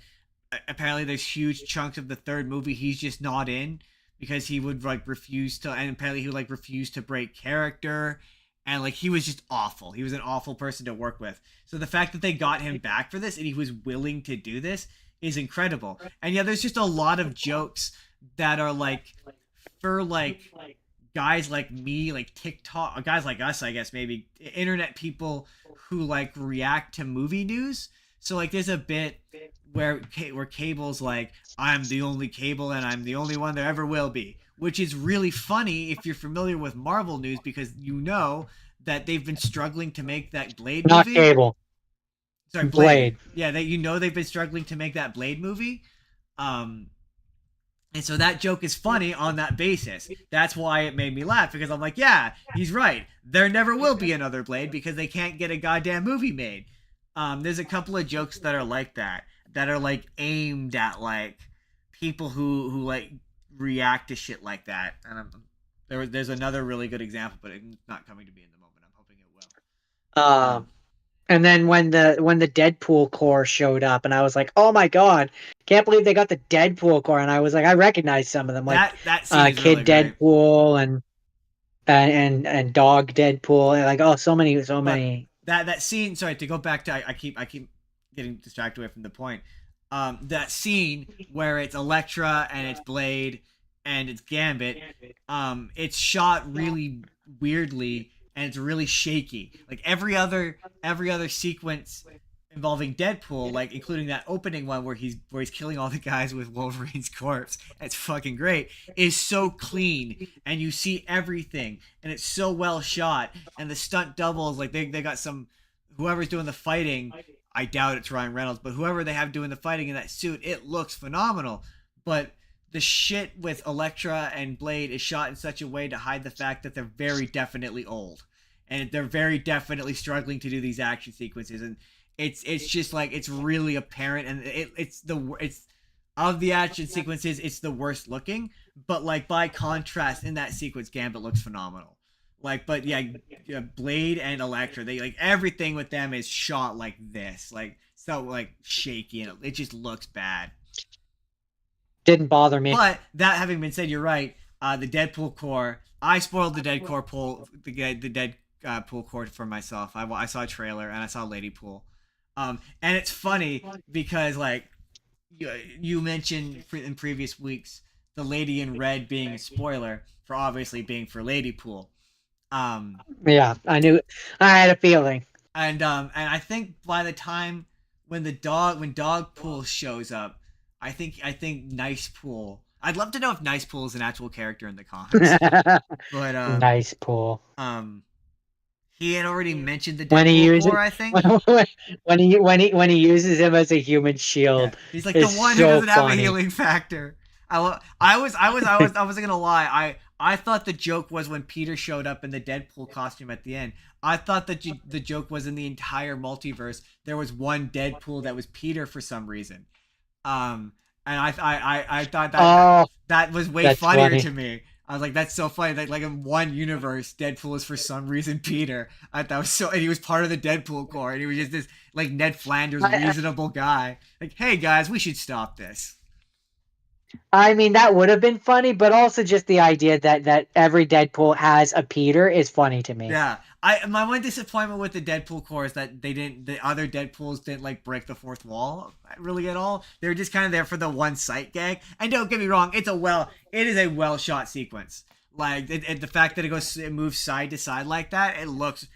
Apparently there's huge chunks of the third movie he's just not in because he would like refuse to, and apparently he would like refuse to break character. And like he was just awful. He was an awful person to work with. So the fact that they got him back for this and he was willing to do this is incredible. And yeah, there's just a lot of jokes that are like for like guys like me, like TikTok, guys like us, I guess, maybe internet people who like react to movie news. So like there's a bit where Cable's like, I'm the only Cable and I'm the only one there ever will be, which is really funny if you're familiar with Marvel news, because you know that they've been struggling to make that Blade Not movie. Cable. Sorry, Blade. Yeah, that they've been struggling to make that Blade movie. And so that joke is funny on that basis. That's why it made me laugh, because I'm like, yeah, he's right. There never will be another Blade because they can't get a goddamn movie made. There's a couple of jokes that are like that are like aimed at like people who like react to shit like that. And there's another really good example, but it's not coming to me in the moment. I'm hoping it will. And then when the Deadpool core showed up, and I was like, "Oh my god, can't believe they got the Deadpool core!" And I was like, I recognize some of them, like that scene is Kid really Deadpool and Dog Deadpool, and like so many. That scene. Sorry, to go back to I keep getting distracted away from the point. That scene where it's Elektra and it's Blade and it's Gambit. It's shot really weirdly. And it's really shaky. Like every other sequence involving Deadpool, like including that opening one where he's killing all the guys with Wolverine's corpse, it's fucking great, is so clean and you see everything and it's so well shot, and the stunt doubles, like they got some, whoever's doing the fighting, I doubt it's Ryan Reynolds, but whoever they have doing the fighting in that suit, it looks phenomenal. But the shit with Elektra and Blade is shot in such a way to hide the fact that they're very definitely old. And they're very definitely struggling to do these action sequences. And it's just like, it's really apparent. And it's of the action sequences, it's the worst looking. But like by contrast, in that sequence, Gambit looks phenomenal. Like, but yeah, Blade and Elektra, they like everything with them is shot like this. Like, so like shaky, and it just looks bad. Didn't bother me. But that having been said, you're right. The Deadpool core. I spoiled the Deadpool core for myself. I saw a trailer and I saw Ladypool. And it's funny because like you mentioned in previous weeks the Lady in Red being a spoiler for obviously being for Ladypool. Yeah, I knew. I had a feeling. And I think by the time when Dogpool shows up, I think Nice Pool. I'd love to know if Nice Pool is an actual character in the comics. But Nice Pool. He had already mentioned the Deadpool core, I think. When he uses him as a human shield, yeah. He's like the one who doesn't have a healing factor. I wasn't gonna lie. I thought the joke was when Peter showed up in the Deadpool costume at the end. I thought that the joke was in the entire multiverse. There was one Deadpool that was Peter for some reason. And I thought that was way funnier to me. I was like, that's so funny. That like in one universe, Deadpool is for some reason Peter. I thought was so, and he was part of the Deadpool core, and he was just this like Ned Flanders reasonable guy. Like, hey guys, we should stop this. I mean, that would have been funny, but also just the idea that every Deadpool has a Peter is funny to me. Yeah, my one disappointment with the Deadpool core is that the other Deadpools didn't like break the fourth wall really at all. They were just kind of there for the one sight gag. And don't get me wrong, it is a well shot sequence. Like the fact that it moves side to side like that, it looks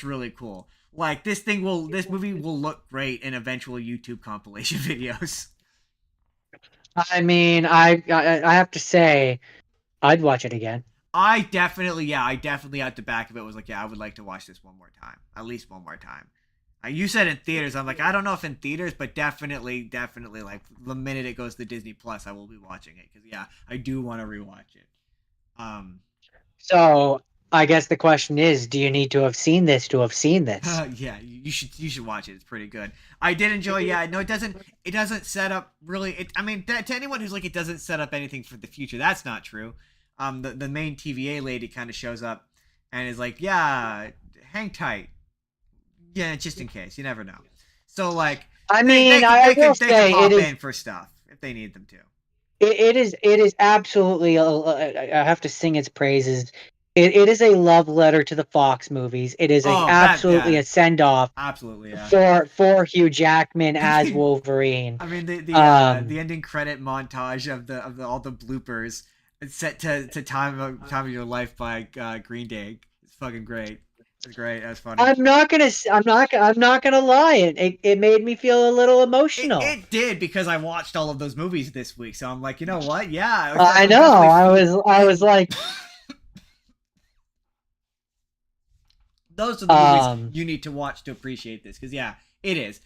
really cool. Like this movie will look great in eventual YouTube compilation videos. I mean, I have to say, I'd watch it again. I definitely at the back of it was like, yeah, I would like to watch this one more time, at least one more time. You said in theaters, I'm like, I don't know if in theaters, but definitely, like the minute it goes to Disney Plus, I will be watching it because yeah, I do want to rewatch it. So I guess the question is, do you need to have seen this to have seen this? Yeah, you should watch it. It's pretty good. I did enjoy. Yeah, no, it doesn't set up really. I mean, to anyone who's like, it doesn't set up anything for the future. That's not true. The main TVA lady kind of shows up and is like, yeah, hang tight. Yeah, just in case. You never know. So like, I mean, I will say it is in for stuff if they need them to. It is absolutely. I have to sing its praises. It is a love letter to the Fox movies. It is absolutely a send off. Absolutely, yeah. For Hugh Jackman as Wolverine. I mean, the ending credit montage of the all the bloopers set to time of Your Life by Green Day. It's fucking great. It's great. That's funny. I'm not gonna lie. It made me feel a little emotional. It did, because I watched all of those movies this week, so I'm like, you know what? Yeah, I know. I was like, those are the movies you need to watch to appreciate this, because yeah, it is.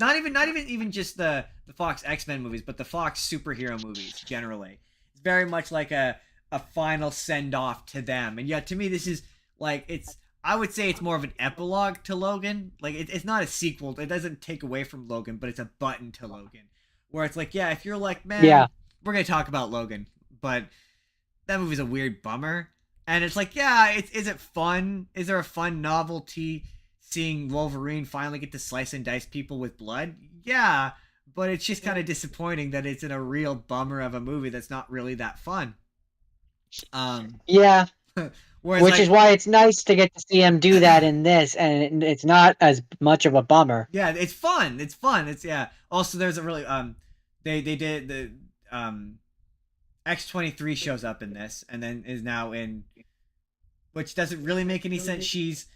Not even just the Fox X-Men movies, but the Fox superhero movies generally. It's very much like a final send off to them, and yeah, to me this is like I would say it's more of an epilogue to Logan. Like it's not a sequel. It doesn't take away from Logan, but it's a button to Logan, where it's like, yeah, if you're like, man, yeah, we're gonna talk about Logan, but that movie's a weird bummer. And it's like, yeah, is it fun? Is there a fun novelty seeing Wolverine finally get to slice and dice people with blood? Yeah, but it's just kind of disappointing that it's in a real bummer of a movie that's not really that fun. Yeah. Which is why it's nice to get to see him do that in this, and it's not as much of a bummer. Yeah, it's fun. It's fun. It's yeah. Also, there's a really they did the X-23 shows up in this, and then is now in, which doesn't really make any sense. She's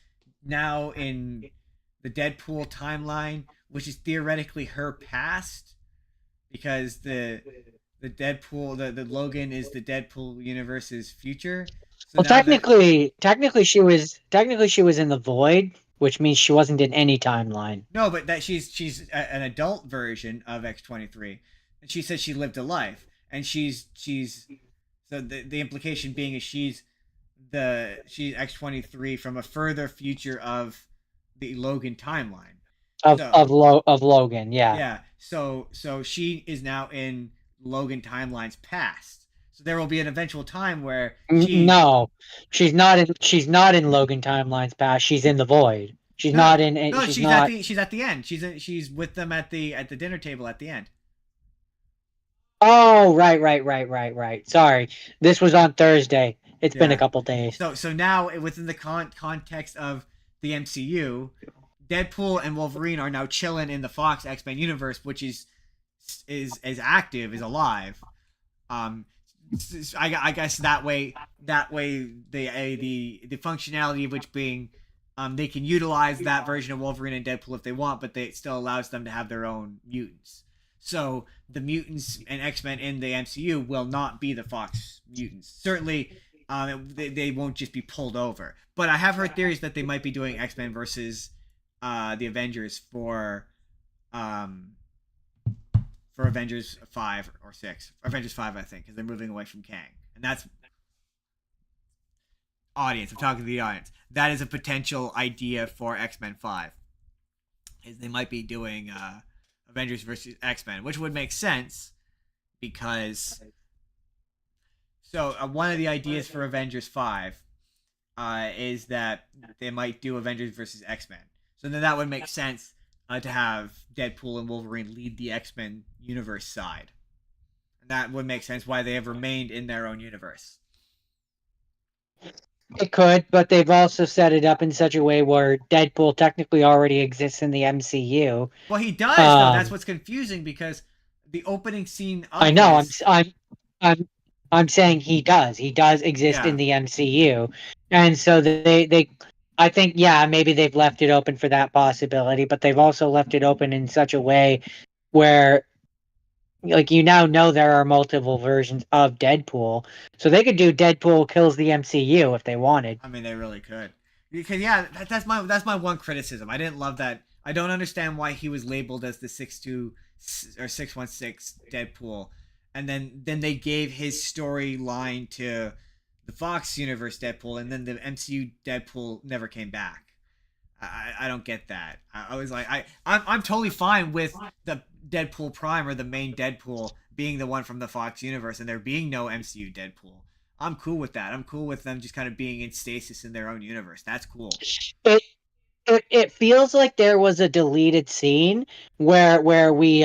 now in the Deadpool timeline, which is theoretically her past, because the Deadpool the Logan is the Deadpool universe's future. So well, technically she was in the Void, which means she wasn't in any timeline. No, but that she's an adult version of X-23, and she says she lived a life, and she's so the implication being is she's X-23 from a further future of the Logan timeline of Logan, yeah. Yeah, so she is now in Logan timeline's past. So there will be an eventual time where no, she's not in Logan timeline's past. She's in the Void. She's not in. No, she's at the end. She's with them at the dinner table at the end. Oh, right. Sorry, this was on Thursday. It's been a couple days. So now within the context of the MCU, Deadpool and Wolverine are now chilling in the Fox X-Men universe, which is active, is alive. I guess that way the functionality of which being they can utilize that version of Wolverine and Deadpool if they want, but it still allows them to have their own mutants. So the mutants and X-Men in the MCU will not be the Fox mutants. Certainly, they won't just be pulled over. But I have heard theories that they might be doing X-Men versus the Avengers for Avengers 5 or 6. Avengers 5, I think, because they're moving away from Kang. And that's... Audience, I'm talking to the audience. That is a potential idea for X-Men 5. Is they might be doing Avengers versus X-Men, which would make sense, because... So, one of the ideas for Avengers 5 is that they might do Avengers versus X-Men. So then that would make sense to have Deadpool and Wolverine lead the X-Men universe side. And that would make sense why they have remained in their own universe. It could, but they've also set it up in such a way where Deadpool technically already exists in the MCU. Well, he does, though. That's what's confusing, because the opening scene of I know, I'm saying he does. He does exist in the MCU. And so they I think, yeah, maybe they've left it open for that possibility, but they've also left it open in such a way where, like, you now know there are multiple versions of Deadpool, so they could do Deadpool kills the MCU if they wanted. I mean, they really could. Because, yeah, that's my one criticism. I didn't love that. I don't understand why he was labeled as the 6'2" or 616 Deadpool, and then they gave his storyline to the Fox Universe Deadpool, and then the MCU Deadpool never came back. I don't get that. I was like, I'm totally fine with the Deadpool Prime, or the main Deadpool, being the one from the Fox Universe, and there being no MCU Deadpool. I'm cool with that. I'm cool with them just kind of being in stasis in their own universe. That's cool. It feels like there was a deleted scene where we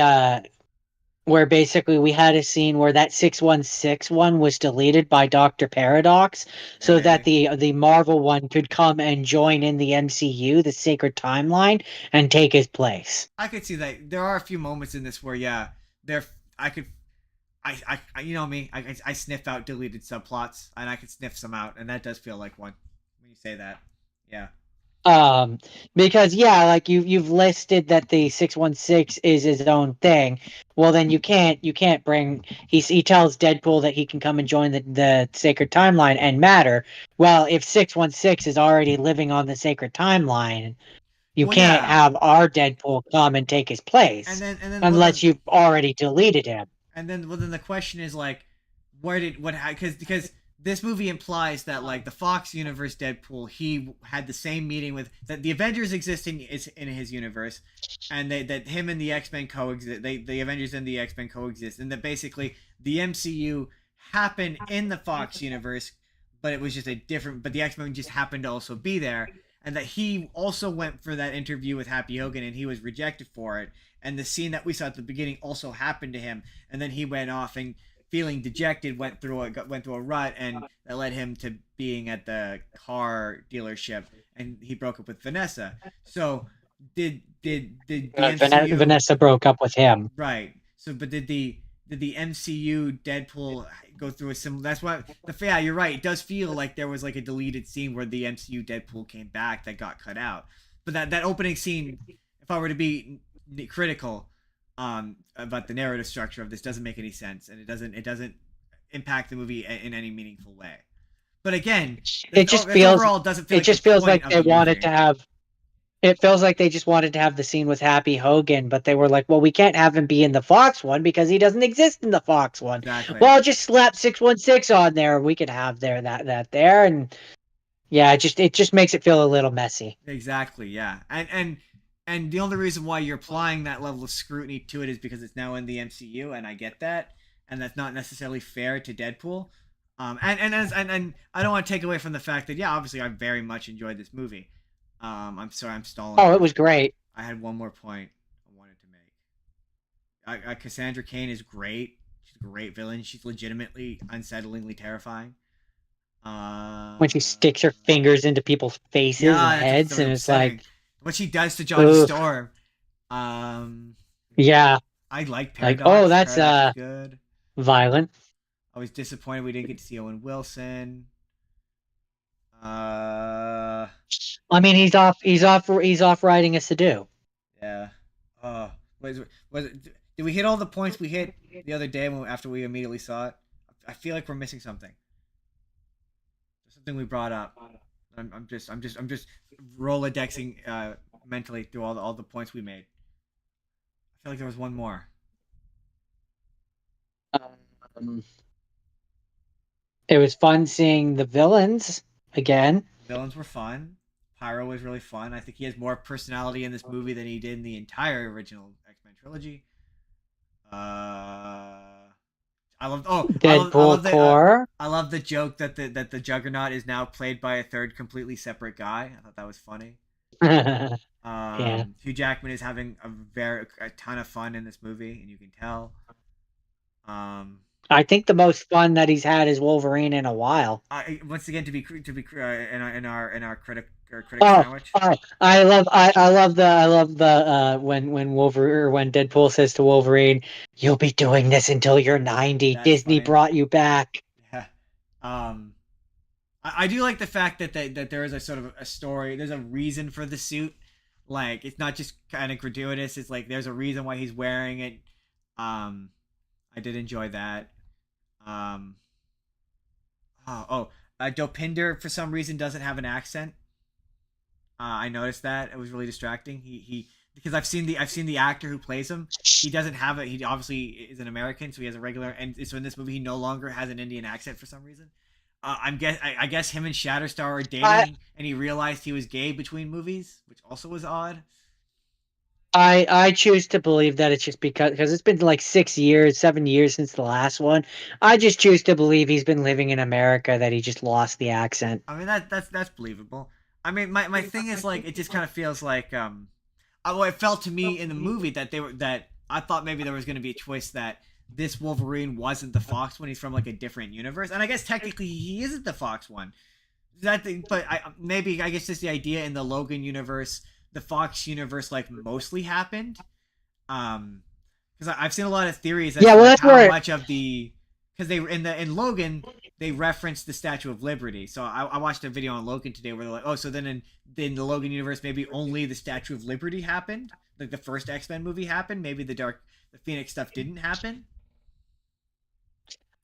where basically we had a scene where that 616 one was deleted by Dr. Paradox so that Okay. the Marvel one could come and join in the MCU, the sacred timeline, and take his place. I could see that. There are a few moments in this where, yeah, there. I could. You know me. I sniff out deleted subplots, and I could sniff some out, and that does feel like one when you say that. Yeah. Um, because yeah, like you've listed that the 616 is his own thing. Well, then you can't bring. He tells Deadpool that he can come and join the sacred timeline and matter. Well, if 616 is already living on the sacred timeline, you Well, can't yeah. have our Deadpool come and take his place unless you've already deleted him. Well, then the question is like, where did what? Because this movie implies that like the Fox universe Deadpool, he had the same meeting with that the Avengers existing is in his universe, and that him and the X-Men coexist. The Avengers and the X-Men coexist, and that basically the MCU happened in the Fox universe, but it was just a different. But the X-Men just happened to also be there, and that he also went for that interview with Happy Hogan, and he was rejected for it. And the scene that we saw at the beginning also happened to him, and then he went off and feeling dejected went through a rut, and that led him to being at the car dealership, and he broke up with Vanessa. So did the MCU Vanessa broke up with him. right? So but did the MCU Deadpool go through a similar? That's why yeah, you're right. It does feel like there was like a deleted scene where the MCU Deadpool came back that got cut out. But that opening scene, if I were to be critical about the narrative structure of this, doesn't make any sense, and it doesn't impact the movie in any meaningful way. But again, It just feels overall doesn't feel it like just the feels point like of they the wanted movie. to have. It feels like they just wanted to have the scene with Happy Hogan, but they were like, "Well, we can't have him be in the Fox one because he doesn't exist in the Fox one." Exactly. Well, just slap 616 on there. We could have that there, and yeah, it just makes it feel a little messy. Exactly. Yeah. And the only reason why you're applying that level of scrutiny to it is because it's now in the MCU, and I get that, and that's not necessarily fair to Deadpool. And I don't want to take away from the fact that yeah, obviously I very much enjoyed this movie. I'm sorry, I'm stalling. Oh, it was great. I had one more point I wanted to make. Cassandra Cain is great. She's a great villain. She's legitimately unsettlingly terrifying. When she sticks her fingers into people's faces and Yeah, that's heads, really and it's like, upsetting. What she does to Johnny ugh, Storm. Um, yeah, I like like, oh, Paradox. that's Paradox is good. violent. I was disappointed we didn't get to see Owen Wilson. Uh, I mean, he's off riding a Sadoo. yeah. Was it? Did we hit all the points we hit the other day after we immediately saw it? I feel like we're missing something. There's something we brought up. I'm just rolodexing mentally through all the points we made. I feel like there was one more. Um, it was fun seeing the villains again. Villains were fun. Pyro was really fun. I think he has more personality in this movie than he did in the entire original X-Men trilogy. I love. Oh, Deadpool core. I love the joke that the Juggernaut is now played by a third completely separate guy. I thought that was funny. Yeah. Hugh Jackman is having a ton of fun in this movie, and you can tell. I think the most fun that he's had is Wolverine in a while. Once again to be in our critic Oh, sandwich. I love the when Wolverine or when Deadpool says to Wolverine, "You'll be doing this until you're 90. That's Disney funny. brought you back." Yeah. I do like the fact that there is a sort of a story. There's a reason for the suit. Like it's not just kind of gratuitous. It's like there's a reason why he's wearing it. I did enjoy that. Um, Dopinder for some reason doesn't have an accent. I noticed that it was really distracting. He because I've seen the actor who plays him. He doesn't have it. He obviously is an American, so he has a regular. And so in this movie, he no longer has an Indian accent for some reason. I guess him and Shatterstar are dating, and he realized he was gay between movies, which also was odd. I choose to believe that it's just because it's been like 7 years since the last one. I just choose to believe he's been living in America, that he just lost the accent. I mean that's believable. I mean my thing is like it just kind of feels like well, it felt to me in the movie that I thought maybe there was going to be a twist that this Wolverine wasn't the Fox one. He's from like a different universe, and I guess technically he isn't the Fox one. That thing, but I guess just the idea in the Logan universe, the Fox universe, like mostly happened. Because I've seen a lot of theories as Yeah, to well, like that's how where much of the because they in Logan they referenced the Statue of Liberty. So I watched a video on Logan today where they're like, oh, so then in the Logan universe maybe only the Statue of Liberty happened, like the first X-Men movie happened. Maybe the Phoenix stuff didn't happen.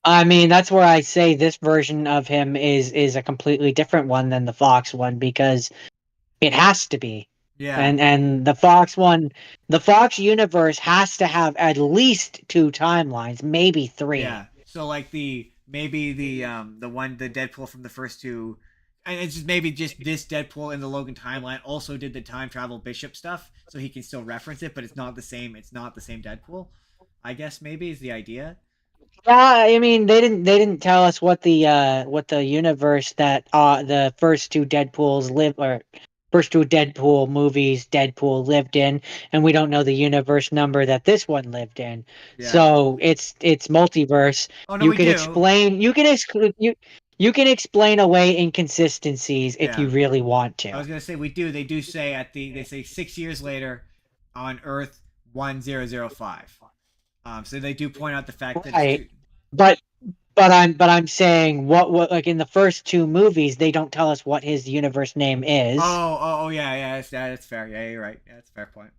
I mean, that's where I say this version of him is a completely different one than the Fox one because it has to be. Yeah. And the Fox one, the Fox universe has to have at least 2 timelines, maybe 3. Yeah. So like the Deadpool from the first two, and it's just maybe just this Deadpool in the Logan timeline also did the time travel Bishop stuff, so he can still reference it, but it's not the same. It's not the same Deadpool. I guess maybe is the idea. Yeah, I mean they didn't tell us what the universe that the first 2 Deadpools live or first 2 Deadpool movies Deadpool lived in, and we don't know the universe number that this one lived in. Yeah. So it's multiverse. Oh no, You we can do. explain you can explain away inconsistencies if Yeah. you really want to. I was gonna say we do. They do say they say 6 years later, on Earth 1005. So they do point out the fact that Right. it's But I'm saying what like in the first 2 movies they don't tell us what his universe name is. oh yeah, that's fair. Yeah, you're right. Yeah, that's a fair point.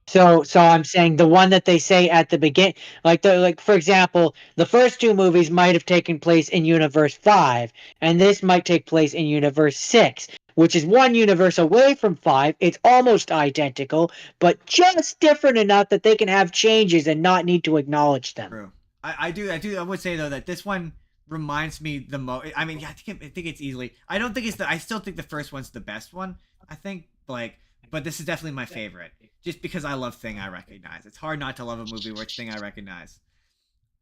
So I'm saying the one that they say at the begin, like for example, the first 2 movies might have taken place in Universe 5, and this might take place in Universe 6, which is one universe away from 5. It's almost identical, but just different enough that they can have changes and not need to acknowledge them. True. I would say though that this one reminds me the most. I mean, I think it's easily. I don't think it's the. I still think the first one's the best one. I think but this is definitely my favorite, just because I love Thing I Recognize. It's hard not to love a movie where it's Thing I Recognize.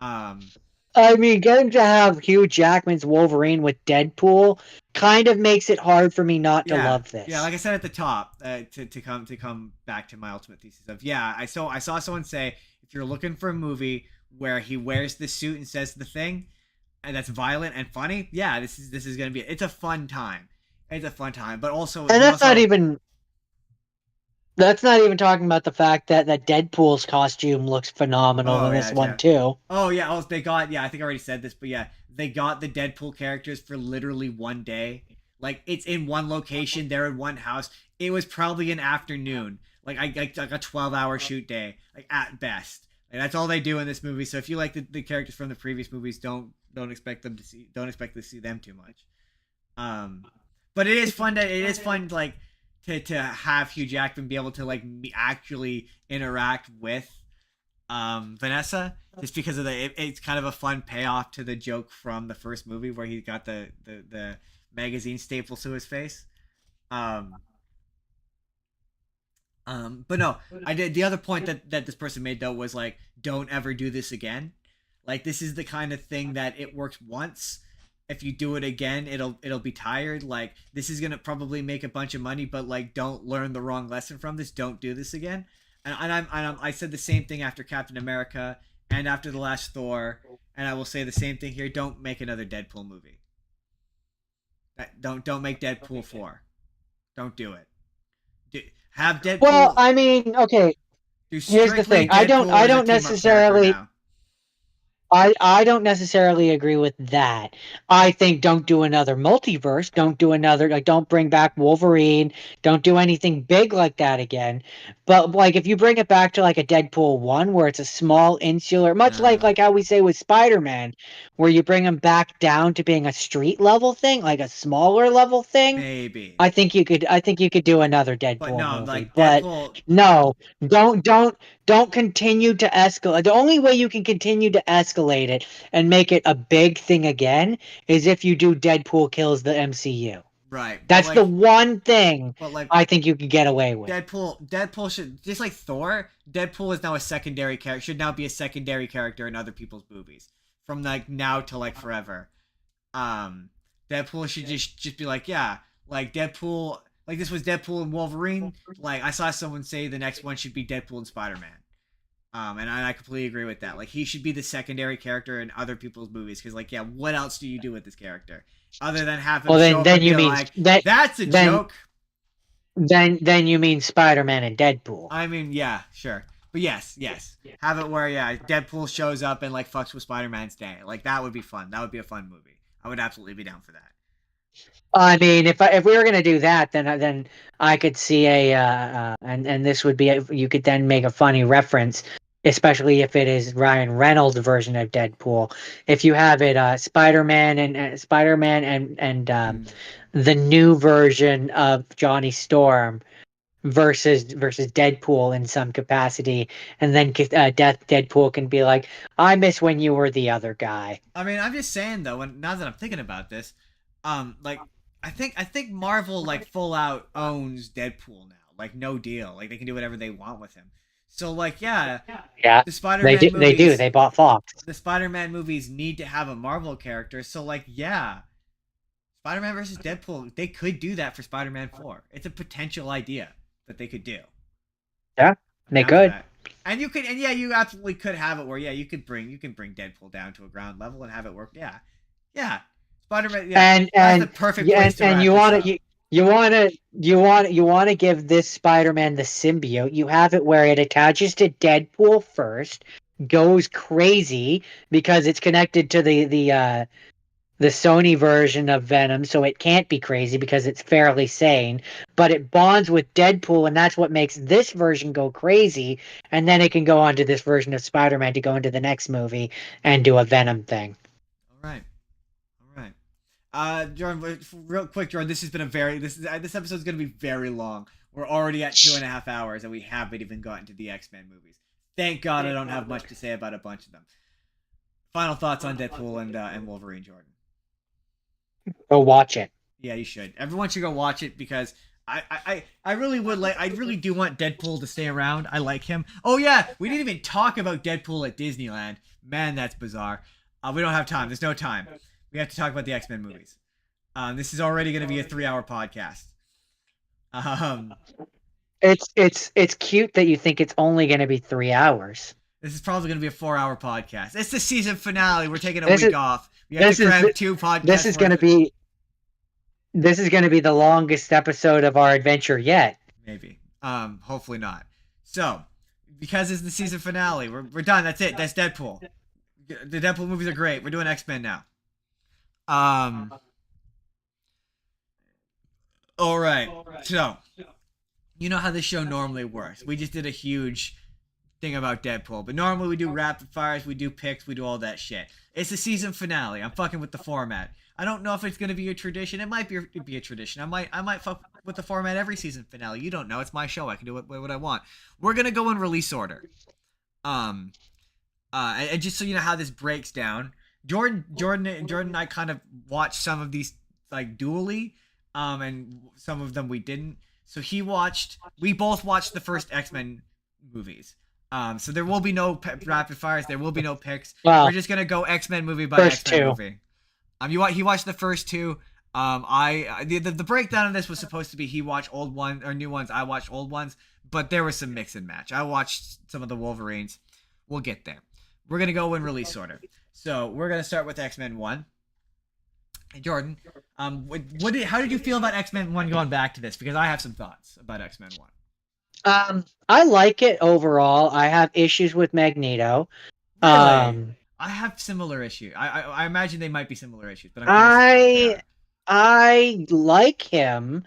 I mean, getting to have Hugh Jackman's Wolverine with Deadpool kind of makes it hard for me not to love this. Yeah, like I said at the top, to come back to my ultimate thesis of I saw someone say if you're looking for a movie where he wears the suit and says the thing, and that's violent and funny, this is gonna be it's a fun time. It's a fun time, but also and that's not even. That's not even talking about the fact that Deadpool's costume looks phenomenal in this one too. Oh yeah, they got I think I already said this, but they got the Deadpool characters for literally one day. Like it's in one location, they're in one house. It was probably an afternoon, like a 12-hour shoot day, like at best. Like that's all they do in this movie. So if you like the characters from the previous movies, don't expect to see them too much. But it is fun like. To have Hugh Jackman be able to like actually interact with Vanessa, just because of it's kind of a fun payoff to the joke from the first movie where he got the magazine stapled to his face. But no, I did the other point that this person made though was like, don't ever do this again. Like this is the kind of thing that it works once. If you do it again, it'll be tired. Like this is gonna probably make a bunch of money, but like don't learn the wrong lesson from this. Don't do this again. And I said the same thing after Captain America and after the last Thor, and I will say the same thing here. Don't make another Deadpool movie. Don't make Deadpool 4. Don't do it. Have Deadpool. Well, I mean, okay. Here's the thing. I don't necessarily. I don't necessarily agree with that. I think don't do another multiverse. Don't do another don't bring back Wolverine. Don't do anything big like that again. But like if you bring it back to like a Deadpool 1 where it's a small insular, much like how we say with Spider-Man, where you bring him back down to being a street level thing, like a smaller level thing. Maybe. I think you could do another Deadpool movie. Like but Deadpool... no, don't continue to escalate. The only way you can continue to escalate it and make it a big thing again is if you do Deadpool kills the MCU. Right. That's the one thing I think you can get away with. Deadpool should, just like Thor, Deadpool is now a secondary character, should now be a secondary character in other people's movies. From like now to like forever. Deadpool should just be like, like Deadpool, like this was Deadpool and Wolverine. Like I saw someone say the next one should be Deadpool and Spider-Man. And I completely agree with that. Like, he should be the secondary character in other people's movies. Because, like, yeah, what else do you do with this character other than have him show up then and you be mean like, that "That's a then joke." then you mean Spider-Man and Deadpool. I mean, yeah, sure, but yes, have it where Deadpool shows up and like fucks with Spider-Man's day. Like, that would be fun. That would be a fun movie. I would absolutely be down for that. I mean, if we were gonna do that, then I could see and this would be you could then make a funny reference, especially if it is Ryan Reynolds' version of Deadpool. If you have it Spider-Man and the new version of Johnny Storm versus Deadpool in some capacity, and then Deadpool can be like, "I miss when you were the other guy." I mean, I'm just saying though, and now that I'm thinking about this, like I think Marvel like full out owns Deadpool now. Like, no deal. Like, they can do whatever they want with him. So like, yeah, Yeah, the Spider-Man movies, they do. They bought Fox. The Spider-Man movies need to have a Marvel character. So like, yeah, Spider-Man versus Deadpool, they could do that for Spider-Man 4. It's a potential idea that they could do. Yeah, they could. And you could, and yeah, you absolutely could have it where you can bring Deadpool down to a ground level and have it work. Yeah. Spider-Man, that's the perfect place to wrap you this want up. to you want to give this Spider-Man the symbiote. You have it where it attaches to Deadpool first, goes crazy because it's connected to the Sony version of Venom, so it can't be crazy because it's fairly sane. But it bonds with Deadpool, and that's what makes this version go crazy. And then it can go on to this version of Spider-Man to go into the next movie and do a Venom thing. All right. Jordan, real quick, Jordan, this episode's gonna be very long. We're already at 2.5 hours, and we haven't even gotten to the X-Men movies. Thank God I don't have much to say about a bunch of them. Final thoughts on Deadpool and Wolverine, Jordan. Go watch it. Yeah, you should. Everyone should go watch it because I really would like. I really do want Deadpool to stay around. I like him. Oh yeah, we didn't even talk about Deadpool at Disneyland. Man, that's bizarre. We don't have time. There's no time. We have to talk about the X-Men movies. This is already going to be a 3-hour podcast. It's cute that you think it's only going to be 3 hours. This is probably going to be a 4-hour podcast. It's the season finale. We're taking a week off. We have to cram 2 podcasts. This is going to be the longest episode of our adventure yet. Maybe. Hopefully not. So, because it's the season finale, we're done. That's it. That's Deadpool. The Deadpool movies are great. We're doing X-Men now. All right. So, you know how this show normally works. We just did a huge thing about Deadpool, but normally we do rapid fires, we do picks, we do all that shit. It's the season finale. I'm fucking with the format. I don't know if it's gonna be a tradition. It might be a tradition. I might fuck with the format every season finale. You don't know. It's my show. I can do what I want. We're gonna go in release order. And just so you know how this breaks down, Jordan and I kind of watched some of these like dually, and some of them we didn't. So we both watched the first X-Men movies. So there will be no rapid fires. There will be no picks. Well, we're just gonna go X-Men movie by X-Men movie. He watched the first 2. The breakdown of this was supposed to be he watched old ones or new ones. I watched old ones, but there was some mix and match. I watched some of the Wolverines. We'll get there. We're gonna go in release order. So we're gonna start with X-Men 1. Hey Jordan, how did you feel about X-Men 1 going back to this? Because I have some thoughts about X-Men 1. I like it overall. I have issues with Magneto. Really? I have similar issues. I imagine they might be similar issues, but I like him,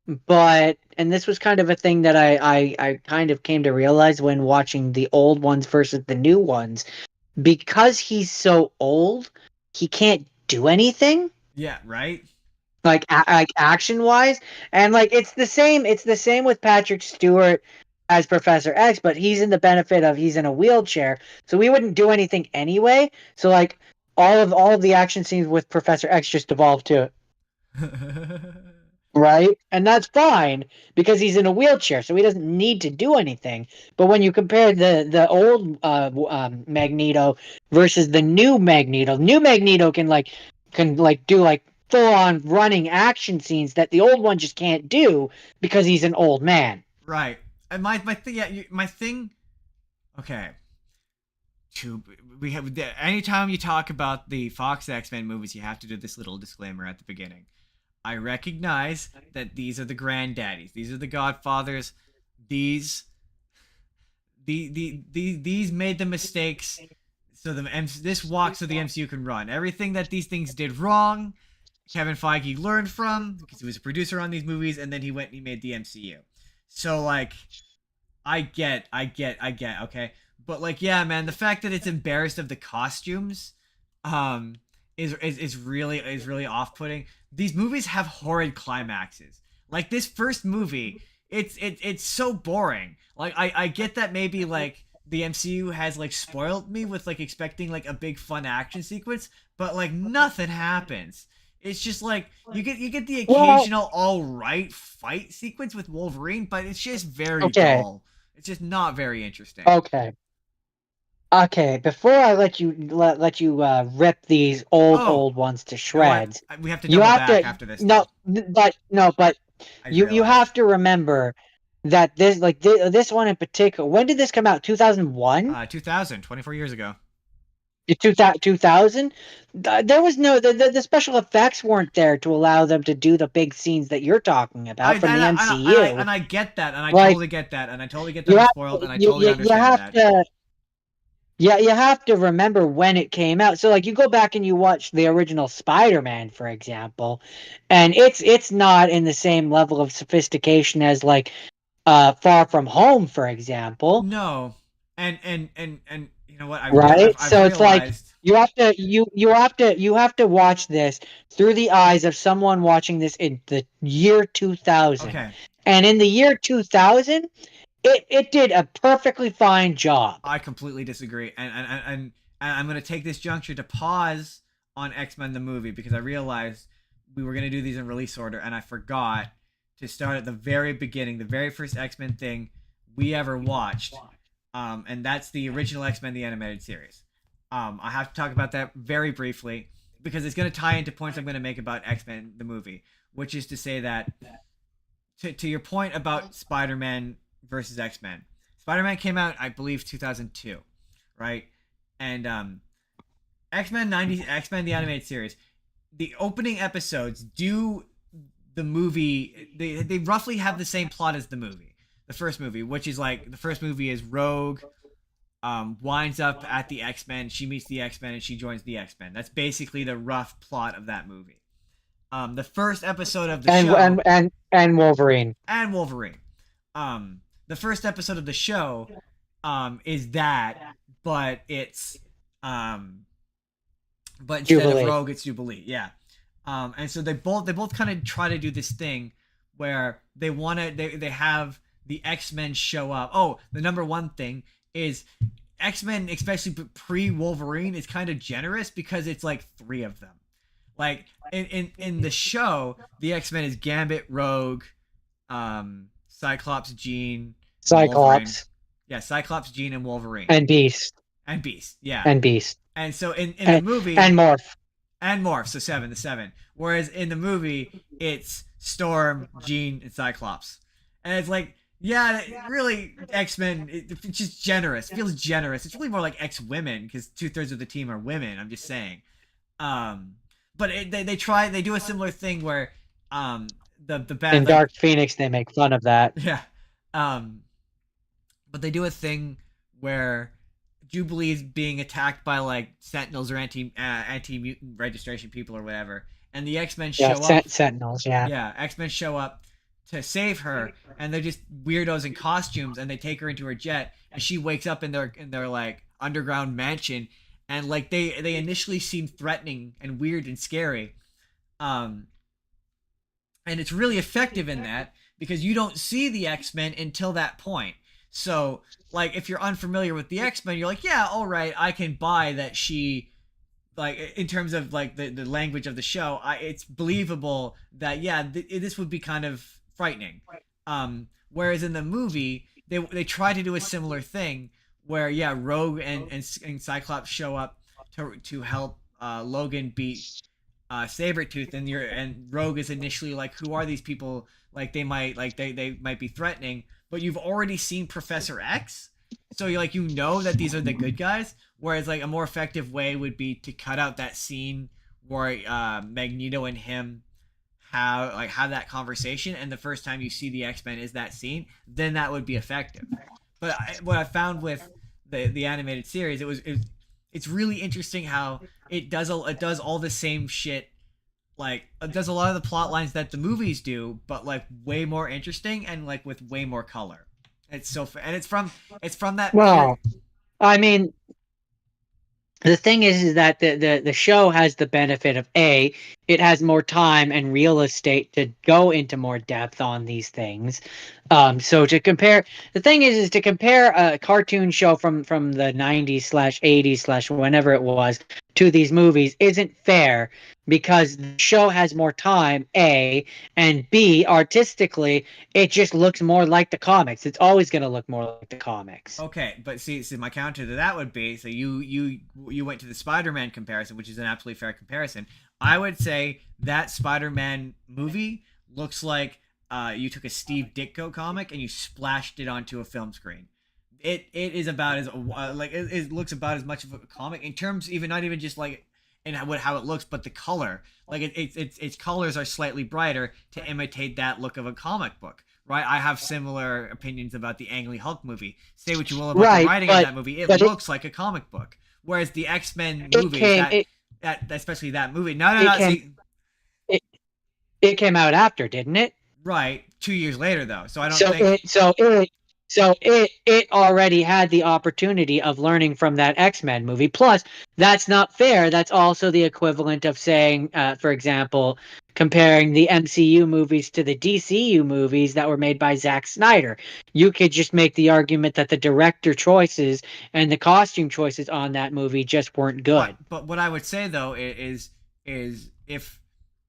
and this was kind of a thing that I kind of came to realize when watching the old ones versus the new ones. Because he's so old, he can't do anything. Yeah, right? Like action wise, and like it's the same with Patrick Stewart as Professor X, but he's in a wheelchair, so we wouldn't do anything anyway. So like all of the action scenes with Professor X just devolve to it. Right? And that's fine because he's in a wheelchair, so he doesn't need to do anything. But when you compare the old Magneto versus the new Magneto can do like full on running action scenes that the old one just can't do because he's an old man. Right. And my thing. Okay. we have anytime you talk about the Fox X-Men movies, you have to do this little disclaimer at the beginning. I recognize that these are the granddaddies, these are the godfathers, these made the mistakes so this walks so the MCU can run. Everything that these things did wrong, Kevin Feige learned from, because he was a producer on these movies, and then he went and he made the MCU. So like, I get, okay. But like, yeah, man, the fact that it's embarrassed of the costumes, is really off-putting. These movies have horrid climaxes. Like this first movie, it's so boring. Like I get that maybe like the MCU has like spoiled me with like expecting like a big fun action sequence, but like nothing happens. It's just like you get the occasional alright fight sequence with Wolverine, but it's just very dull. It's just not very interesting. Okay, before I let you rip these old ones to shreds, we have to double back after this. But you have to remember that this one in particular. When did this come out? 2001. 2000, 24 years ago. 2000. There was no the special effects weren't there to allow them to do the big scenes that you're talking about from the MCU. And I get that, and I totally get that, and I totally get that I'm spoiled, and I totally understand that. Yeah, you have to remember when it came out. So, like, you go back and you watch the original Spider-Man, for example, and it's not in the same level of sophistication as like Far From Home, for example. No, and you know what? I've so realized... it's like you have to watch this through the eyes of someone watching this in the year 2000. Okay. And in the year 2000. It did a perfectly fine job. I completely disagree, and I'm going to take this juncture to pause on X-Men the movie, because I realized we were going to do these in release order, and I forgot to start at the very beginning, the very first X-Men thing we ever watched, and that's the original X-Men the animated series. I have to talk about that very briefly, because it's going to tie into points I'm going to make about X-Men the movie, which is to say that, to your point about Spider-Man versus X-Men. Spider-Man came out, I believe, 2002, right? And X-Men the animated series, the opening episodes do the movie, they roughly have the same plot as the movie. The first movie, which is like, the first movie is Rogue winds up at the X-Men, she meets the X-Men, and she joins the X-Men. That's basically the rough plot of that movie. The first episode of the show... And Wolverine. And Wolverine. The first episode of the show is that, but it's but instead Jubilee. of Rogue, it's Jubilee. Yeah. And so they both kind of try to do this thing where they have the X-Men show up. Oh, the number one thing is X-Men, especially pre-Wolverine, is kind of generous because it's like 3 of them. Like in the show, the X-Men is Gambit, Rogue, Cyclops, Jean, Cyclops. Yeah, Cyclops, Jean, and Wolverine. And Beast. Yeah. And Beast. And so in the movie... And Morph. So 7. Whereas in the movie, it's Storm, Jean, and Cyclops. And it's like, yeah, really, X-Men, it's just generous. It feels generous. It's really more like X-Women, because 2/3 of the team are women, I'm just saying. But they do a similar thing where the bad... In Dark Phoenix, they make fun of that. Yeah. But they do a thing where Jubilee is being attacked by like Sentinels or anti-mutant registration people or whatever, and the X-Men show up. Sentinels, yeah. Yeah, X-Men show up to save her, and they're just weirdos in costumes, and they take her into her jet, and she wakes up in their like underground mansion, and like they initially seem threatening and weird and scary, and it's really effective in that, because you don't see the X-Men until that point. So, like, if you're unfamiliar with the X-Men, you're like, yeah, all right, I can buy that she, like, in terms of, like, the language of the show, it's believable that, yeah, this would be kind of frightening. Whereas in the movie, they try to do a similar thing where, yeah, Rogue and Cyclops show up to help Logan beat Sabretooth, and Rogue is initially like, who are these people? Like, they might be threatening, but you've already seen Professor X, So you know that these are the good guys. Whereas like a more effective way would be to cut out that scene where Magneto and him have that conversation, and the first time you see the X-Men is that scene, then that would be effective. But what I found with the animated series, it's really interesting how it does all the same shit. Like it does a lot of the plot lines that the movies do, but like way more interesting and like with way more color. It's and it's from that. Well, I mean, the thing is that the show has the benefit of it has more time and real estate to go into more depth on these things. So to compare, the thing is to compare a cartoon show from the 90s/80s/ whenever it was to these movies isn't fair, because the show has more time, and B, artistically, it just looks more like the comics. It's always going to look more like the comics. Okay, but see, my counter to that would be, so you went to the Spider-Man comparison, which is an absolutely fair comparison. I would say that Spider-Man movie looks like you took a Steve Ditko comic and you splashed it onto a film screen. It is about as it looks about as much of a comic in terms, even not even just like in how it looks, but the color. Like its colors are slightly brighter to imitate that look of a comic book. Right, I have similar opinions about the Ang Lee Hulk movie. Say what you will about the writing of that movie, it looks like a comic book. Whereas the X-Men movie, especially that movie, it came out after, didn't it? Right, 2 years later though. So I don't think it already had the opportunity of learning from that X-Men movie. Plus, that's not fair. That's also the equivalent of saying, for example, comparing the MCU movies to the DCU movies that were made by Zack Snyder. You could just make the argument that the director choices and the costume choices on that movie just weren't good. But what I would say though is if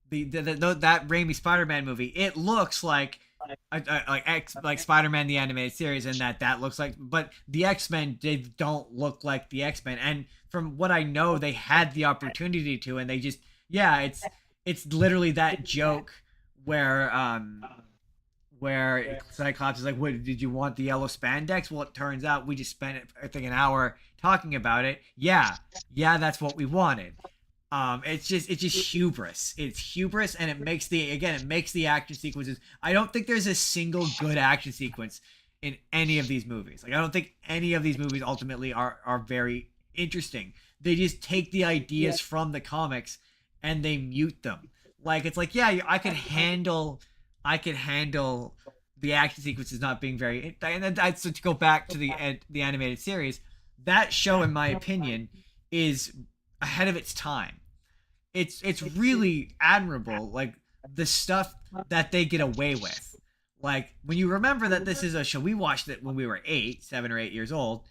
that Raimi Spider-Man movie, it looks like Spider-Man the animated series, and that looks like, but the X-Men, they don't look like the X-Men. And from what I know, they had the opportunity to, and they just it's literally that joke where Cyclops is like, "What did you want, the yellow spandex?" Well, it turns out we just spent I think an hour talking about it. Yeah, that's what we wanted. It's just hubris. It's hubris, and it makes the action sequences. I don't think there's a single good action sequence in any of these movies. Like I don't think any of these movies ultimately are very interesting. They just take the ideas from the comics and they mute them. Like it's like, yeah, I could handle the action sequences not being very. And so to go back to the animated series, that show, in my opinion, is ahead of its time. It's really admirable, like the stuff that they get away with. Like when you remember that this is a show, we watched it when we were 7 or 8 years old.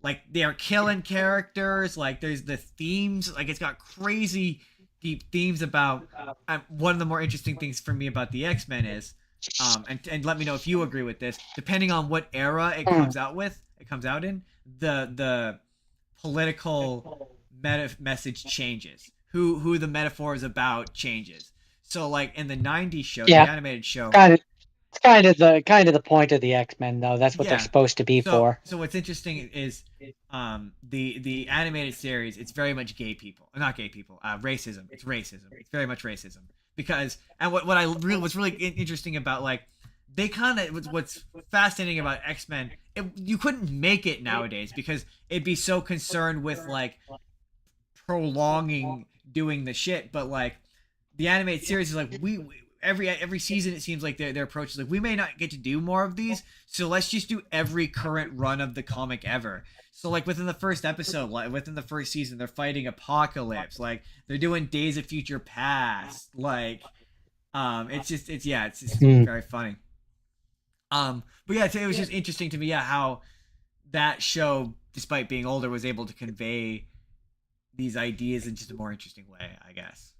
Like they are killing characters. Like there's the themes. Like it's got crazy deep themes about. One of the more interesting things for me about the X-Men is, and let me know if you agree with this. Depending on what era it comes out in, the political message changes. Who the metaphor is about changes. So like in the 90s show, the animated show, it's kind of the point of the X-Men, though. That's what they're supposed to be for. So what's interesting is the animated series, it's very much racism. It's racism. It's very much racism. Because, and what's really interesting about, like, they kind of, what's fascinating about X-Men, you couldn't make it nowadays because it'd be so concerned with like prolonging doing the shit. But like the animated series is like, every season it seems like their approach is like, we may not get to do more of these, so let's just do every current run of the comic ever. So like within the first episode, like within the first season, they're fighting Apocalypse, like they're doing Days of Future Past, like it's just very funny. But yeah, it was just interesting to me, how that show, despite being older, was able to convey these ideas in just a more interesting way, I guess.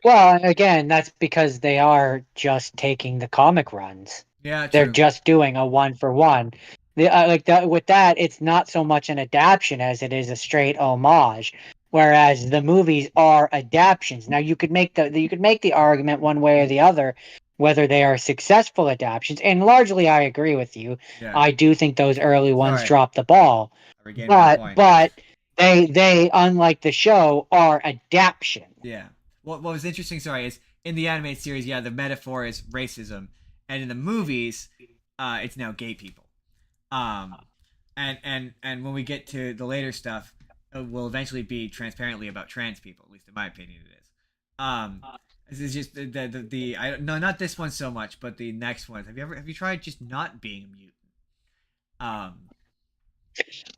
Well, again, that's because they are just taking the comic runs. Yeah, true. They're just doing a 1-for-1. Like that with that, it's not so much an adaptation as it is a straight homage. Whereas the movies are adaptations. Now you could make the argument one way or the other, whether they are successful adaptations. And largely, I agree with you. Yeah. I do think those early ones Sorry. dropped the ball, I regained my point. but they unlike the show are adaptation. Yeah. What was interesting, is in the animated series, the metaphor is racism, and in the movies, it's now gay people. And when we get to the later stuff, it will eventually be transparently about trans people. At least in my opinion, it is. This is just no, not this one so much, but the next one. Have you tried just not being a mutant?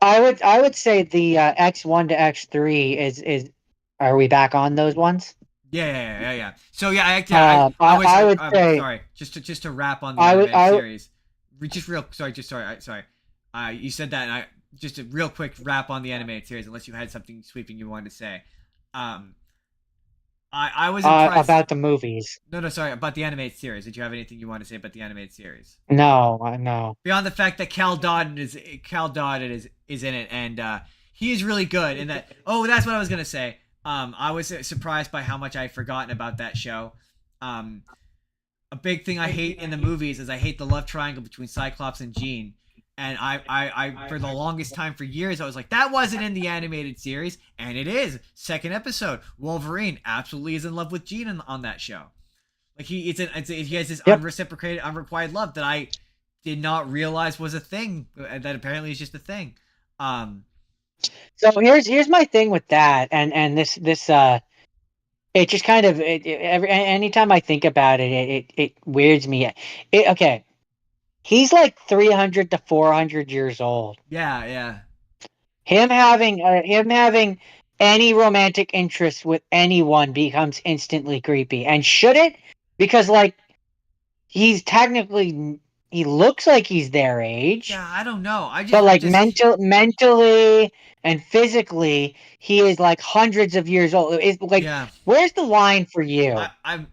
I would say the X1 to X3 is. Are we back on those ones? Yeah. So I would say sorry. Just to wrap on the animated series. Sorry. You said that, and I just a real quick wrap on the animated series. Unless you had something sweeping you wanted to say. I was impressed about the movies. No, sorry, about the animated series. Did you have anything you wanted to say about the animated series? No. Beyond the fact that Cal Dodd is in it, and he is really good. And that that's what I was gonna say. I was surprised by how much I had forgotten about that show. A big thing I hate in the movies is I hate the love triangle between Cyclops and Jean. And I for the longest time, for years, I was like, that wasn't in the animated series, and it is. Second episode, Wolverine absolutely is in love with Jean on that show. Like he has this unreciprocated, unrequited love that I did not realize was a thing. That apparently is just a thing. So here's my thing with that, and this it just kind of anytime I think about it weirds me. Okay. He's like 300 to 400 years old. Yeah. Him having any romantic interest with anyone becomes instantly creepy. And should it? Because he's technically, he looks like he's their age. Yeah, I don't know. Mentally and physically, he is like hundreds of years old. It's where's the line for you? To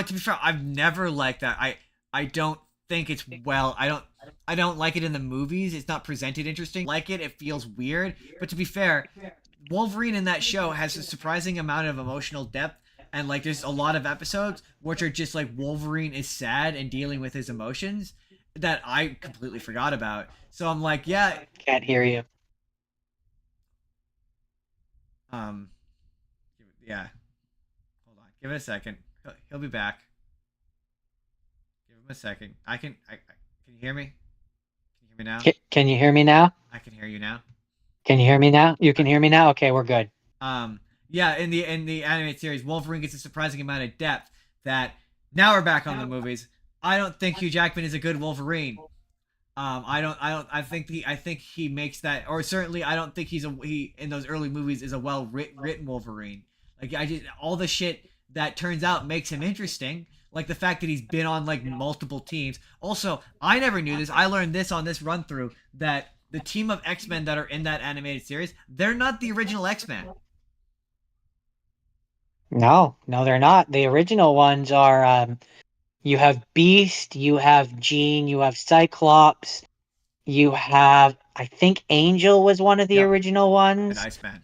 be fair, I've never liked that. I don't think it's I don't like it in the movies. It's not presented interesting. Like it feels weird. But to be fair, Wolverine in that show has a surprising amount of emotional depth, and there's a lot of episodes which are just Wolverine is sad and dealing with his emotions that I completely forgot about. So I'm like, yeah. Can't hear you. Yeah. Hold on. Give it a second. He'll be back. Give him a second. Can you hear me? Can you hear me now? Can you hear me now? I can hear you now. Can you hear me now? You can hear me now? Okay, we're good. Yeah, in the animated series, Wolverine gets a surprising amount of depth that now we're back on the movies. I don't think Hugh Jackman is a good Wolverine. I think he makes that, or certainly I don't think he in those early movies is a well written Wolverine. All the shit that turns out makes him interesting. Like the fact that he's been on multiple teams. Also, I never knew this. I learned this on this run through that the team of X-Men that are in that animated series, they're not the original X-Men. No, they're not. The original ones are you have Beast, you have Jean, you have Cyclops, you have, I think Angel was one of the original ones. And Iceman.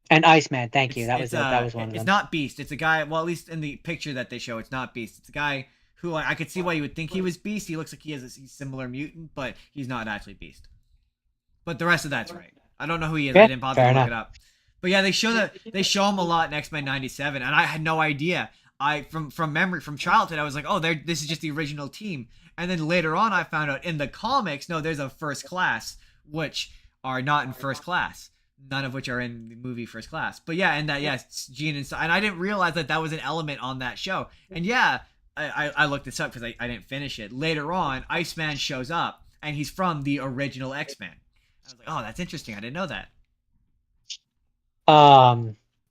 And Iceman, thank you. That was one of them. It's not Beast. It's a guy, well, at least in the picture that they show, it's not Beast. It's a guy who I could see why you would think he was Beast. He looks like he's similar mutant, but he's not actually Beast. But the rest of that's right. I don't know who he is. I didn't bother to look it up. But yeah, they show him a lot in X-Men 97, and I had no idea. From memory, from childhood, I was like, oh, this is just the original team. And then later on, I found out in the comics, no, there's a First Class, which are not in First Class. None of which are in the movie First Class. But yeah, and Jean and I didn't realize that was an element on that show. And yeah, I looked this up because I didn't finish it. Later on, Iceman shows up, and he's from the original X-Men. I was like, oh, that's interesting. I didn't know that.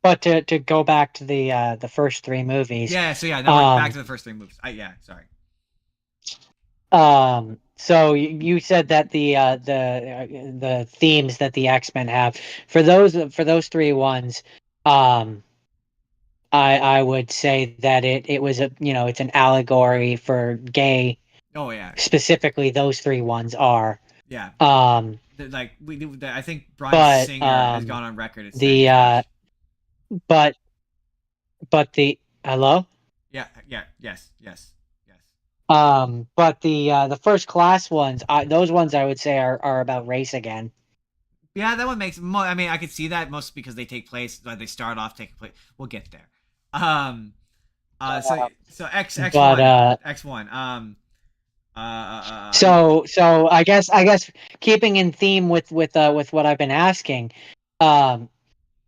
But to go back to the first three movies. Yeah, so yeah, no, back to the first three movies. Sorry. So you said that the themes that the X-Men have for those three ones, I would say that it was it's an allegory for gay. Oh yeah. Specifically, those three ones are. Yeah. I think Bryan Singer has gone on record as but the hello. Yes. But the first class ones, those ones I would say are about race again. Yeah, that one makes more. I mean, I could see that mostly because they take place. Like they start off taking place. We'll get there. So X But one X one. So I guess keeping in theme with what I've been asking, um,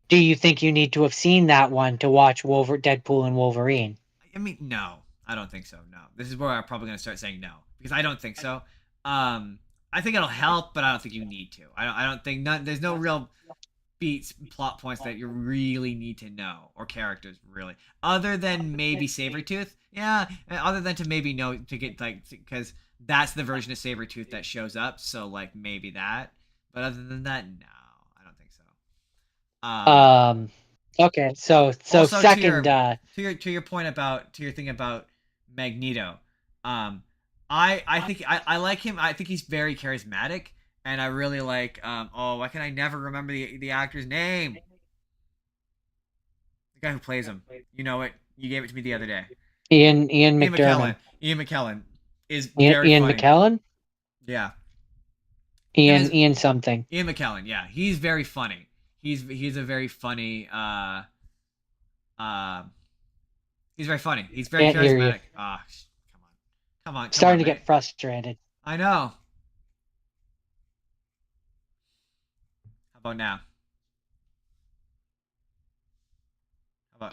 do you think you need to have seen that one to watch Deadpool and Wolverine? I mean, no, I don't think so. No, this is where I'm probably gonna start saying no because I don't think so. I think it'll help, but I don't think you need to. I don't think there's no real beats plot points that you really need to know or characters really other than maybe Sabretooth. Yeah, other than to maybe know to get like because that's the version of Sabretooth that shows up, so like maybe that, but other than that, no, I don't think so. Okay, so Also second, to your point about to your thing about Magneto, I think I like him. I think he's very charismatic, and I really like why can I never remember the actor's name? The guy who plays him. You know it. You gave it to me the other day. Ian McKellen. Ian McKellen is very Ian funny. McKellen. Yeah. Ian something. Ian McKellen. Yeah, he's very funny. He's a very funny. He's very funny. He's very charismatic. Ah, come on. Starting to get frustrated. I know. How about now?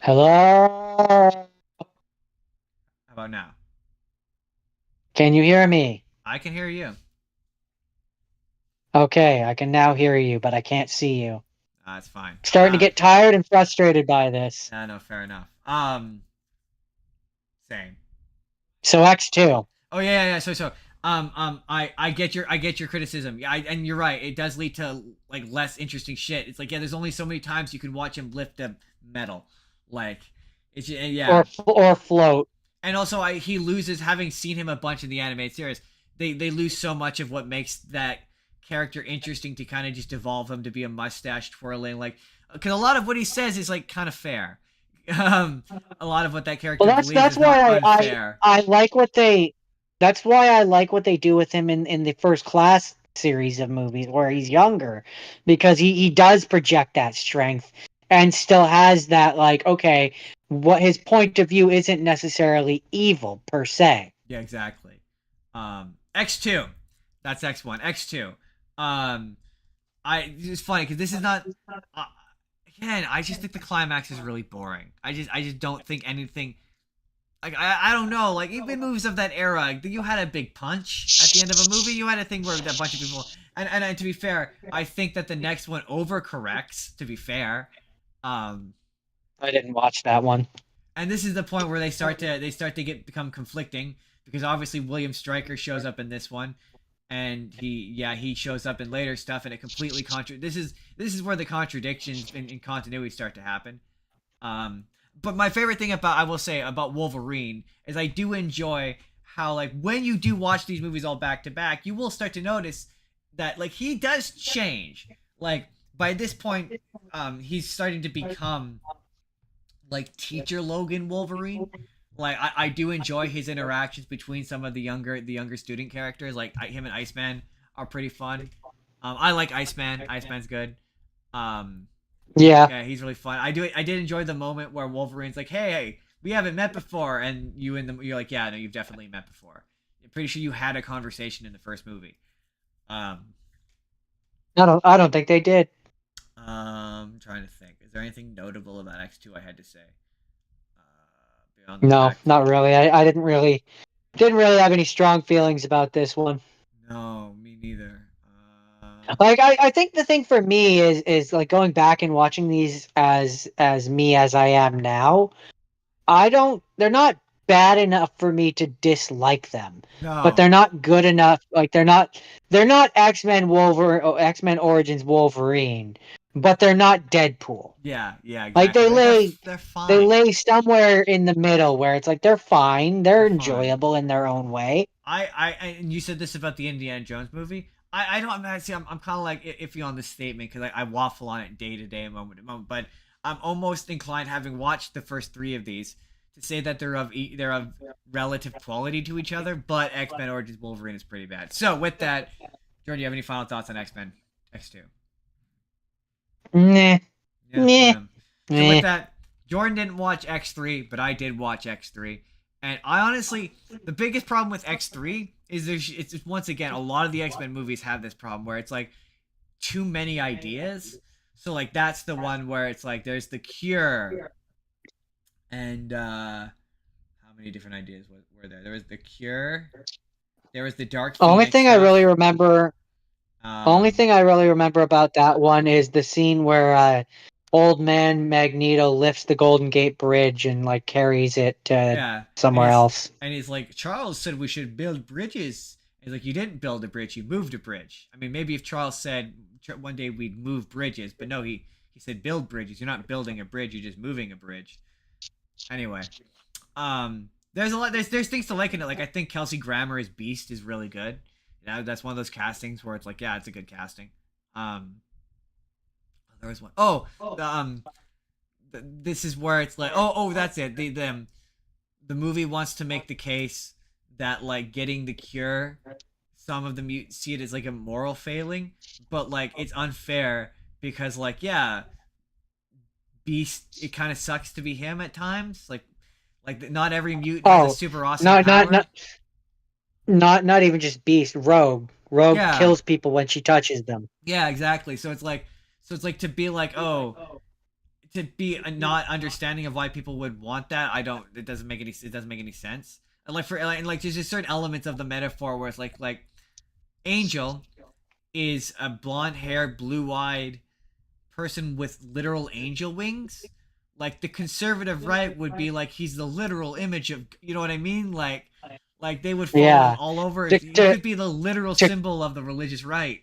Hello. How about now? Can you hear me? I can hear you. Okay, I can now hear you, but I can't see you. That's fine. Starting to get tired and frustrated by this. No, fair enough. Same. So X2. Oh yeah. So I get your criticism. Yeah, and you're right. It does lead to like less interesting shit. It's like there's only so many times you can watch him lift a metal, like it's or float. And also he loses, having seen him a bunch in the animated series. They lose so much of what makes that character interesting to kind of just evolve him to be a mustache twirling, like because a lot of what he says is like kind of fair. A lot of what that character believes that's is why not unfair. I like what they. That's why I like what they do with him in the First Class series of movies where he's younger, because he does project that strength and still has that like okay, what his point of view isn't necessarily evil per se. Yeah, exactly. X2, that's X1. X2. It's funny because this is not. Again, I just think the climax is really boring. I just don't think anything. Like I don't know. Like even movies of that era, you had a big punch at the end of a movie. You had a thing where a bunch of people. And to be fair, I think that the next one overcorrects. To be fair, I didn't watch that one. And this is the point where they start to become conflicting because obviously William Stryker shows up in this one. And he shows up in later stuff, and it completely this is where the contradictions in continuity start to happen. But my favorite thing about Wolverine is I do enjoy how like when you do watch these movies all back to back, you will start to notice that like he does change. Like by this point, he's starting to become like teacher Logan Wolverine. Like I do enjoy his interactions between some of the younger student characters. Like him and Iceman are pretty fun. I like Iceman. Iceman's good. Yeah, he's really fun. I did enjoy the moment where Wolverine's like, "Hey, we haven't met before," and you're like, "Yeah, no, you've definitely met before. I'm pretty sure you had a conversation in the first movie." I don't think they did. I'm trying to think. Is there anything notable about X2 I had to say? No, not really. I didn't really have any strong feelings about this one. No, me neither. Like I think the thing for me is like going back and watching these as me as I am now. They're not bad enough for me to dislike them. No. But they're not good enough. Like they're not X-Men Origins Wolverine, but they're not Deadpool. Yeah, exactly. Like they're fine. They lay somewhere in the middle where it's like they're fine, they're enjoyable in their own way. And you said this about the Indiana Jones movie. I don't see. I'm kind of like iffy on this statement because I waffle on it day to day, moment to moment. But I'm almost inclined, having watched the first 3 of these, to say that they're of relative quality to each other, but X-Men Origins Wolverine is pretty bad. So with that, Jordan, do you have any final thoughts on X-Men X2? Nah. Yeah. Nah. So with that, Jordan didn't watch X3, but I did watch X3. And I honestly, the biggest problem with X3 is it's once again, a lot of the X-Men movies have this problem where it's like too many ideas. So like that's the one where it's like there's the Cure, and how many different ideas were there? There was the Cure, there was the Dark Phoenix. Only thing I really remember about that one is the scene where old man Magneto lifts the Golden Gate Bridge and like carries it to somewhere else. And he's like, Charles said we should build bridges. He's like, you didn't build a bridge, you moved a bridge. I mean, maybe if Charles said one day we'd move bridges, but no, he said build bridges. You're not building a bridge, you're just moving a bridge. Anyway, there's a lot. There's things to like in it. Like I think Kelsey Grammer as Beast is really good. That's one of those castings where it's like, yeah, it's a good casting. There was one. This is where it's like, that's it. The movie wants to make the case that like getting the cure, some of the mutants see it as like a moral failing, but like it's unfair because like Beast, it kind of sucks to be him at times. Like not every mutant has a super awesome power. Not even just Beast. Rogue kills people when she touches them. Yeah, exactly. So it's like to be like, to be not understanding of why people would want that. It doesn't make any sense. And like there's just certain elements of the metaphor where it's like Angel is a blonde-haired, blue-eyed person with literal angel wings. Like the conservative right would be like he's the literal image of, you know what I mean? Like they would fall all over. He could be the literal symbol of the religious right.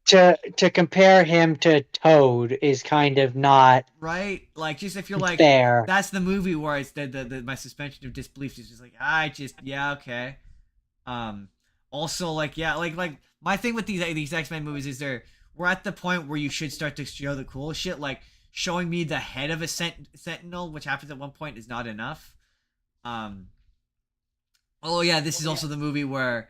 To compare him to Toad is kind of not right. Like just if you're like fair. That's the movie where it's my suspension of disbelief is just like okay. Also like my thing with these X-Men movies is we're at the point where you should start to show the cool shit. Like showing me the head of a sentinel, which happens at one point, is not enough. This is also the movie where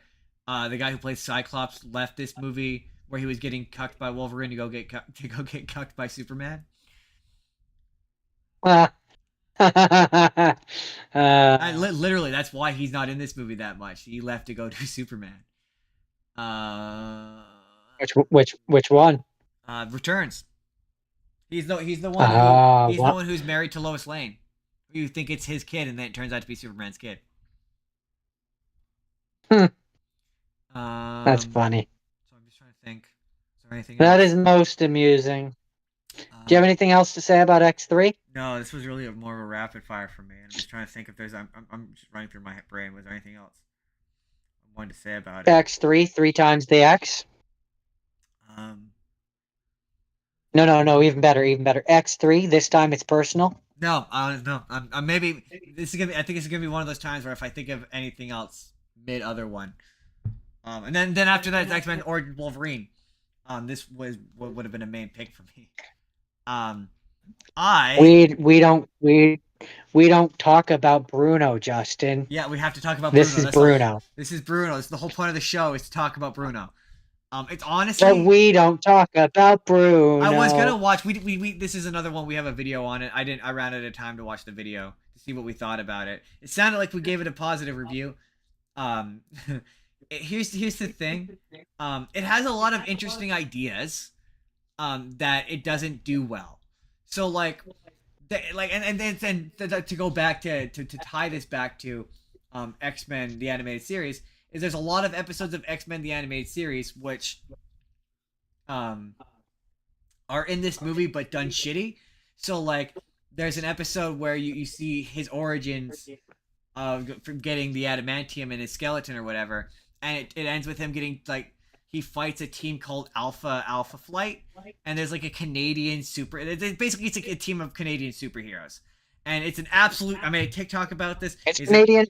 the guy who plays Cyclops left this movie where he was getting cucked by Wolverine to go get cucked by Superman. Literally, that's why he's not in this movie that much. He left to go do Superman. Which one? Returns. He's the one who's married to Lois Lane. You think it's his kid, and then it turns out to be Superman's kid. That's funny. So I'm just trying to think. Is there anything that else? Is most amusing. Do you have anything else to say about X3? No, this was really more of a rapid fire for me. I'm just trying to think if there's. I'm just running through my brain. Was there anything else I wanted to say about it? X3, 3 times the X. No, even better. X3. This time it's personal. No, I'm maybe this is gonna be. I think it's gonna be one of those times where if I think of anything else mid other one, and then after that it's X-Men or Wolverine. This would have been a main pick for me. We don't talk about Bruno, Justin. Yeah, we have to talk about Bruno. This is Bruno. This is Bruno. This is the whole point of the show, is to talk about Bruno. It's honestly. But we don't talk about Bruno. I was gonna watch. We this is another one. We have a video on it. I ran out of time to watch the video to see what we thought about it. It sounded like we gave it a positive review. Here's the thing. It has a lot of interesting ideas. That it doesn't do well. So to go back to tie this back to X-Men the animated series, is there's a lot of episodes of X-Men the animated series which are in this movie but done shitty. So like there's an episode where you see his origins from getting the adamantium in his skeleton or whatever, and it ends with him getting like he fights a team called Alpha Flight, and there's like a Canadian basically it's like a team of Canadian superheroes, and it's an absolute. I made a TikTok about this. It's Canadian.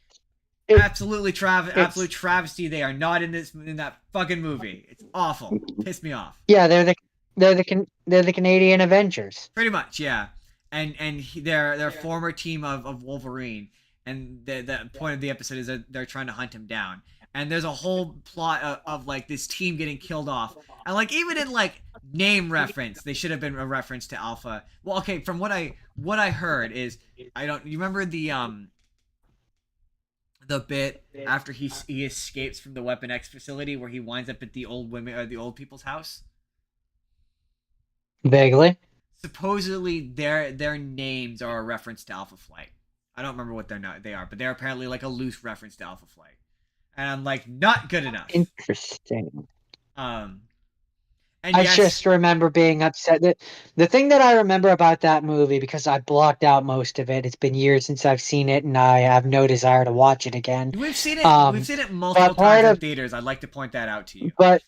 Absolute travesty. They are not in that fucking movie. It's awful. Pissed me off. Yeah, they're the Canadian Avengers. Pretty much, yeah. they're former team of Wolverine, and the point of the episode is that they're trying to hunt him down, and there's a whole plot of like this team getting killed off, and like even in like name reference, they should have been a reference to Alpha. Well, okay, from what I heard is you remember the bit after he escapes from the Weapon X facility where he winds up at the old women or the old people's house. Vaguely. Supposedly their names are a reference to Alpha Flight. I don't remember what they are, but they're apparently like a loose reference to Alpha Flight. And I'm like, not good enough. Interesting. And I just remember being upset. The thing that I remember about that movie, because I blocked out most of it, it's been years since I've seen it, and I have no desire to watch it again. We've seen it multiple times in theaters. I'd like to point that out to you. But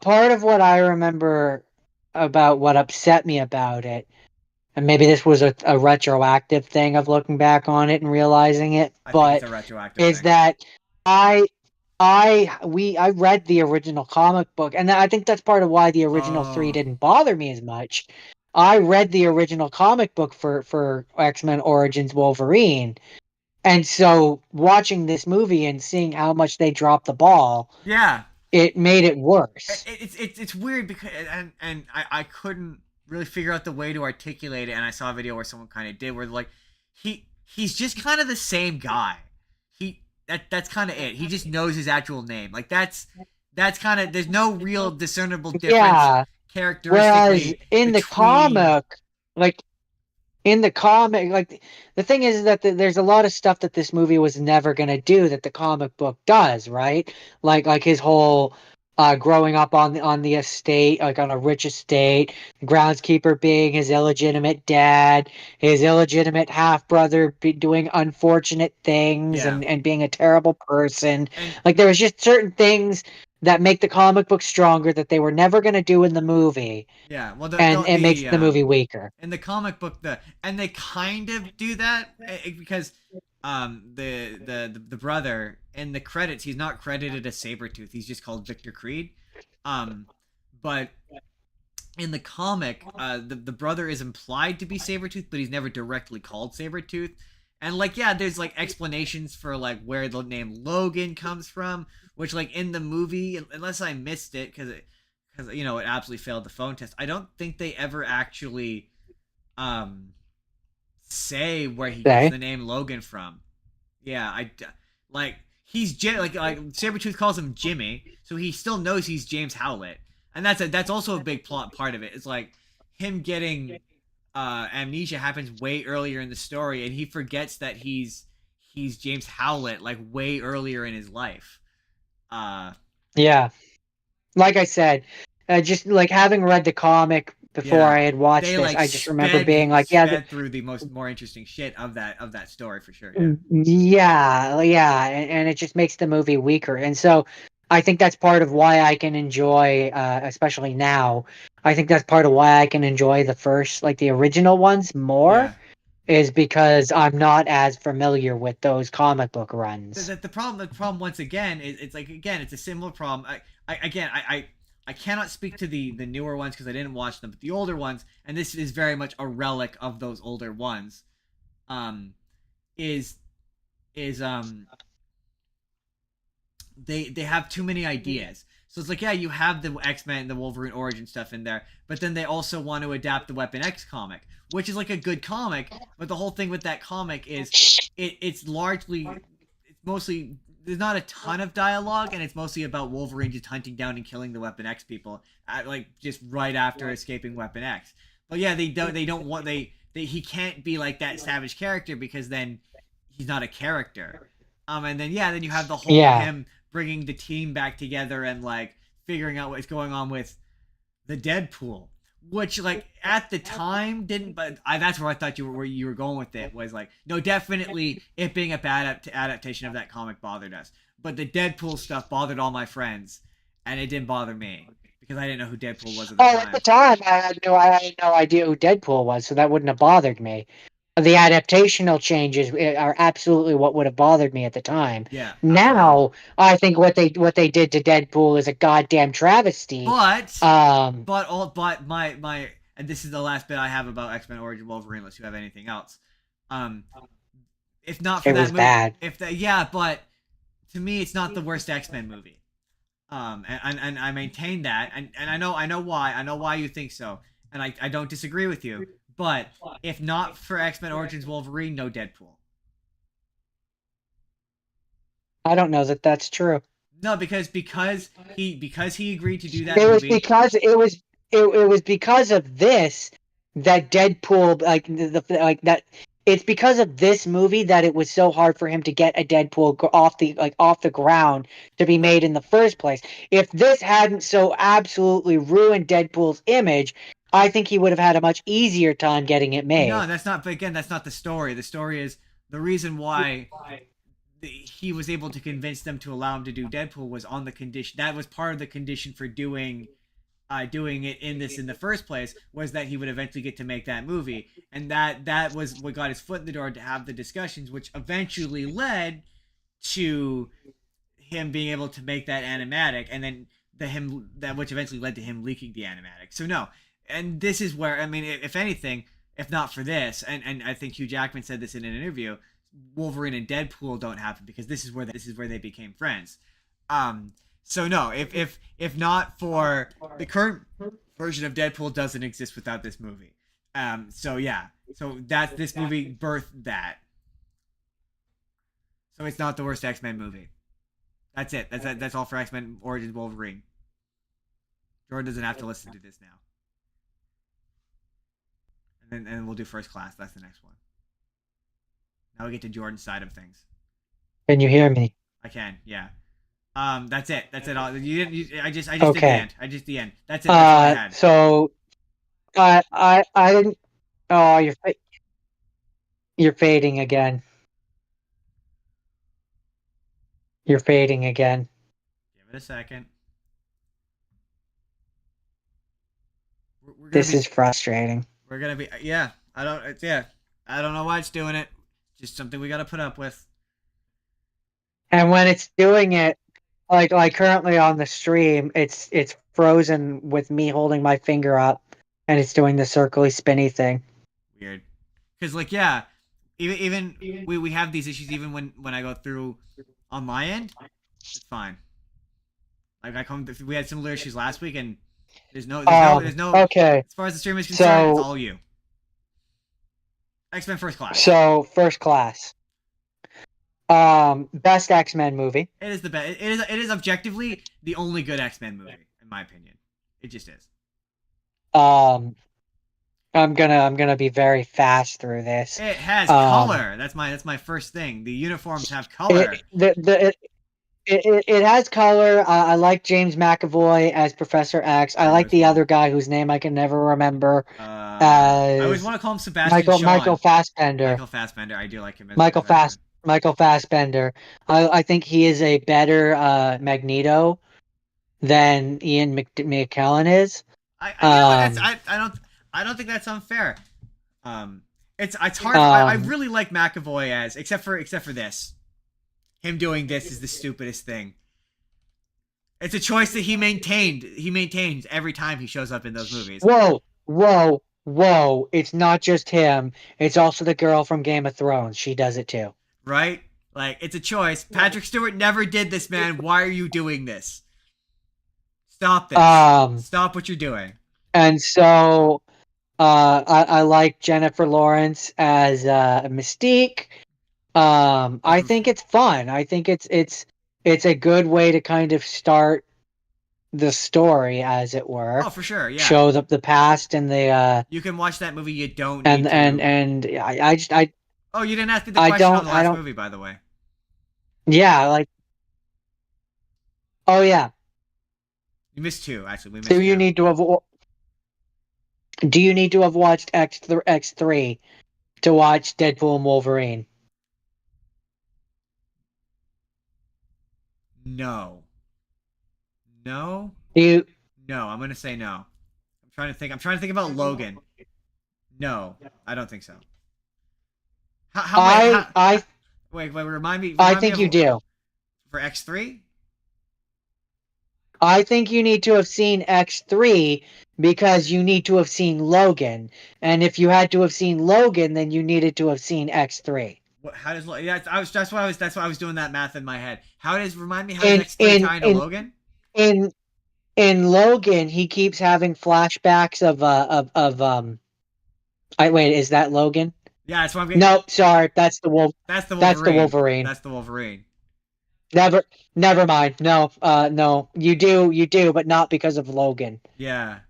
part of what I remember about what upset me about it, and maybe this was a retroactive thing of looking back on it and realizing it, think it's a retroactive is thing. that I read the original comic book, and I think that's part of why the original 3 didn't bother me as much. I read the original comic book for X-Men Origins Wolverine, and so watching this movie and seeing how much they dropped the ball, it made it worse. It's weird because and I couldn't really figure out the way to articulate it, and I saw a video where someone kind of did, where like he's just kind of the same guy. That's kind of it. He just knows his actual name. Like that's kind of, there's no real discernible difference characteristically. Whereas in the comic, like the thing is that there's a lot of stuff that this movie was never going to do that the comic book does, right? Like his whole growing up on the estate, like on a rich estate, the groundskeeper being his illegitimate dad, his illegitimate half-brother doing unfortunate things and being a terrible person. Like there was just certain things that make the comic book stronger that they were never going to do in the movie. Yeah, well, it makes the movie weaker. In the comic book, and they kind of do that because the brother in the credits, he's not credited as Sabretooth. He's just called Victor Creed. But in the comic, the brother is implied to be Sabretooth, but he's never directly called Sabretooth. And like, yeah, there's like explanations for like where the name Logan comes from, which like in the movie, unless I missed it because it absolutely failed the phone test, I don't think they ever actually say where he gets the name Logan from. Yeah, he's like Sabretooth calls him Jimmy, so he still knows he's James Howlett, and that's also a big plot part of it. It's like him getting amnesia happens way earlier in the story, and he forgets that he's James Howlett like way earlier in his life. Yeah, like I said, just like having read the comic before I had watched this, I just remember being like, through the more interesting shit of that story for sure. Yeah, and it just makes the movie weaker, and so I think that's part of why I can enjoy, especially now. I think that's part of why I can enjoy the first, like the original ones more, is because I'm not as familiar with those comic book runs. The problem once again is it's a similar problem. I cannot speak to the newer ones because I didn't watch them, but the older ones, and this is very much a relic of those older ones, they have too many ideas. So it's like, yeah, you have the X-Men and the Wolverine origin stuff in there, but then they also want to adapt the Weapon X comic, which is like a good comic, but the whole thing with that comic is it's mostly, there's not a ton of dialogue, and it's mostly about Wolverine just hunting down and killing the Weapon X people, just right after escaping Weapon X. But yeah, he can't be like that savage character because then he's not a character. And then you have the whole him bringing the team back together and like figuring out what's going on with the Deadpool, which like at the time didn't, but that's where I thought you were going with it, was like, no, definitely it being a bad adaptation of that comic bothered us, but the Deadpool stuff bothered all my friends, and it didn't bother me because I didn't know who Deadpool was at the time. At the time I had no idea who Deadpool was, so that wouldn't have bothered me. The adaptational changes are absolutely what would have bothered me at the time. Yeah. Now, I think what they did to Deadpool is a goddamn travesty. But my and this is the last bit I have about X-Men Origin Wolverine, unless you have anything else. If not for It that was movie, bad. but to me, it's not the worst X-Men movie. And I maintain that, and I know why you think so, and I don't disagree with you. But if not for X-Men Origins Wolverine, no Deadpool. I don't know that that's true. No, because he agreed to do that It was movie. because it was because of this that Deadpool like that. It's because of this movie that it was so hard for him to get a Deadpool off the ground to be made in the first place. If this hadn't so absolutely ruined Deadpool's image, I think he would have had a much easier time getting it made. No, that's not. But again, that's not the story. The story is the reason why he was able to convince them to allow him to do Deadpool was on the condition that was part of the condition for doing it in the first place, was that he would eventually get to make that movie, and that was what got his foot in the door to have the discussions, which eventually led to him being able to make that animatic, and then which eventually led to him leaking the animatic. So no, and this is where, I mean, if anything, if not for this, and I think Hugh Jackman said this in an interview, Wolverine and Deadpool don't happen, because this is where they became friends. So no, if not for the current version of Deadpool doesn't exist without this movie. So yeah, so this movie birthed that. So it's not the worst X-Men movie. That's it. That's all for X-Men Origins Wolverine. Jordan doesn't have to listen to this now. And then we'll do First Class. That's the next one. Now we get to Jordan's side of things. Can you hear me? I can, yeah. That's it. That's it. All you didn't. I just Okay. did the end. I just the end. That's it. That's all I had. So, I didn't. Oh, you're fading again. You're fading again. Give it a second. This is frustrating. We're gonna be. Yeah. I don't know why it's doing it. Just something we got to put up with. And when it's doing it, like currently on the stream, it's frozen with me holding my finger up, and it's doing the circly spinny thing. Weird. Because even we have these issues even when I go through on my end. It's fine. Like we had similar issues last week, and there's no. Okay. As far as the stream is concerned, it's all you. X-Men First Class. So First Class. Best X-Men movie. It is the best. It is objectively the only good X-Men movie, in my opinion. It just is. I'm gonna be very fast through this. It has color. That's my first thing. The uniforms have color. It has color. I like James McAvoy as Professor X. I like the other guy whose name I can never remember. I always want to call him Sebastian Shaw. Michael Fassbender. Michael Fassbender. I do like him. As Michael Fassbender. I think he is a better Magneto than Ian McKellen is. I don't think that's unfair. It's hard. I really like McAvoy as except for this. Him doing this is the stupidest thing. It's a choice that he maintains every time he shows up in those movies. Whoa. It's not just him. It's also the girl from Game of Thrones. She does it too. Right? Like, it's a choice. Patrick Stewart never did this, man. Why are you doing this? Stop this. Stop what you're doing. And so, I like Jennifer Lawrence as Mystique. I think it's fun. I think it's a good way to kind of start the story, as it were. Oh, for sure, yeah. Show the past and the. You can watch that movie. You don't. Need to. And I. Oh, you didn't ask me the question on the last movie, by the way. Yeah, like. Oh yeah. You missed two, actually. We missed Do two. you need to have? Do you need to have watched X3 to watch Deadpool and Wolverine? No. No? No, I'm gonna say no. I'm trying to think about Logan. No, I don't think so. Wait, remind me. I think you do. For X3? I think you need to have seen X3 because you need to have seen Logan. And if you had to have seen Logan, then you needed to have seen X3. How does that's why I was doing that math in my head. How does X3 tie into Logan? In Logan, he keeps having flashbacks wait, is that Logan? Yeah, that's what I'm getting. Nope, sorry, that's the Wolverine. That's the Wolverine. That's the Wolverine. Never mind. No, no, you do, but not because of Logan. Yeah,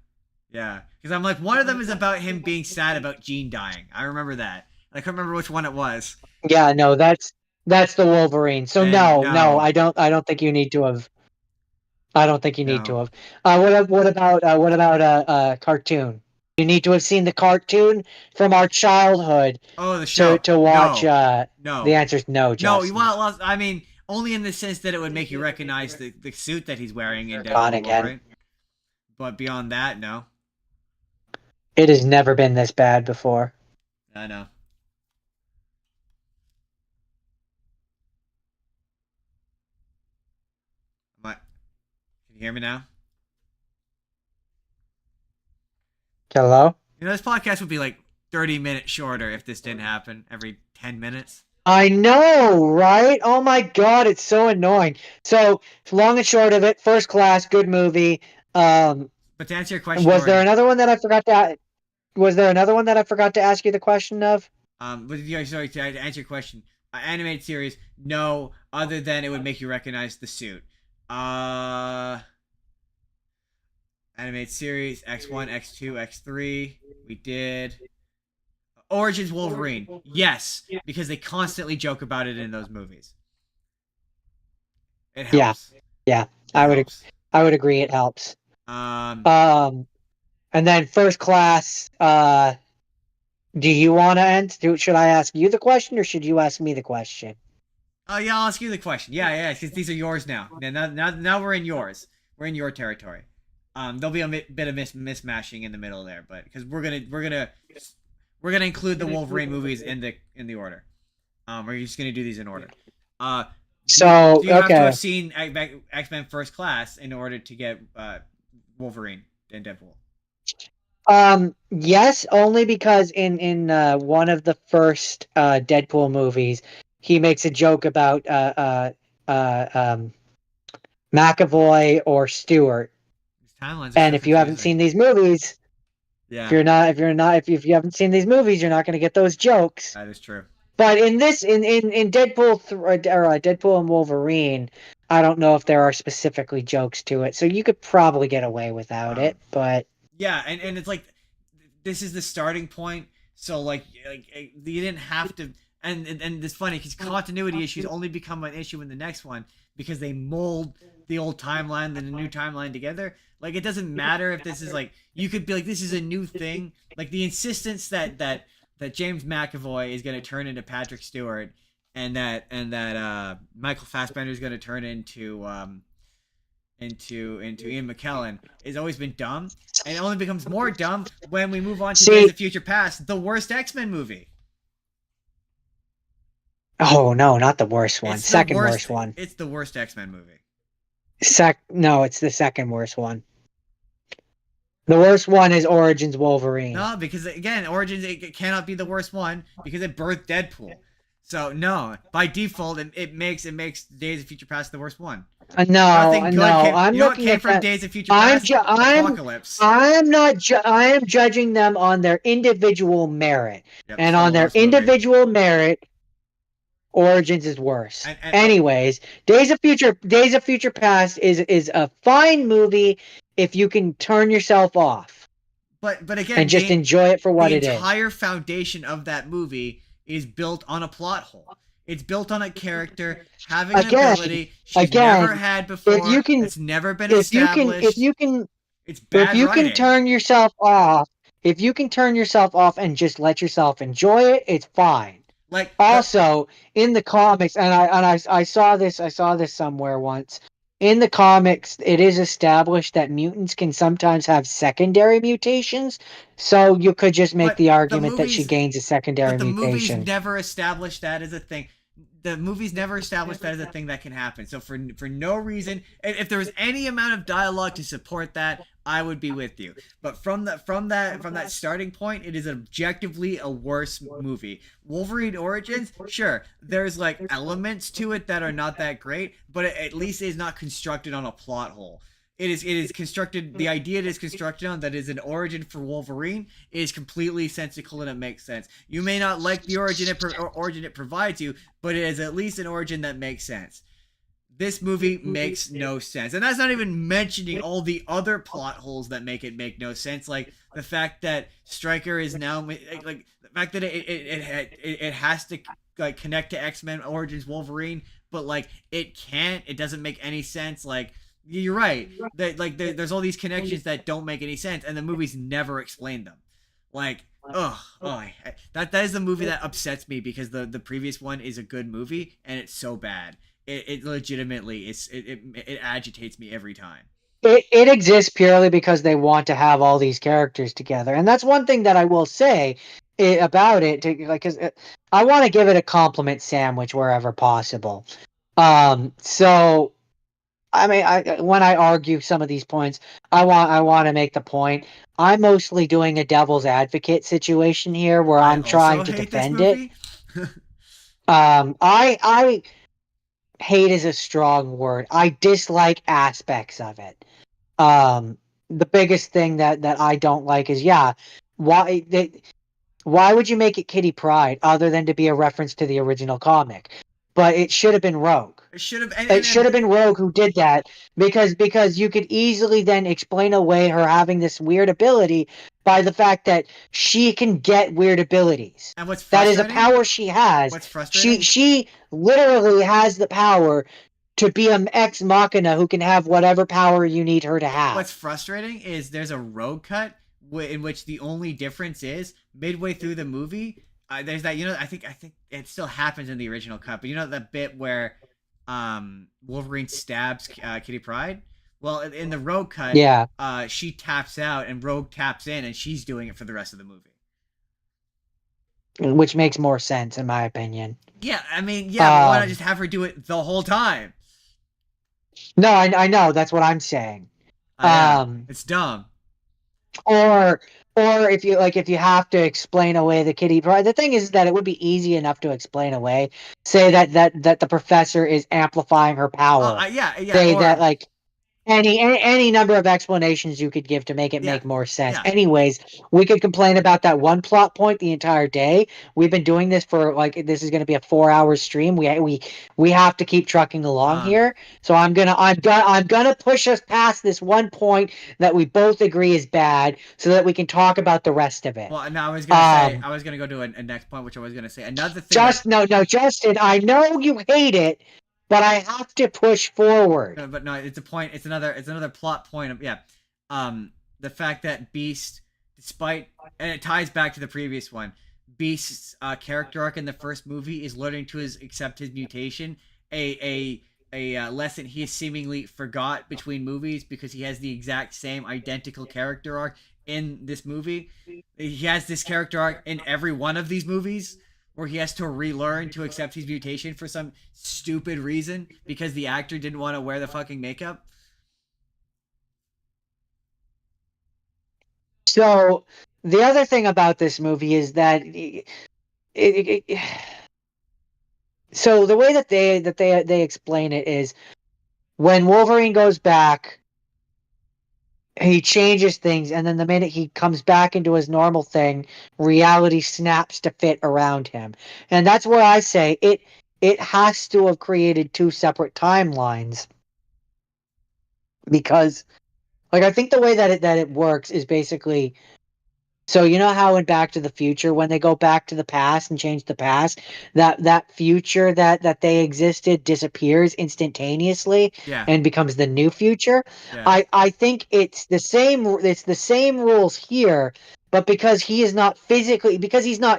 because I'm like, one of them is about him being sad about Jean dying. I remember that. I couldn't remember which one it was. Yeah, no, that's the Wolverine. So no, I don't think you need to have. I don't think you need to have. What about cartoon? You need to have seen the cartoon from our childhood. Oh, the show to watch. No. The answer is no. Justin. No, well, I mean, only in the sense that it would make you recognize the suit that he's wearing in Deadpool, right? But beyond that, no. It has never been this bad before. I know. Can you hear me now? Hello? This podcast would be like 30 minutes shorter if this didn't happen every 10 minutes. I know, right? Oh my god, it's so annoying. So, long and short of it, First Class, good movie. But to answer your question, was there another one that I forgot to? Was there another one that I forgot to ask you the question of? But sorry, to answer your question, animated series, no. Other than it would make you recognize the suit. Animated series X1, X2, X3. We did. Origins Wolverine, yes, because they constantly joke about it in those movies. It helps. Yeah, I would agree. It helps. And then First Class. Do you want to end? Should I ask you the question, or should you ask me the question? Oh yeah, I'll ask you the question. Yeah, because these are yours now. Now we're in yours. We're in your territory. There'll be a bit of mismashing in the middle there, but because we're gonna include the Wolverine movies in the order. We're just gonna do these in order. Do you have to have seen X-Men First Class in order to get Wolverine and Deadpool? Yes, only because in one of the first Deadpool movies, he makes a joke about McAvoy or Stewart. And if you haven't seen these movies, if you haven't seen these movies, you're not going to get those jokes. That is true. But in Deadpool Deadpool and Wolverine, I don't know if there are specifically jokes to it, so you could probably get away without it. But yeah, and it's like this is the starting point, so like you didn't have to. And it's funny because continuity issues only become an issue in the next one because they mold the old timeline and the new timeline together. Like it doesn't matter if this is like you could be like this is a new thing. Like the insistence that James McAvoy is going to turn into Patrick Stewart and that Michael Fassbender is going to turn into Ian McKellen has always been dumb, and it only becomes more dumb when we move on to Days of Future Past, the worst X-Men movie. Oh no, not the worst one. Second worst one. It's the worst X-Men movie. No, it's the second worst one. The worst one is Origins Wolverine. No, because again, Origins it cannot be the worst one because it birthed Deadpool. So no, by default, it makes Days of Future Past the worst one. No. I'm looking at from Days of Future Past. Apocalypse. I am judging them on their individual merit, and on their individual merit, Origins is worse. Anyways, Days of Future Past is a fine movie if you can turn yourself off. But again, and just enjoy it for what it is. The entire foundation of that movie is built on a plot hole. It's built on a character having an ability she's never had before. It's never been established. If you can turn yourself off, and just let yourself enjoy it, it's fine. Like also in the comics, and I saw this somewhere once. In the comics, it is established that mutants can sometimes have secondary mutations, so you could just make the argument that she gains a secondary mutation. The movies never established that as a thing. the movie's never established that as a thing that can happen. So for no reason, if there was any amount of dialogue to support that, I would be with you. But from that starting point, it is objectively a worse movie. Wolverine Origins, sure, there's like elements to it that are not that great, but it at least is not constructed on a plot hole. It is constructed. The idea it is constructed on, that is an origin for Wolverine, is completely sensical and it makes sense. You may not like the origin it provides you, but it is at least an origin that makes sense. This movie makes no sense, and that's not even mentioning all the other plot holes that make it make no sense, like the fact that Stryker is now like the fact that it has to like connect to X-Men Origins Wolverine, but like it can't. It doesn't make any sense. Like. You're right. There's all these connections that don't make any sense, and the movies never explain them. Like, that is the movie that upsets me, because the previous one is a good movie, and it's so bad. It legitimately it agitates me every time. It exists purely because they want to have all these characters together, and that's one thing that I will say about it. Because I want to give it a compliment sandwich wherever possible. So. I mean, when I argue some of these points, I want to make the point. I'm mostly doing a devil's advocate situation here, where I'm trying to defend it. I hate is a strong word. I dislike aspects of it. The biggest thing that I don't like is why would you make it Kitty Pryde other than to be a reference to the original comic? But it should have been Rogue. It should have been Rogue who did that, because you could easily then explain away her having this weird ability by the fact that she can get weird abilities. And what's frustrating? That is a power she has. What's frustrating? She literally has the power to be an ex machina who can have whatever power you need her to have. What's frustrating is there's a Rogue cut in which the only difference is midway through the movie. There's that, I think it still happens in the original cut, but that bit where Wolverine stabs Kitty Pryde? Well, in the Rogue cut, she taps out and Rogue taps in, and she's doing it for the rest of the movie. Which makes more sense, in my opinion. Yeah, I mean, but why not just have her do it the whole time? No, I know, that's what I'm saying. It's dumb. Or if you have to explain away the Kitty Pryde, the thing is that it would be easy enough to explain away. Say that the professor is amplifying her power. Say that like any number of explanations you could give to make it make more sense. Yeah. Anyways, we could complain about that one plot point the entire day. We've been doing this for this is going to be a 4-hour stream. We have to keep trucking along here. So I'm gonna push us past this one point that we both agree is bad, so that we can talk about the rest of it. Well, no, I was gonna go to a next point, which I was gonna say another thing. Justin, I know you hate it, but I have to push forward. No, but no, it's a point. It's another plot point of the fact that Beast, and it ties back to the previous one. Beast's character arc in the first movie is learning to accept his mutation. A lesson he seemingly forgot between movies, because he has the exact same identical character arc in this movie. He has this character arc in every one of these movies, where he has to relearn to accept his mutation for some stupid reason, because the actor didn't want to wear the fucking makeup. So the other thing about this movie is that so the way that they explain it is, when Wolverine goes back, he changes things, and then the minute he comes back into his normal thing, reality snaps to fit around him. And that's where I say it has to have created two separate timelines. Because I think the way that it works is basically, so you know how in Back to the Future, when they go back to the past and change the past, that future that they existed disappears instantaneously and becomes the new future. Yeah. I think it's the same rules here, but because he's not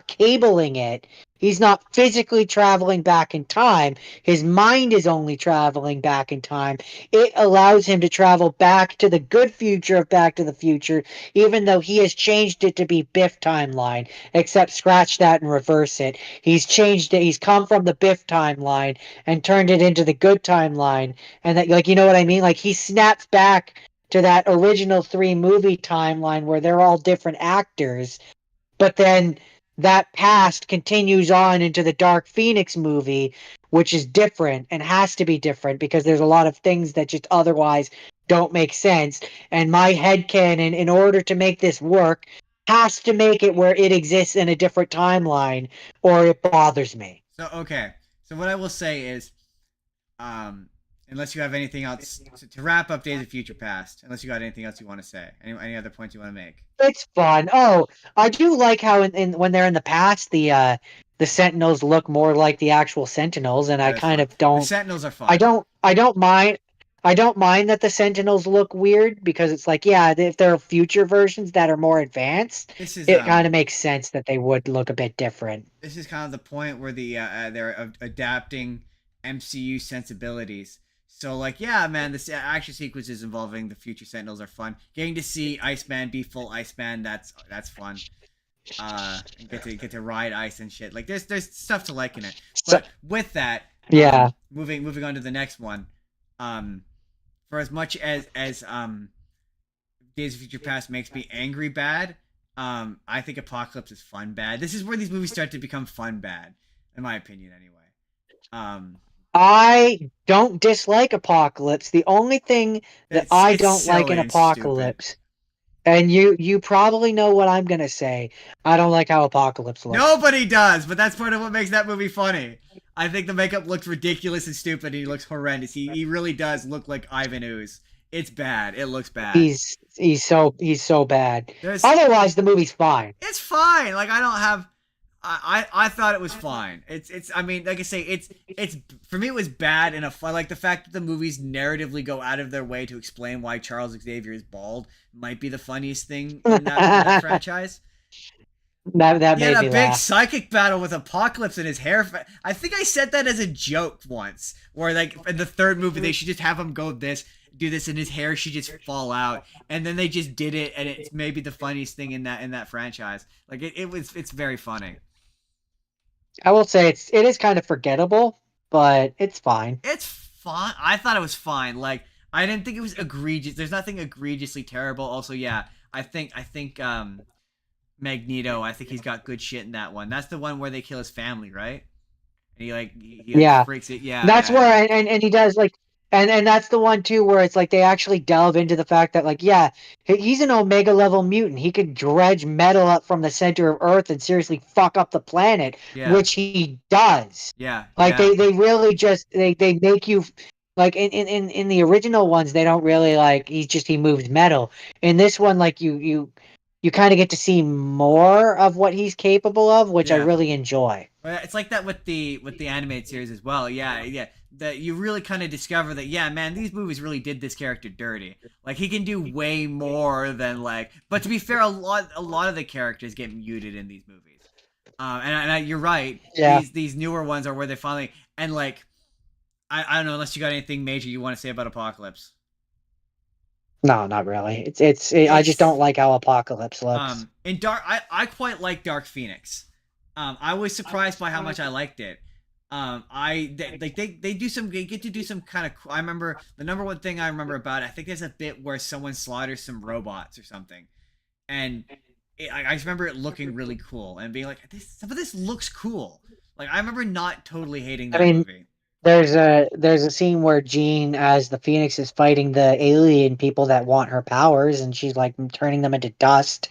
cabling it, He's not physically traveling back in time. His mind is only traveling back in time. It allows him to travel back to the good future of Back to the Future, even though he has changed it to be Biff timeline, except scratch that and reverse it. He's changed it. He's come from the Biff timeline and turned it into the good timeline. And that, like, you know what I mean? Like, he snaps back to that original 3 movie timeline where they're all different actors, but then that past continues on into the Dark Phoenix movie, which is different and has to be different because there's a lot of things that just otherwise don't make sense. And my headcanon, in order to make this work, has to make it where it exists in a different timeline, or it bothers me. So okay. So what I will say is, unless you have anything else to wrap up Days of Future Past, unless you got anything else you want to say, any other points you want to make? It's fun. Oh, I do like how in when they're in the past, the Sentinels look more like the actual Sentinels, and I kind of The don't. Sentinels are fun. I don't mind. I don't mind that the Sentinels look weird because it's like, yeah, if there are future versions that are more advanced, This is it kind of makes sense that they would look a bit different. this is kind of the point where they're adapting MCU sensibilities. So like, yeah, man, the action sequences involving the future Sentinels are fun. Getting to see Iceman be full Iceman, that's fun. And get to ride ice and shit. Like there's stuff to like in it. But with that, Yeah. Moving on to the next one. For as much as Days of Future Past makes me angry bad, I think Apocalypse is fun bad. This is where these movies start to become fun bad, in my opinion, anyway. I don't dislike Apocalypse. The only thing that I don't like in silly and Apocalypse, and you probably know what I'm gonna say, I don't like how Apocalypse looks. Nobody does, but that's part of what makes that movie funny. I think the makeup looks ridiculous and stupid, and he looks horrendous. He really does look like Ivan Ooze. It's bad. It looks bad. He's so bad. Otherwise, the movie's fine. It's fine. Like I don't have. I thought it was fine. It's. I mean, like I say, it's for me. It was bad in a fun. Like the fact that the movies narratively go out of their way to explain why Charles Xavier is bald might be the funniest thing in that franchise. That made me laugh. He had a big psychic battle with Apocalypse and his hair. I think I said that as a joke once, where like in the 3rd movie they should just have him do this, and his hair should just fall out, and then they just did it, and it's maybe the funniest thing in that franchise. Like it's very funny. I will say it is kind of forgettable, but it's fine. It's fun. I thought it was fine. Like I didn't think it was egregious. There's nothing egregiously terrible. Also, yeah, I think Magneto, I think he's got good shit in that one. That's the one where they kill his family, right? And he freaks it. Yeah. That's where and he does like and that's the one too where it's like they actually delve into the fact that like, yeah, he's an Omega level mutant. He could dredge metal up from the center of Earth and seriously fuck up the planet, which he does. Yeah. Like they really just they make you like in the original ones they don't really like he moves metal. In this one, like you kind of get to see more of what he's capable of, which I really enjoy. It's like that with the animated series as well. Yeah. That you really kind of discover that, yeah, man, these movies really did this character dirty. Like he can do way more than like. But to be fair, a lot of the characters get muted in these movies. And you're right. Yeah. These newer ones are where they finally and like. I don't know unless you got anything major you want to say about Apocalypse. No, not really. I just don't like how Apocalypse looks. In Dark, I quite like Dark Phoenix. I was surprised by how much I liked it. They get to do some kind of. I remember the number one thing I remember about it. I think there's a bit where someone slaughters some robots or something, and I just remember it looking really cool and being like, some of this looks cool. Like I remember not totally hating that movie. There's a scene where Jean, as the Phoenix, is fighting the alien people that want her powers, and she's like turning them into dust,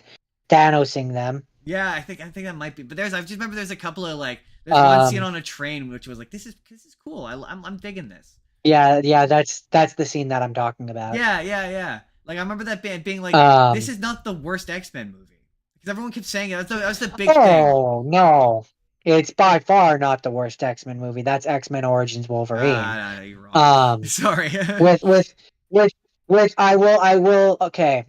Thanosing them. Yeah, I think that might be. But I just remember there's a couple of like there's one scene on a train which was like this is cool. I'm digging this. Yeah, that's the scene that I'm talking about. Yeah. Like I remember that being like this is not the worst X-Men movie because everyone kept saying it. That was the big thing. Oh no. It's by far not the worst X-Men movie. That's X-Men Origins Wolverine. No, you're wrong. Sorry. I will. Okay.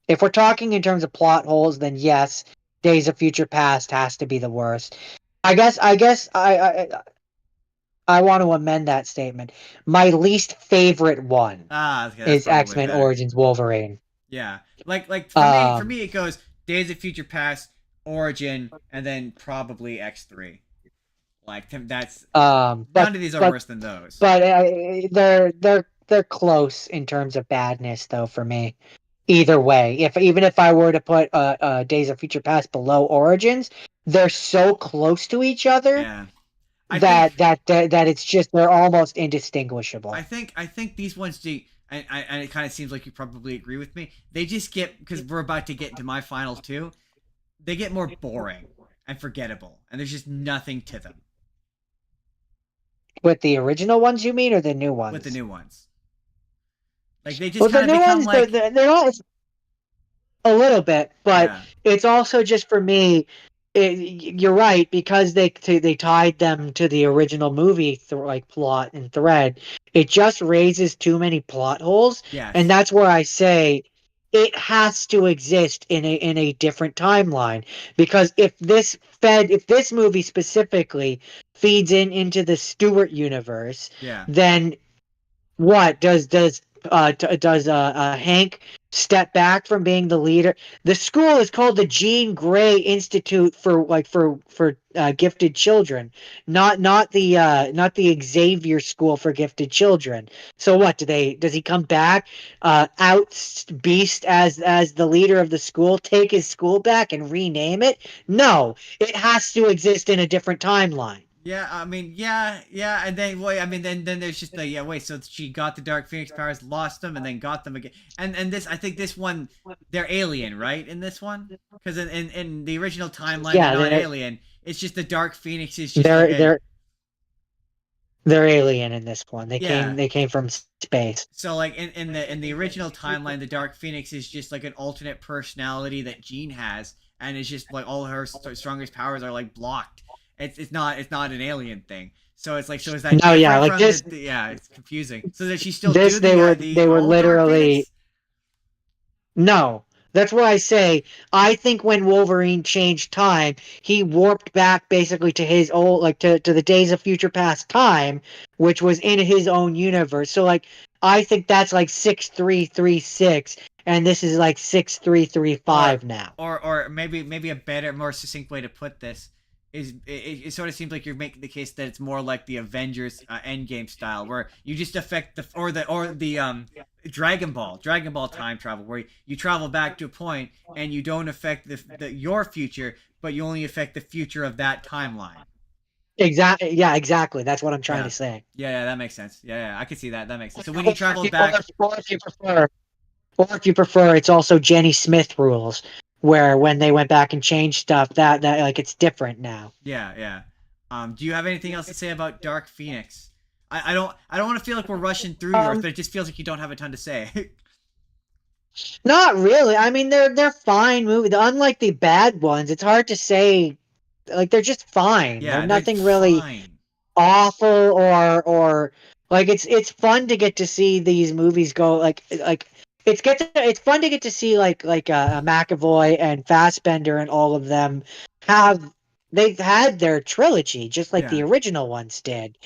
If we're talking in terms of plot holes, then yes, Days of Future Past has to be the worst. I want to amend that statement. My least favorite one Okay, that's is probably way X-Men better. Origins Wolverine. Yeah, like for me, it goes Days of Future Past, Origin, and then probably X3. Like that's But none of these are worse than those. But they're close in terms of badness, though. For me, either way, even if I were to put Days of Future Past below Origins, they're so close to each other Yeah, I that think that it's just they're almost indistinguishable. I think these ones do, and it kind of seems like you probably agree with me. They just get, because we're about to get into my final two. They get more boring and forgettable, and there's just nothing to them. With the original ones, you mean, or the new ones? With the new ones, like they just Well, the kind of new become ones, like they're not a little bit, but yeah, it's also just for me. You're right, because they tied them to the original movie like plot and thread. It just raises too many plot holes, yes, and that's where I say it has to exist in a different timeline. Because if this movie specifically feeds into the Stewart universe, yeah, then what does Hank step back from being the leader? The school is called the Jean Grey Institute for gifted children, not the Xavier School for gifted children. So what does he come back out beast as the leader of the school, take his school back and rename it? No, it has to exist in a different timeline. yeah. I mean, yeah, and then wait, I mean, then there's just the yeah. Wait, so she got the Dark Phoenix powers, lost them, and then got them again. And this, I think this one, they're alien, right? In this one, because in the original timeline, they're Yeah, not alien. It's just the Dark Phoenix is just like they're a they're alien in this one. yeah. They came from space. So like in the original timeline, the Dark Phoenix is just like an alternate personality that Jean has, and it's just like all her strongest powers are like blocked. It's not an alien thing. So it's like, so is that No, yeah, different like from this yeah, it's confusing. So does she still this do the they were old Dark literally Phoenix? no. That's why I say I think when Wolverine changed time, he warped back basically to his old to the Days of Future Past time, which was in his own universe. So like I think that's like 6336 and this is like 6335 now. Or maybe a better, more succinct way to put this is it sort of seems like you're making the case that it's more like the Avengers Endgame style, where you just affect the Dragon Ball time travel, where you travel back to a point and you don't affect your future, but you only affect the future of that timeline. Exactly. Yeah, exactly. That's what I'm trying Yeah. to say. Yeah, that makes sense. Yeah, I can see that. That makes sense. So when he travels back, Or if you prefer, it's also Jenny Smith rules, where when they went back and changed stuff, that like it's different now. yeah. Do you have anything else to say about Dark Phoenix? I don't want to feel like we're rushing through yours, but it just feels like you don't have a ton to say. Not really. I mean, they're fine movies. Unlike the bad ones, it's hard to say. Like they're just fine. They're Yeah, they're nothing really fine. awful or like it's fun to get to see these movies go like it's fun to get to see like McAvoy and Fassbender and all of them have they've had their trilogy just like the Yeah, original ones did.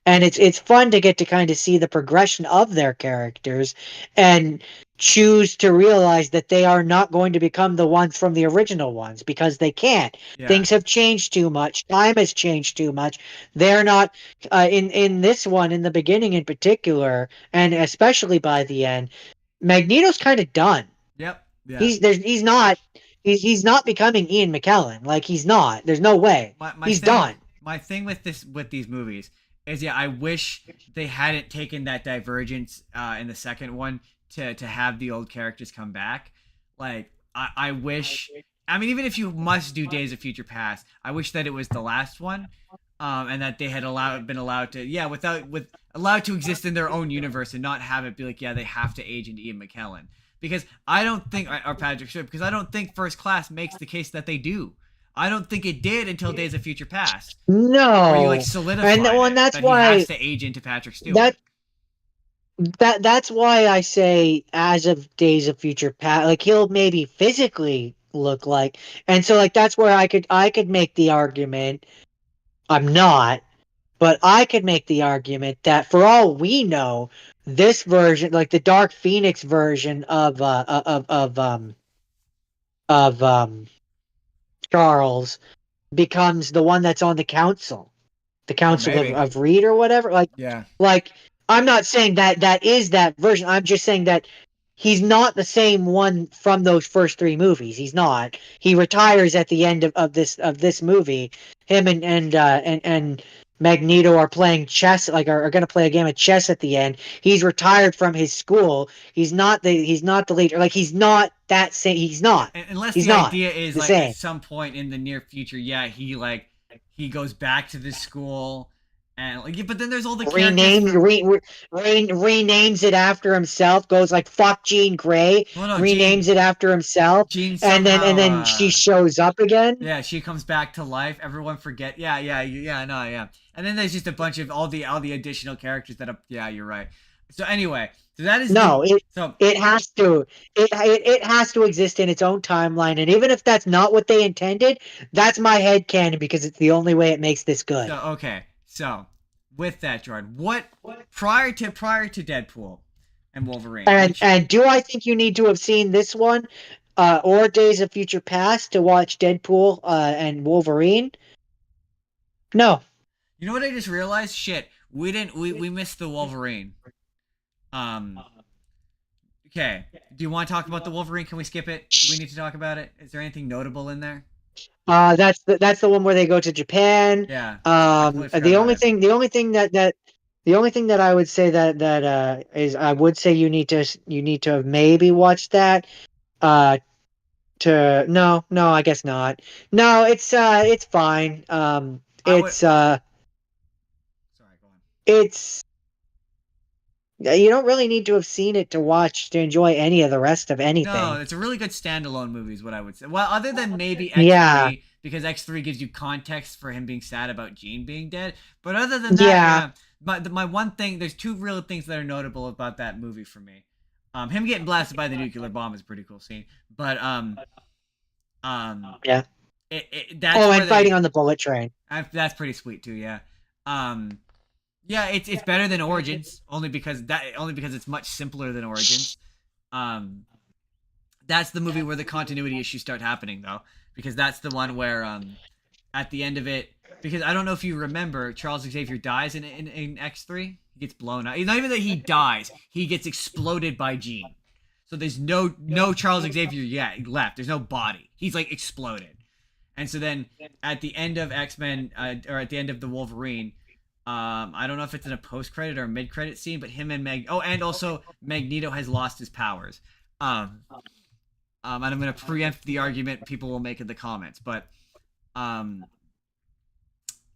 And it's fun to get to kind of see the progression of their characters and choose to realize that they are not going to become the ones from the original ones because they can't. yeah, Things have changed too much. Time has changed too much. They're not in this one in the beginning in particular, and especially by the end. Magneto's kind of done. yep, yeah. He's not becoming Ian McKellen. Like he's not. There's no way. My He's thing done. my thing with these movies is, yeah, I wish they hadn't taken that divergence in the second one to have the old characters come back. Like I wish, I mean, even if you must do Days of Future Past, I wish that it was the last one. And that they had been allowed to, yeah, allowed to exist in their own universe and not have it be like, yeah, they have to age into Ian McKellen. Because I don't think, or Patrick Stewart, because I don't think First Class makes the case that they do. I don't think it did until Days of Future Past, No, where you like solidify and that's that why he has to age into Patrick Stewart. that's why I say as of Days of Future Past, like he'll maybe physically look like. And so like that's where I could make the argument. I'm not, but I could make the argument that for all we know, this version, like the Dark Phoenix version of Charles, becomes the one that's on the council. The Council maybe. of Reed or whatever. Yeah. Like I'm not saying that is that version. I'm just saying that he's not the same one from those first three movies. He's not. He retires at the end of this movie. Him and Magneto are playing chess, like are going to play a game of chess at the end. He's retired from his school. He's not the leader. Like he's not that same. He's not. Unless he's the not idea is the like same. at some point in the near future, yeah, he goes back to this school and like, but then there's all the Renames renames it after himself. Goes like fuck Jean Grey. Well, no, renames it after himself. Jean and then she shows up again. Yeah, she comes back to life. Everyone forget. Yeah. And then there's just a bunch of all the additional characters that are. Yeah, you're right. So anyway, so that is it has to it has to exist in its own timeline, and even if that's not what they intended, that's my headcanon because it's the only way it makes this good. So okay, so with that, Jordan, what prior to Deadpool and Wolverine, and do I think you need to have seen this one, or Days of Future Past to watch Deadpool and Wolverine? No. You know what I just realized? Shit, we missed the Wolverine. Okay. Do you want to talk about the Wolverine? Can we skip it? Do we need to talk about it? Is there anything notable in there? That's the one where they go to Japan. Yeah. The only thing that I would say that is I would say you need to have maybe watched that. No, I guess not. No, it's fine. Sorry, go on. It's you don't really need to have seen it to enjoy any of the rest of anything. No, it's a really good standalone movie is what I would say. Well, other than maybe X3, because X3 gives you context for him being sad about Jean being dead. But other than that, my one thing, there's two real things that are notable about that movie for me. Him getting blasted by the nuclear bomb is a pretty cool scene. But yeah. And fighting on the bullet train. That's pretty sweet too, yeah. Yeah, it's better than Origins, only because it's much simpler than Origins. That's the movie where the continuity issues start happening though, because that's the one where at the end of it, because I don't know if you remember, Charles Xavier dies in X3. He gets blown out. It's not even that he dies; he gets exploded by Jean. So there's no Charles Xavier yet left. There's no body. He's like exploded. And so then at the end of X-Men, or at the end of the Wolverine. I don't know if it's in a post-credit or a mid-credit scene, but him and and also Magneto has lost his powers. And I'm going to preempt the argument people will make in the comments, but I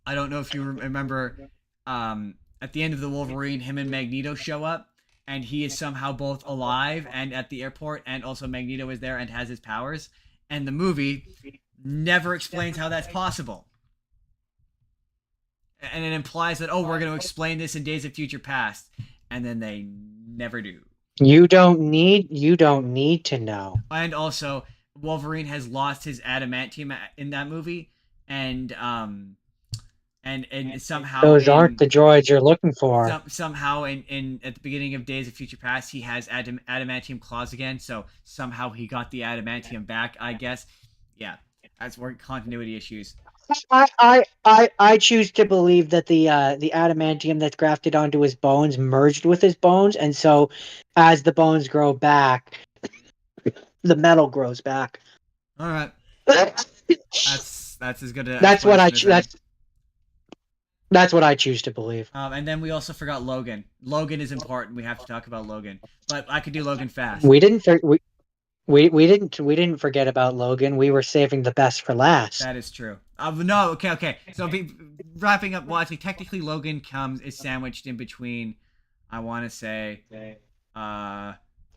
don't know if you remember at the end of the Wolverine, him and Magneto show up, and he is somehow both alive and at the airport, and also Magneto is there and has his powers, and the movie never explains how that's possible. And it implies that, we're going to explain this in Days of Future Past, and then they never do. You don't need to know. And also, Wolverine has lost his adamantium in that movie, and somehow those aren't the droids you're looking for. Somehow in at the beginning of Days of Future Past, he has adamantium claws again, so somehow he got the adamantium back, I guess. Yeah, that's where continuity issues. I choose to believe that the adamantium that's grafted onto his bones merged with his bones, and so as the bones grow back, the metal grows back. All right, that's as good. That's what I choose to believe. And then we also forgot Logan. Logan is important. We have to talk about Logan, but I could do Logan fast. We didn't forget about Logan. We were saving the best for last. That is true. No, okay. So wrapping up, watching. Technically, Logan is sandwiched in between. I want to say,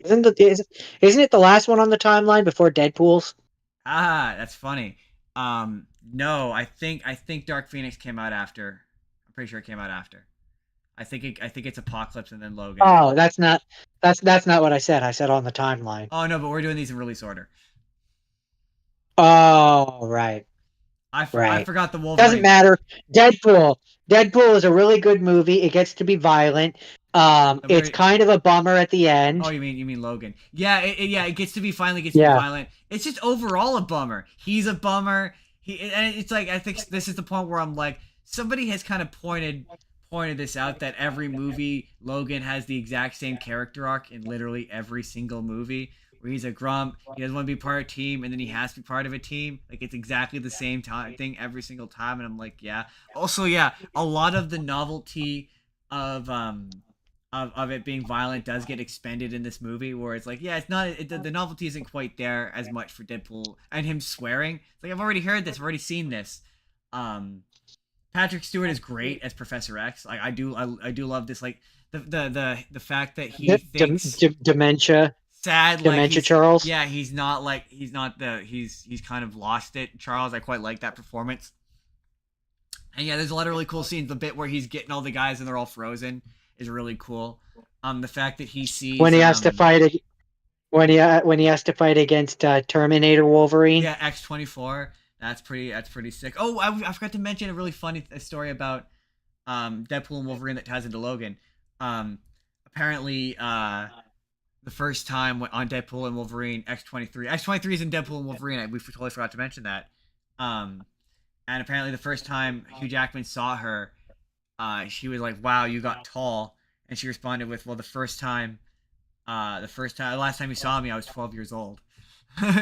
isn't it the last one on the timeline before Deadpool's? That's funny. No, I think Dark Phoenix came out after. I'm pretty sure it came out after. I think it's Apocalypse and then Logan. Oh, that's not what I said. I said on the timeline. Oh no, but we're doing these in release order. Oh, right. I Right. forgot the Wolverine. Doesn't matter. Deadpool. Deadpool is a really good movie. It gets to be violent. It's kind of a bummer at the end. Oh, you mean Logan? Yeah, it gets to be finally gets to Yeah. be violent. It's just overall a bummer. He's a bummer. And it's like, I think this is the point where I'm like, somebody has kind of pointed this out, that every movie Logan has the exact same character arc in literally every single movie, where he's a grump, he doesn't want to be part of a team, and then he has to be part of a team. Like, it's exactly the same thing every single time, and I'm like, yeah. Also, yeah, a lot of the novelty of of it being violent does get expended in this movie, where it's like, yeah, it's not the novelty isn't quite there as much for Deadpool, and him swearing. It's like, I've already heard this, I've already seen this. Patrick Stewart is great as Professor X. Like, I do love this, like the fact that he thinks dementia. Sad, dementia, Charles. Yeah, he's kind of lost it, Charles. I quite like that performance. And yeah, there's a lot of really cool scenes. The bit where he's getting all the guys and they're all frozen is really cool. The fact that he sees when he has to fight when he has to fight against Terminator Wolverine. Yeah, X-24. That's pretty sick. Oh, I forgot to mention a really funny story about Deadpool and Wolverine that ties into Logan. Apparently, the first time on Deadpool and Wolverine, X-23 is in Deadpool and Wolverine. We totally forgot to mention that. And apparently the first time Hugh Jackman saw her, she was like, "Wow, you got tall." And she responded with, "Well, the last time you saw me, I was 12 years old."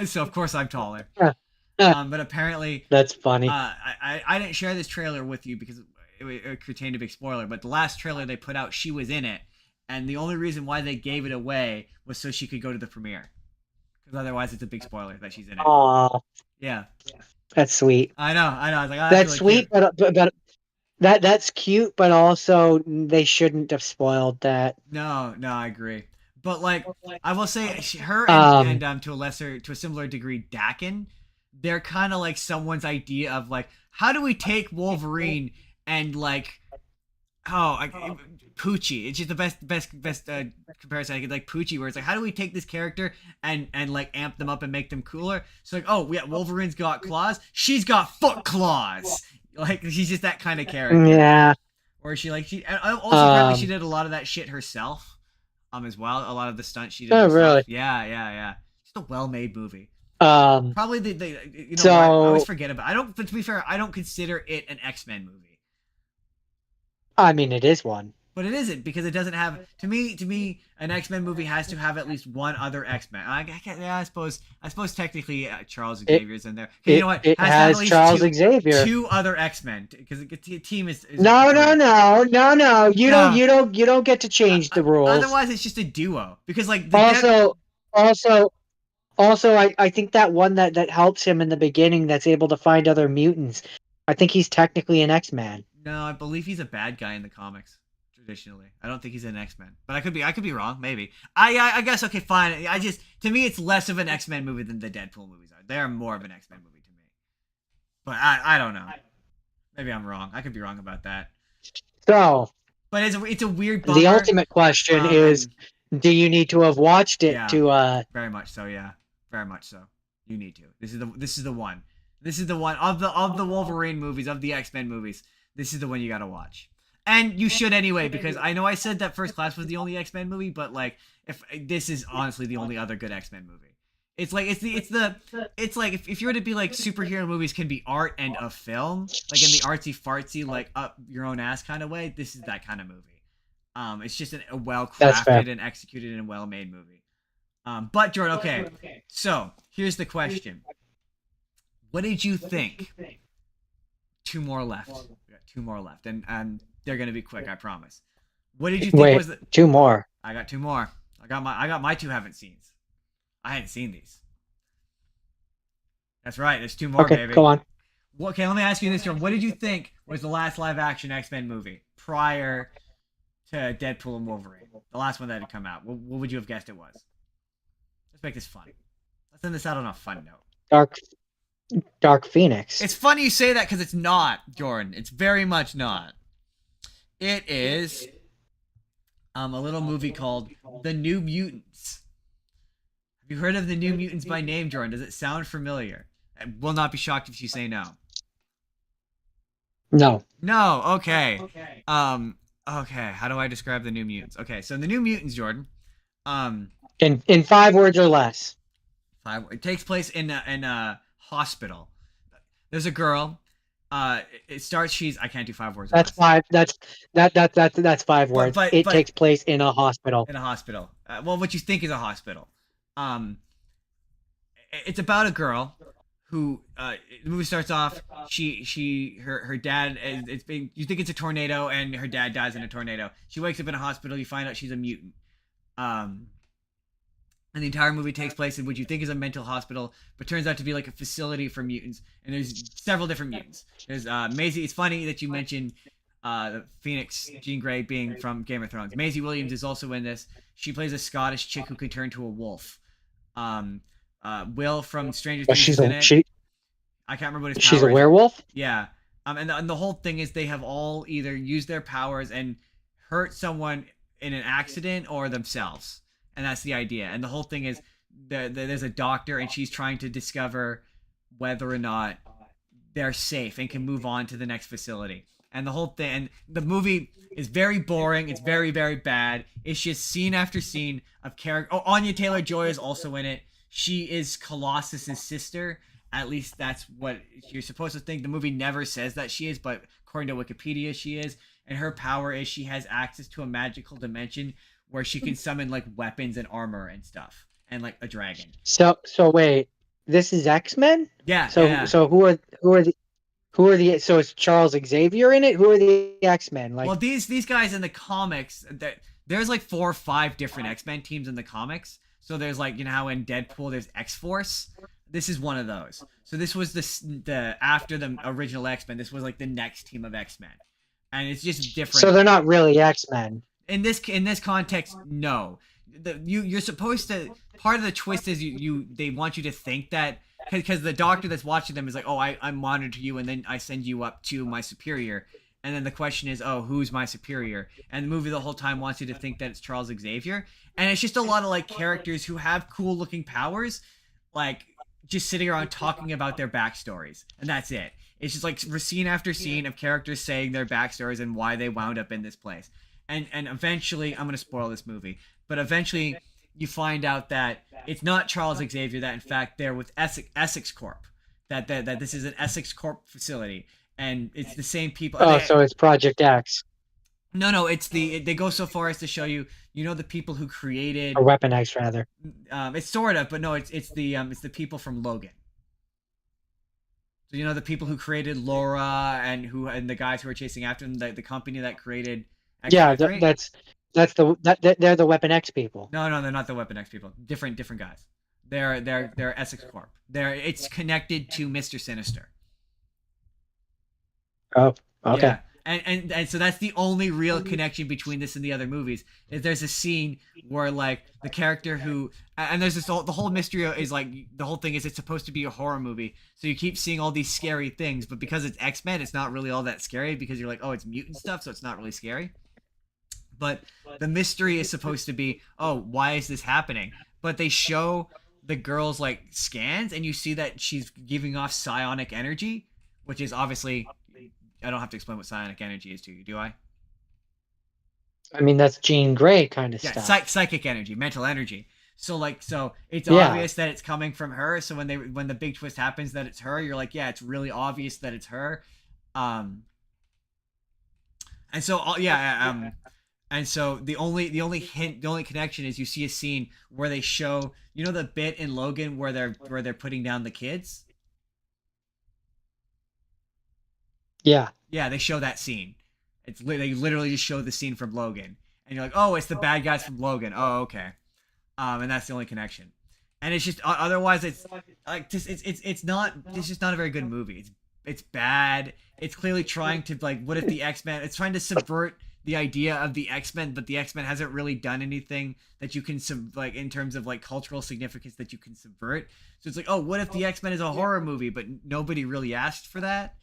So of course I'm taller. But apparently that's funny. I didn't share this trailer with you because it contained a big spoiler. But the last trailer they put out, she was in it, and the only reason why they gave it away was so she could go to the premiere. Because otherwise, it's a big spoiler that she's in it. Aww. Yeah. That's sweet. I know. I was like, oh, that's really sweet, but that's cute, but also they shouldn't have spoiled that. No, I agree. But like, I will say, her and to a similar degree, Dakin, they're kind of like someone's idea of like, how do we take Wolverine and like, Poochie. It's just the best comparison I could, like Poochie, where it's like, how do we take this character and like amp them up and make them cooler? So like, oh yeah, Wolverine's got claws, she's got foot claws. Like, she's just that kind of character. Yeah. Or she apparently she did a lot of that shit herself, as well. A lot of the stunts she did. Oh, herself. really? Yeah. Just a well-made movie. Probably I always forget about. But to be fair, I don't consider it an X-Men movie. I mean, it is one. But it isn't, because it doesn't have, to me, an X-Men movie has to have at least one other X-Men. I suppose technically Charles Xavier's in there. You know what? It has Charles Xavier. Two other X-Men, because the team is No. You don't get to change the rules. Otherwise, it's just a duo. Because like also, I think that one that helps him in the beginning, that's able to find other mutants, I think he's technically an X-Man. No, I believe he's a bad guy in the comics. Traditionally, I don't think he's an X-Men, but I could be wrong. Maybe. I guess, okay, fine. To me, it's less of an X-Men movie than the Deadpool movies are. They are more of an X-Men movie to me. But I don't know. Maybe I'm wrong. I could be wrong about that. So, but it's a weird bummer. The ultimate question is, do you need to have watched it to? Very much so. Yeah, very much so. You need to. This is the one. This is the one of the Wolverine movies, of the X-Men movies. This is the one you gotta watch. And you should anyway, because I know I said that First Class was the only X-Men movie, but like, if this is honestly the only other good X-Men movie. It's like if you were to be like, superhero movies can be art and a film, like in the artsy fartsy, like up your own ass kind of way. This is that kind of movie. It's just a well crafted and executed and well made movie. But Jordan, okay, so here's the question: what did you think? Two more left. We got two more left, and they're gonna be quick, I promise. What did you think was the... two more? I got two more. I got my two haven't seens. I hadn't seen these. That's right. There's two more, baby. Go on. Well, okay, let me ask you this, John. What did you think was the last live action X-Men movie prior to Deadpool and Wolverine? The last one that had come out. What would you have guessed it was? Let's make this fun. Let's end this out on a fun note. Dark Phoenix. It's funny you say that, because it's not, Jordan. It's very much not. It is a little movie called The New Mutants. Have you heard of The New Mutants by name, Jordan? Does it sound familiar? I will not be shocked if you say no. No. No. Okay. Okay. How do I describe the New Mutants? Okay. So the New Mutants, Jordan. In 5 words or less. It takes place in a hospital. There's a girl. It starts. I can't do 5 words. That's 5. That's 5 words. But it takes place in a hospital. In a hospital. Well, what you think is a hospital. It's about a girl who the movie starts off. Her dad it's being. You think it's a tornado, and her dad dies in a tornado. She wakes up in a hospital. You find out she's a mutant. And the entire movie takes place in what you think is a mental hospital, but turns out to be like a facility for mutants. And there's several different mutants. There's Maisie. It's funny that you mentioned the Phoenix, Jean Grey, being from Game of Thrones. Maisie Williams is also in this. She plays a Scottish chick who can turn to a wolf. Will from Stranger Things is in it. I can't remember what his power is. She's a werewolf? Yeah. And the whole thing is they have all either used their powers and hurt someone in an accident or themselves. And that's the idea. And the whole thing is there's a doctor and she's trying to discover whether or not they're safe and can move on to the next facility. And the whole thing, and the movie is very boring. It's very, very bad. It's just scene after scene of character. Oh, Anya Taylor-Joy is also in it. She is Colossus's sister. At least that's what you're supposed to think. The movie never says that she is, but according to Wikipedia, she is. And her power is she has access to a magical dimension where she can summon like weapons and armor and stuff, and like a dragon. So wait, this is X-Men? Yeah. So who are the so it's Charles Xavier in it? Who are the X-Men? Like, well, these guys in the comics, there's like 4 or 5 different X-Men teams in the comics. So there's like, you know how in Deadpool there's X-Force. This is one of those. So this was the after the original X-Men. This was like the next team of X-Men, and it's just different. So they're not really X-Men. In this context, no. You're supposed to. Part of the twist is they want you to think that because the doctor that's watching them is like, oh, I monitor you and then I send you up to my superior, and then the question is, oh, who's my superior? And the movie the whole time wants you to think that it's Charles Xavier, and it's just a lot of like characters who have cool looking powers, like just sitting around talking about their backstories, and that's it. It's just like scene after scene of characters saying their backstories and why they wound up in this place. And eventually, I'm going to spoil this movie, but eventually you find out that it's not Charles Xavier, that in fact they're with Essex Corp, that this is an Essex Corp facility, and it's the same people. Oh, so it's Project X. No, they go so far as to show you the people who created... Or Weapon X, rather. It's sort of, but no, it's the people from Logan. So the people who created Laura and the guys who are chasing after them, the company that created... Yeah, they're the Weapon X people. No, they're not the Weapon X people. Different guys. They're Essex Corp. It's connected to Mr. Sinister. Oh, okay. Yeah. And so that's the only real connection between this and the other movies. Is there's a scene where like the character and there's the whole mystery is like the whole thing is it's supposed to be a horror movie, so you keep seeing all these scary things, but because it's X-Men, it's not really all that scary because you're like, oh, it's mutant stuff, so it's not really scary. But the mystery is supposed to be, oh, why is this happening? But they show the girl's like scans, and you see that she's giving off psionic energy, which is obviously, I don't have to explain what psionic energy is to you, do I? I mean, that's Jean Grey kind of stuff. Psychic energy, mental energy. So it's obvious that it's coming from her. So when the big twist happens that it's her, you're like, yeah, it's really obvious that it's her. And so the only hint, the only connection is you see a scene where they show, the bit in Logan where they're putting down the kids. Yeah. Yeah, they show that scene. They literally just show the scene from Logan, and you're like, oh, it's the bad guys from Logan. Oh, okay. And that's the only connection. And it's just otherwise it's like it's just not a very good movie. It's bad. It's clearly trying to like, what if the X-Men? It's trying to subvert the idea of the X-Men, but the X-Men hasn't really done anything that you can like in terms of like cultural significance that you can subvert. So it's like, oh, what if the X-Men is a horror movie? But nobody really asked for that.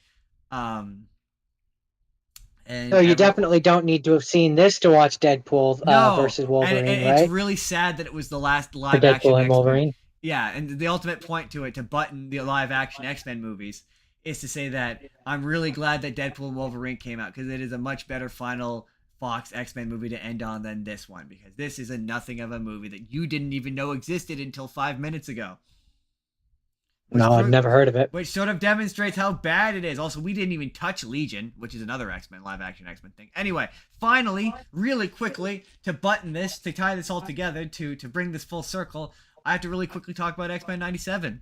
So you definitely don't need to have seen this to watch Deadpool versus Wolverine, and right? It's really sad that it was the last live Deadpool action and Wolverine. Yeah, and the ultimate point to it, to button the live action X-Men movies, is to say that I'm really glad that Deadpool and Wolverine came out, because it is a much better final Fox X-Men movie to end on than this one, because this is a nothing of a movie that you didn't even know existed until 5 minutes ago. No, I've never heard of it. Which sort of demonstrates how bad it is. Also, we didn't even touch Legion, which is another X-Men, live-action X-Men thing. Anyway, finally, really quickly, to button this, to tie this all together, to bring this full circle, I have to really quickly talk about X-Men 97.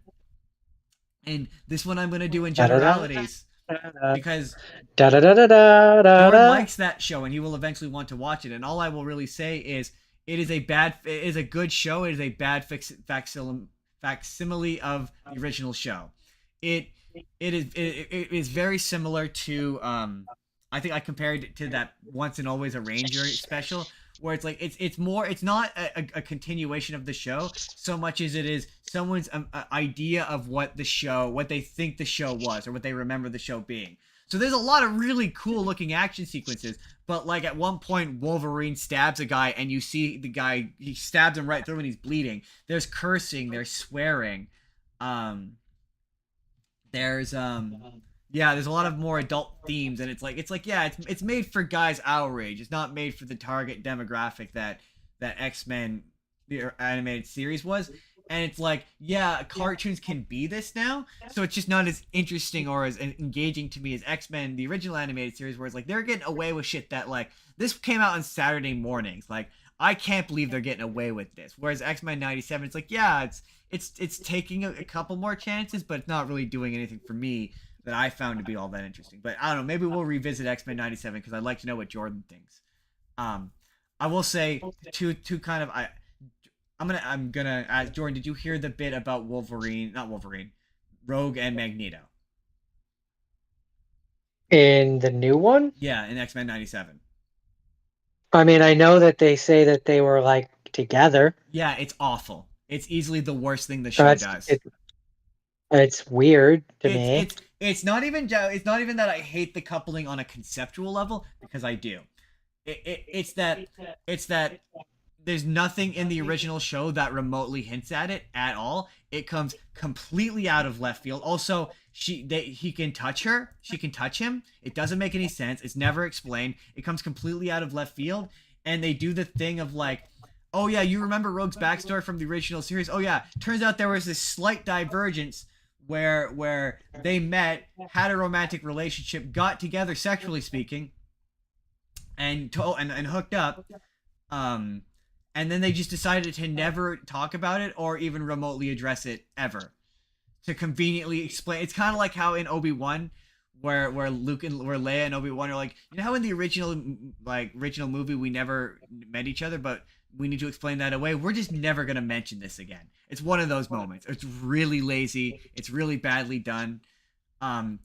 And this one I'm going to do in generalities, because Jordan likes that show, and he will eventually want to watch it. And all I will really say is, it is a good show. It is a bad facsimile of the original show. It is very similar to I think I compared it to that Once and Always a Ranger special, where it's like it's not a continuation of the show so much as it is someone's idea of what they think the show was, or what they remember the show being. So there's a lot of really cool looking action sequences, but like at one point Wolverine stabs a guy and you see the guy, he stabs him right through and he's bleeding. There's cursing, there's swearing. There's there's a lot of more adult themes, and it's made for guys our age. It's not made for the target demographic that X-Men the animated series was. And it's like, yeah, cartoons can be this now, so it's just not as interesting or as engaging to me as X-Men, the original animated series, where it's like they're getting away with shit that, like, this came out on Saturday mornings. Like, I can't believe they're getting away with this. Whereas X-Men 97, it's like, yeah, it's taking a couple more chances, but it's not really doing anything for me that I found to be all that interesting. But I don't know, maybe we'll revisit X-Men 97, because I'd like to know what Jordan thinks. I will say two kind of I'm gonna ask Jordan, did you hear the bit about Rogue and Magneto? In the new one? Yeah, in X-Men 97. I mean, I know that they say that they were like together. Yeah, it's awful. It's easily the worst thing the show does. It's weird to me. It's not even that I hate the coupling on a conceptual level, because I do. It's that there's nothing in the original show that remotely hints at it at all. It comes completely out of left field. Also, he can touch her. She can touch him. It doesn't make any sense. It's never explained. It comes completely out of left field. And they do the thing of like, oh yeah, you remember Rogue's backstory from the original series? Oh yeah, turns out there was this slight divergence where they met, had a romantic relationship, got together sexually speaking, and hooked up. And then they just decided to never talk about it or even remotely address it ever, to conveniently explain. It's kind of like how in Obi-Wan, where Leia and Obi-Wan are like, you know how in the original movie we never met each other, but we need to explain that away. We're just never gonna mention this again. It's one of those moments. It's really lazy. It's really badly done. My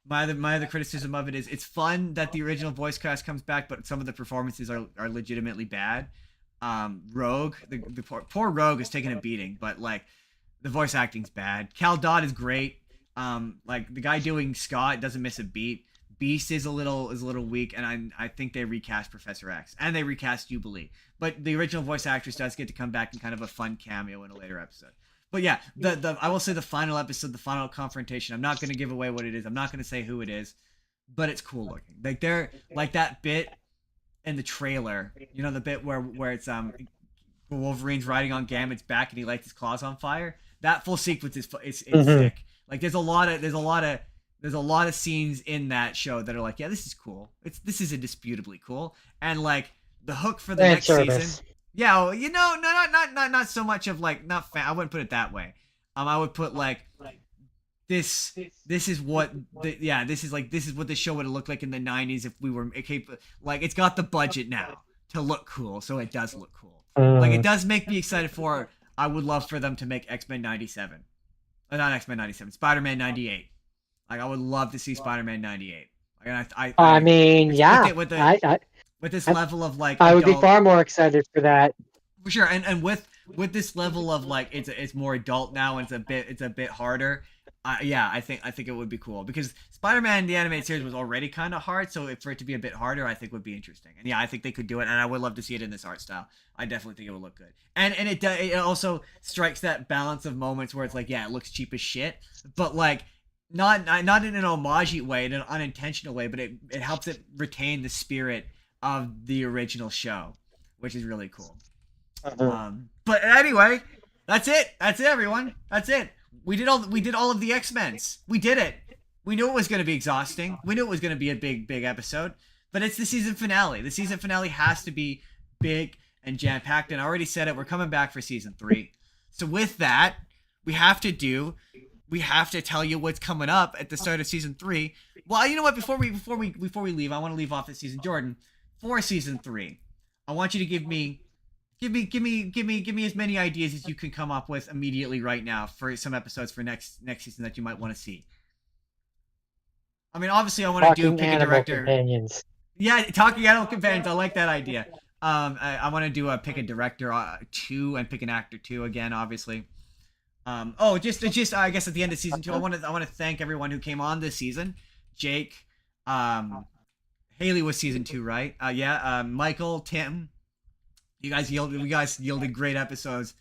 other criticism of it is it's fun that the original voice cast comes back, but some of the performances are legitimately bad. Rogue, the poor Rogue is taking a beating, but like the voice acting's bad. Cal Dodd is great. Like the guy doing Scott doesn't miss a beat. Beast is a little weak, and I think they recast Professor X and they recast Jubilee, but the original voice actress does get to come back in kind of a fun cameo in a later episode. But yeah, I will say the final episode, the final confrontation, I'm not going to give away what it is. I'm not going to say who it is, but it's cool looking. Like they're like that bit in the trailer, you know, the bit where it's Wolverine's riding on Gambit's back and he lights his claws on fire. That full sequence is sick. Like there's a lot of scenes in that show that are like, yeah, this is cool. This is indisputably cool. And like the hook for the next season, yeah, well, you know, not so much of like I wouldn't put it that way. I would put like this is what this is what the show would have looked like in the 90s if we were capable. Like it's got the budget now to look cool, so it does look cool. Like it does make me excited for. I would love for them to make X-Men 97, not X-Men 97, Spider-Man 98. Like I would love to see Spider-Man 98. I mean, yeah, with this level of like, I would be far more excited for that. For sure, and with this level of like, it's more adult now, and it's a bit harder. Yeah, I think it would be cool because Spider-Man the animated series was already kind of hard, so for it to be a bit harder, I think would be interesting. And yeah, I think they could do it, and I would love to see it in this art style. I definitely think it would look good. And it also strikes that balance of moments where it's like, yeah, it looks cheap as shit, but like not in an homage way, in an unintentional way, but it helps it retain the spirit of the original show, which is really cool. But anyway, that's it. That's it, everyone. That's it. We did all of the X-Men's. We did it. We knew it was going to be exhausting. We knew it was going to be a big episode. But it's the season finale. The season finale has to be big and jam-packed. And I already said it. We're coming back for season 3. So with that, we have to tell you what's coming up at the start of season 3. Well, you know what? Before we leave, I want to leave off this season. Jordan, for season 3, I want you to give me as many ideas as you can come up with immediately right now for some episodes for next season that you might want to see. I mean, obviously, I want to pick a director. Companions. Yeah, talking animal companions. I like that idea. I want to do pick a director 2 and pick an actor 2 again, obviously. Just I guess at the end of season 2, I want to thank everyone who came on this season. Jake, Haley was season 2, right? Michael, Tim. You guys yielded great episodes.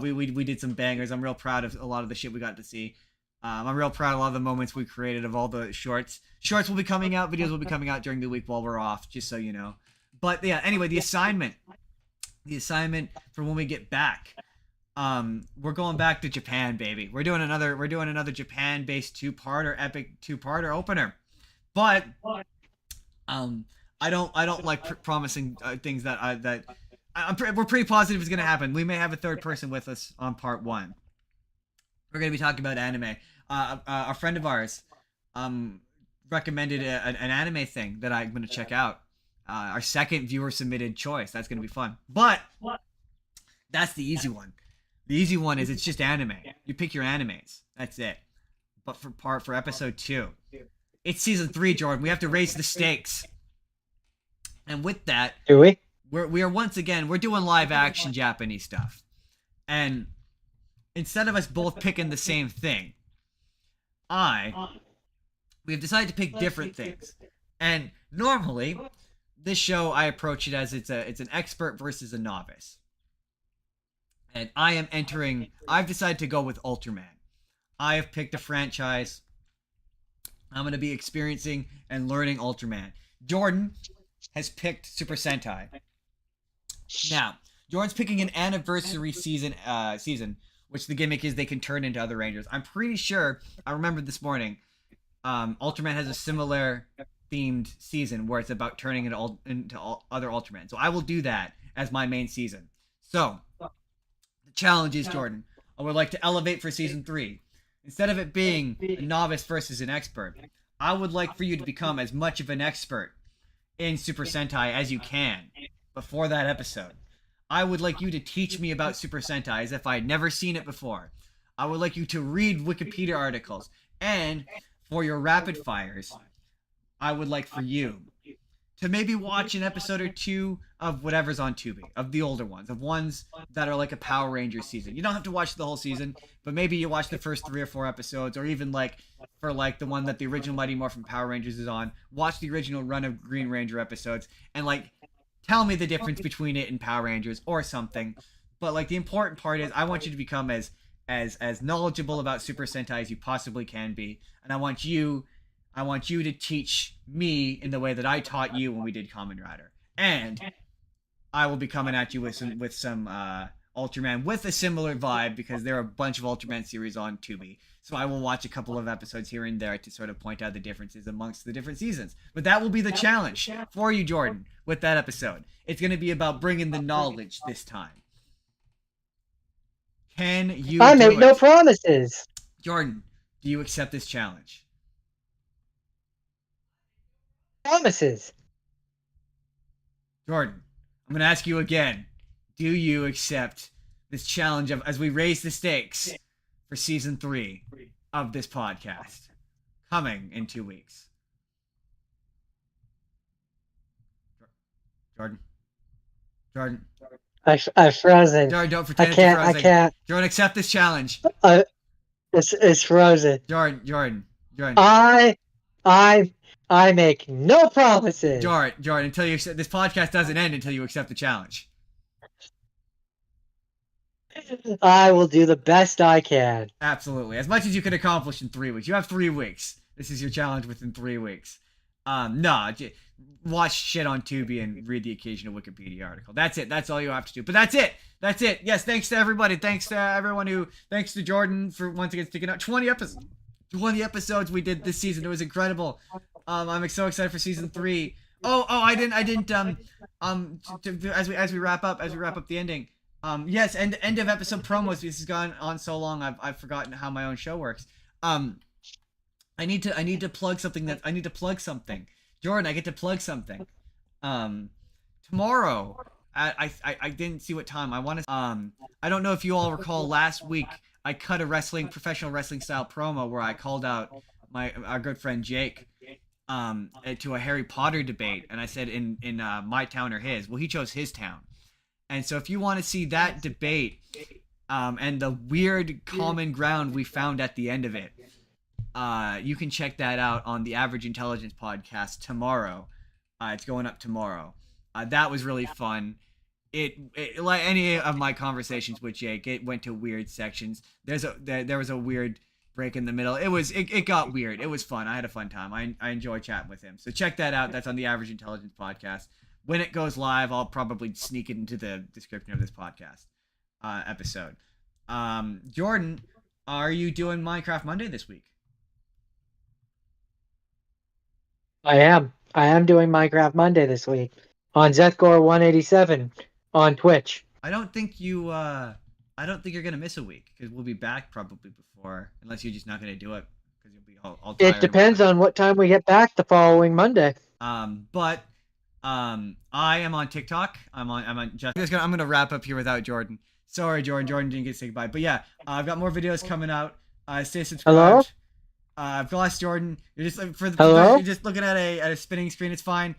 We did some bangers. I'm real proud of a lot of the shit we got to see. I'm real proud of a lot of the moments we created, of all the shorts. Shorts will be coming out. Videos will be coming out during the week while we're off, just so you know. But yeah, anyway, the assignment for when we get back. We're going back to Japan, baby. We're doing another Japan-based 2-parter, epic 2-parter opener. But I don't like promising things that we're pretty positive is going to happen. We may have a third person with us on part 1. We're going to be talking about anime. A friend of ours recommended an anime thing that I'm going to check out. Our second viewer submitted choice. That's going to be fun. But that's the easy one. The easy one is it's just anime. You pick your animes. That's it. But for episode 2, it's season 3, Jordan. We have to raise the stakes. And with that, do we? We are once again, we're doing live action Japanese stuff. And instead of us both picking the same thing, we have decided to pick different things. And normally, this show, I approach it as it's an expert versus a novice. And I've decided to go with Ultraman. I have picked a franchise. I'm going to be experiencing and learning Ultraman. Jordan has picked Super Sentai. Now, Jordan's picking an anniversary season, which the gimmick is they can turn into other Rangers. I'm pretty sure, I remembered this morning, Ultraman has a similar themed season where it's about turning into other Ultraman. So I will do that as my main season. So, the challenge is, Jordan, I would like to elevate for season 3. Instead of it being a novice versus an expert, I would like for you to become as much of an expert in Super Sentai as you can before that episode. I would like you to teach me about Super Sentai as if I had never seen it before. I would like you to read Wikipedia articles. And for your rapid fires, I would like for you to maybe watch an episode or 2 of whatever's on Tubi, of the older ones, of ones that are like a Power Rangers season. You don't have to watch the whole season, but maybe you watch the first 3 or 4 episodes, or even like for like the one that the original Mighty Morphin Power Rangers is on, watch the original run of Green Ranger episodes, and like tell me the difference between it and Power Rangers or something. But like the important part is I want you to become as knowledgeable about Super Sentai as you possibly can be, and I want you to teach me in the way that I taught you when we did Kamen Rider. And I will be coming at you with some Ultraman with a similar vibe, because there are a bunch of Ultraman series on Tubi. So I will watch a couple of episodes here and there to sort of point out the differences amongst the different seasons. But that will be the challenge for you, Jordan, with that episode. It's going to be about bringing the knowledge this time. Can you I make no promises. Jordan, do you accept this challenge? Promises. Jordan, I'm going to ask you again. Do you accept this challenge as we raise the stakes for season 3 of this podcast, coming in 2 weeks? Jordan? I've frozen. Jordan, don't pretend I can't. you're frozen. I can't. Jordan, accept this challenge. It's frozen. Jordan. I make no promises. Jordan, until you accept, this podcast doesn't end until you accept the challenge. I will do the best I can. Absolutely, as much as you can accomplish in 3 weeks. You have 3 weeks. This is your challenge within 3 weeks. Watch shit on Tubi and read the occasional Wikipedia article. That's it. That's all you have to do. But that's it. That's it. Yes, thanks to everybody. Thanks to everyone thanks to Jordan for once again sticking out. 20 episodes we did this season. It was incredible. I'm so excited for season 3. I didn't as we wrap up the ending. Yes, end of episode promos. This has gone on so long. I've forgotten how my own show works. I need to plug something. Jordan, I get to plug something. Tomorrow, I didn't see what time. I don't know if you all recall last week I cut a professional wrestling style promo where I called out our good friend Jake to a Harry Potter debate, and I said in my town or his. Well, he chose his town. And so if you want to see that debate and the weird common ground we found at the end of it, you can check that out on the Average Intelligence podcast tomorrow. It's going up tomorrow. That was really fun. It like any of my conversations with Jake, it went to weird sections. There was a weird break in the middle. It got weird. It was fun. I had a fun time. I enjoy chatting with him. So check that out. That's on the Average Intelligence podcast. When it goes live, I'll probably sneak it into the description of this podcast episode. Jordan, are you doing Minecraft Monday this week? I am doing Minecraft Monday this week on Zethgore187 on Twitch. I don't think you're gonna miss a week because we'll be back probably before, unless you're just not gonna do it because you'll be all tired. It depends on what time we get back the following Monday. But I am on TikTok. I'm gonna wrap up here without Jordan. Sorry, Jordan. Jordan didn't get to say goodbye. But yeah, I've got more videos coming out. Stay subscribed. Hello? I've lost Jordan. You're just Hello? You're just looking at a spinning screen. It's fine.